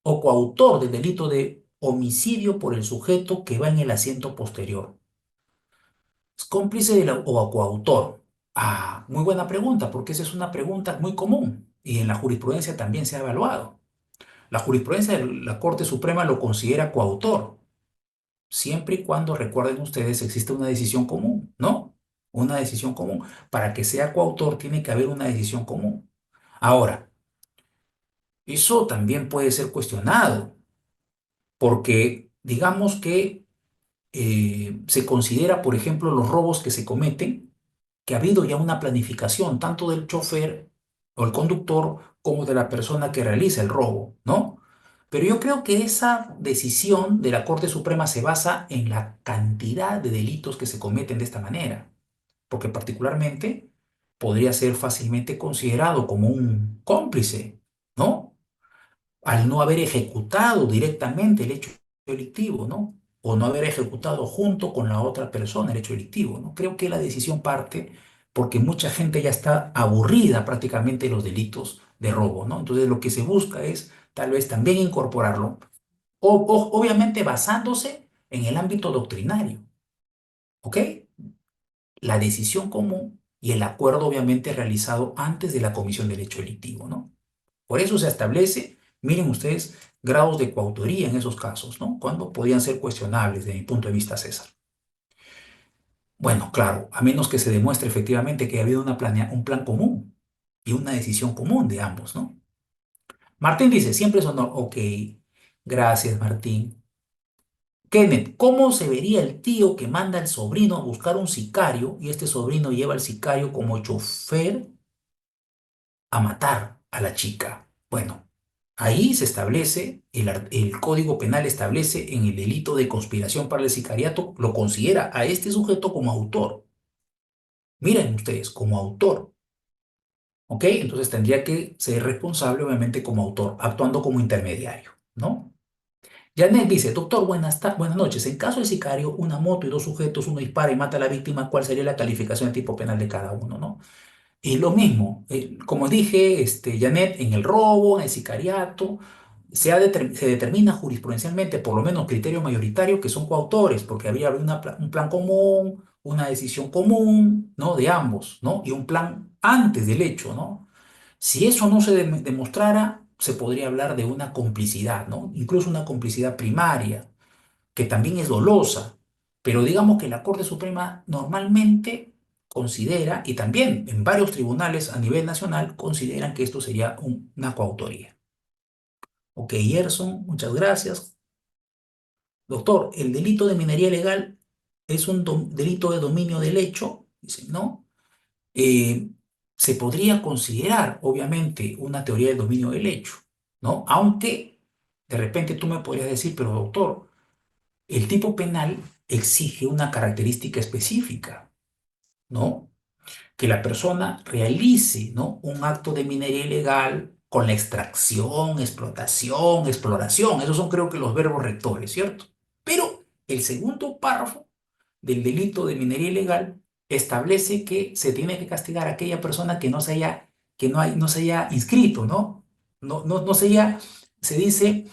o coautor del delito de homicidio por el sujeto que va en el asiento posterior? ¿Es cómplice o coautor? Ah, muy buena pregunta, porque esa es una pregunta muy común y en la jurisprudencia también se ha evaluado. La jurisprudencia de la Corte Suprema lo considera coautor, siempre y cuando, recuerden ustedes, existe una decisión común, ¿no? Una decisión común. Para que sea coautor tiene que haber una decisión común. Ahora, eso también puede ser cuestionado, porque digamos que se considera, por ejemplo, los robos que se cometen, que ha habido ya una planificación tanto del chofer o el conductor como de la persona que realiza el robo, ¿no? Pero yo creo que esa decisión de la Corte Suprema se basa en la cantidad de delitos que se cometen de esta manera, porque particularmente podría ser fácilmente considerado como un cómplice, ¿no? Al no haber ejecutado directamente el hecho delictivo, ¿no? O no haber ejecutado junto con la otra persona el hecho delictivo, ¿no? Creo que la decisión parte porque mucha gente ya está aburrida prácticamente de los delitos de robo, ¿no? Entonces lo que se busca es tal vez también incorporarlo, obviamente basándose en el ámbito doctrinario, ¿ok? La decisión común y el acuerdo obviamente realizado antes de la comisión del hecho delictivo, ¿no? Por eso se establece Miren ustedes grados de coautoría en esos casos, ¿no? Cuando podían ser cuestionables desde mi punto de vista, César. Bueno, claro, a menos que se demuestre efectivamente que ha habido un plan común y una decisión común de ambos, ¿no? Martín dice, siempre es honor. Ok, gracias, Martín. Kenneth, ¿cómo se vería el tío que manda al sobrino a buscar un sicario y este sobrino lleva al sicario como chofer a matar a la chica? Bueno, ahí se establece, el Código Penal establece en el delito de conspiración para el sicariato, lo considera a este sujeto como autor. Miren ustedes, como autor. ¿Ok? Entonces tendría que ser responsable, obviamente, como autor, actuando como intermediario, ¿no? Janet dice, doctor, buenas noches. En caso de sicario, una moto y dos sujetos, uno dispara y mata a la víctima, ¿cuál sería la calificación de tipo penal de cada uno, ¿no? Y lo mismo, como dije, Janet, en el robo, en el sicariato, se determina jurisprudencialmente, por lo menos criterio mayoritario, que son coautores, porque había un plan común, una decisión común, ¿no? De ambos, ¿no? Y un plan antes del hecho, ¿no? Si eso no se demostrara, se podría hablar de una complicidad, ¿no? Incluso una complicidad primaria, que también es dolosa, pero digamos que la Corte Suprema normalmente considera, y también en varios tribunales a nivel nacional, consideran que esto sería una coautoría. Ok, Gerson, muchas gracias. Doctor, el delito de minería ilegal es un delito de dominio del hecho, dice, ¿no? eh, Se podría considerar, obviamente, una teoría del dominio del hecho, ¿no? Aunque de repente tú me podrías decir, pero doctor, el tipo penal exige una característica específica, ¿no? Que la persona realice, ¿no? Un acto de minería ilegal con la extracción, explotación, exploración. Esos son creo que los verbos rectores, ¿cierto? Pero el segundo párrafo del delito de minería ilegal establece que se tiene que castigar a aquella persona que no se haya, no se haya inscrito, ¿no? No se haya, se dice,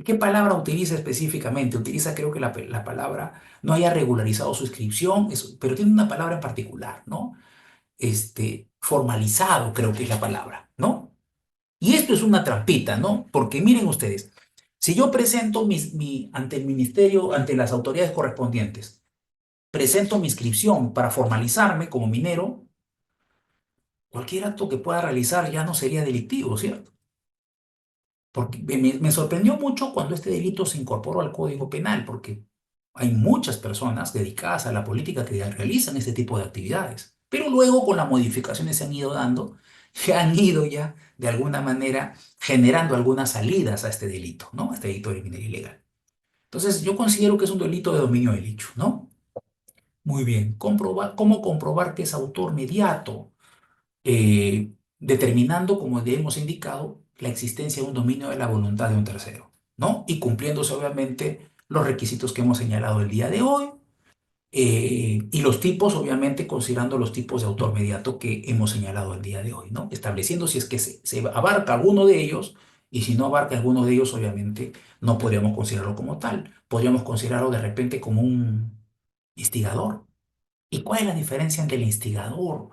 ¿qué palabra utiliza específicamente? Utiliza creo que la palabra no haya regularizado su inscripción, pero tiene una palabra en particular, ¿no? Formalizado creo que es la palabra, ¿no? Y esto es una trampita, ¿no? Porque miren ustedes, si yo presento ante el ministerio, ante las autoridades correspondientes, presento mi inscripción para formalizarme como minero, cualquier acto que pueda realizar ya no sería delictivo, ¿cierto? Porque me sorprendió mucho cuando este delito se incorporó al Código Penal, porque hay muchas personas dedicadas a la política que realizan este tipo de actividades. Pero luego, con las modificaciones se han ido dando, que han ido ya, de alguna manera, generando algunas salidas a este delito, ¿no? A este delito de minería ilegal. Entonces, yo considero que es un delito de dominio del hecho, ¿no? Muy bien. ¿Cómo comprobar que es autor mediato? Determinando, como ya hemos indicado, la existencia de un dominio de la voluntad de un tercero, ¿no? Y cumpliéndose, obviamente, los requisitos que hemos señalado el día de hoy, y los tipos, obviamente, considerando los tipos de autor mediato que hemos señalado el día de hoy, ¿no? Estableciendo si es que se abarca alguno de ellos, y si no abarca alguno de ellos, obviamente, no podríamos considerarlo como tal. Podríamos considerarlo de repente como un instigador. ¿Y cuál es la diferencia entre el instigador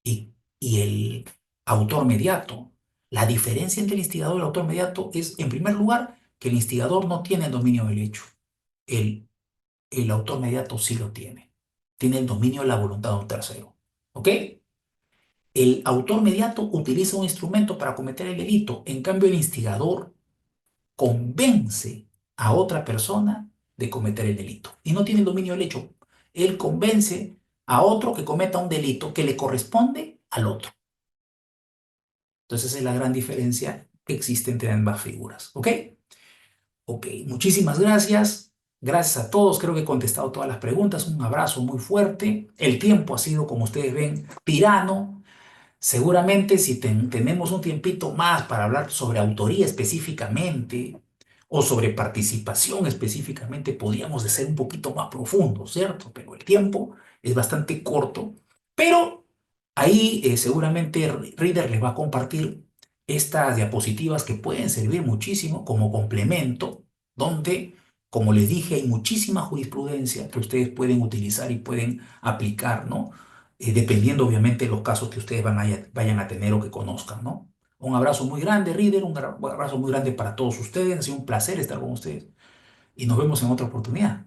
y el autor mediato? La diferencia entre el instigador y el autor mediato es, en primer lugar, que el instigador no tiene el dominio del hecho. El, el autor mediato sí lo tiene. Tiene el dominio de la voluntad de un tercero. ¿Ok? El autor mediato utiliza un instrumento para cometer el delito. En cambio, el instigador convence a otra persona de cometer el delito. Y no tiene el dominio del hecho. Él convence a otro que cometa un delito que le corresponde al otro. Entonces, esa es la gran diferencia que existe entre ambas figuras. ¿Ok? Ok, muchísimas gracias. Gracias a todos. Creo que he contestado todas las preguntas. Un abrazo muy fuerte. El tiempo ha sido, como ustedes ven, tirano. Seguramente si tenemos un tiempito más para hablar sobre autoría específicamente o sobre participación específicamente, podríamos de ser un poquito más profundos, ¿cierto? Pero el tiempo es bastante corto. Pero ahí seguramente Reader les va a compartir estas diapositivas que pueden servir muchísimo como complemento, donde, como les dije, hay muchísima jurisprudencia que ustedes pueden utilizar y pueden aplicar, ¿no? Dependiendo obviamente de los casos que ustedes vayan a tener o que conozcan, ¿no? Un abrazo muy grande, Reader, un abrazo muy grande para todos ustedes. Ha sido un placer estar con ustedes y nos vemos en otra oportunidad.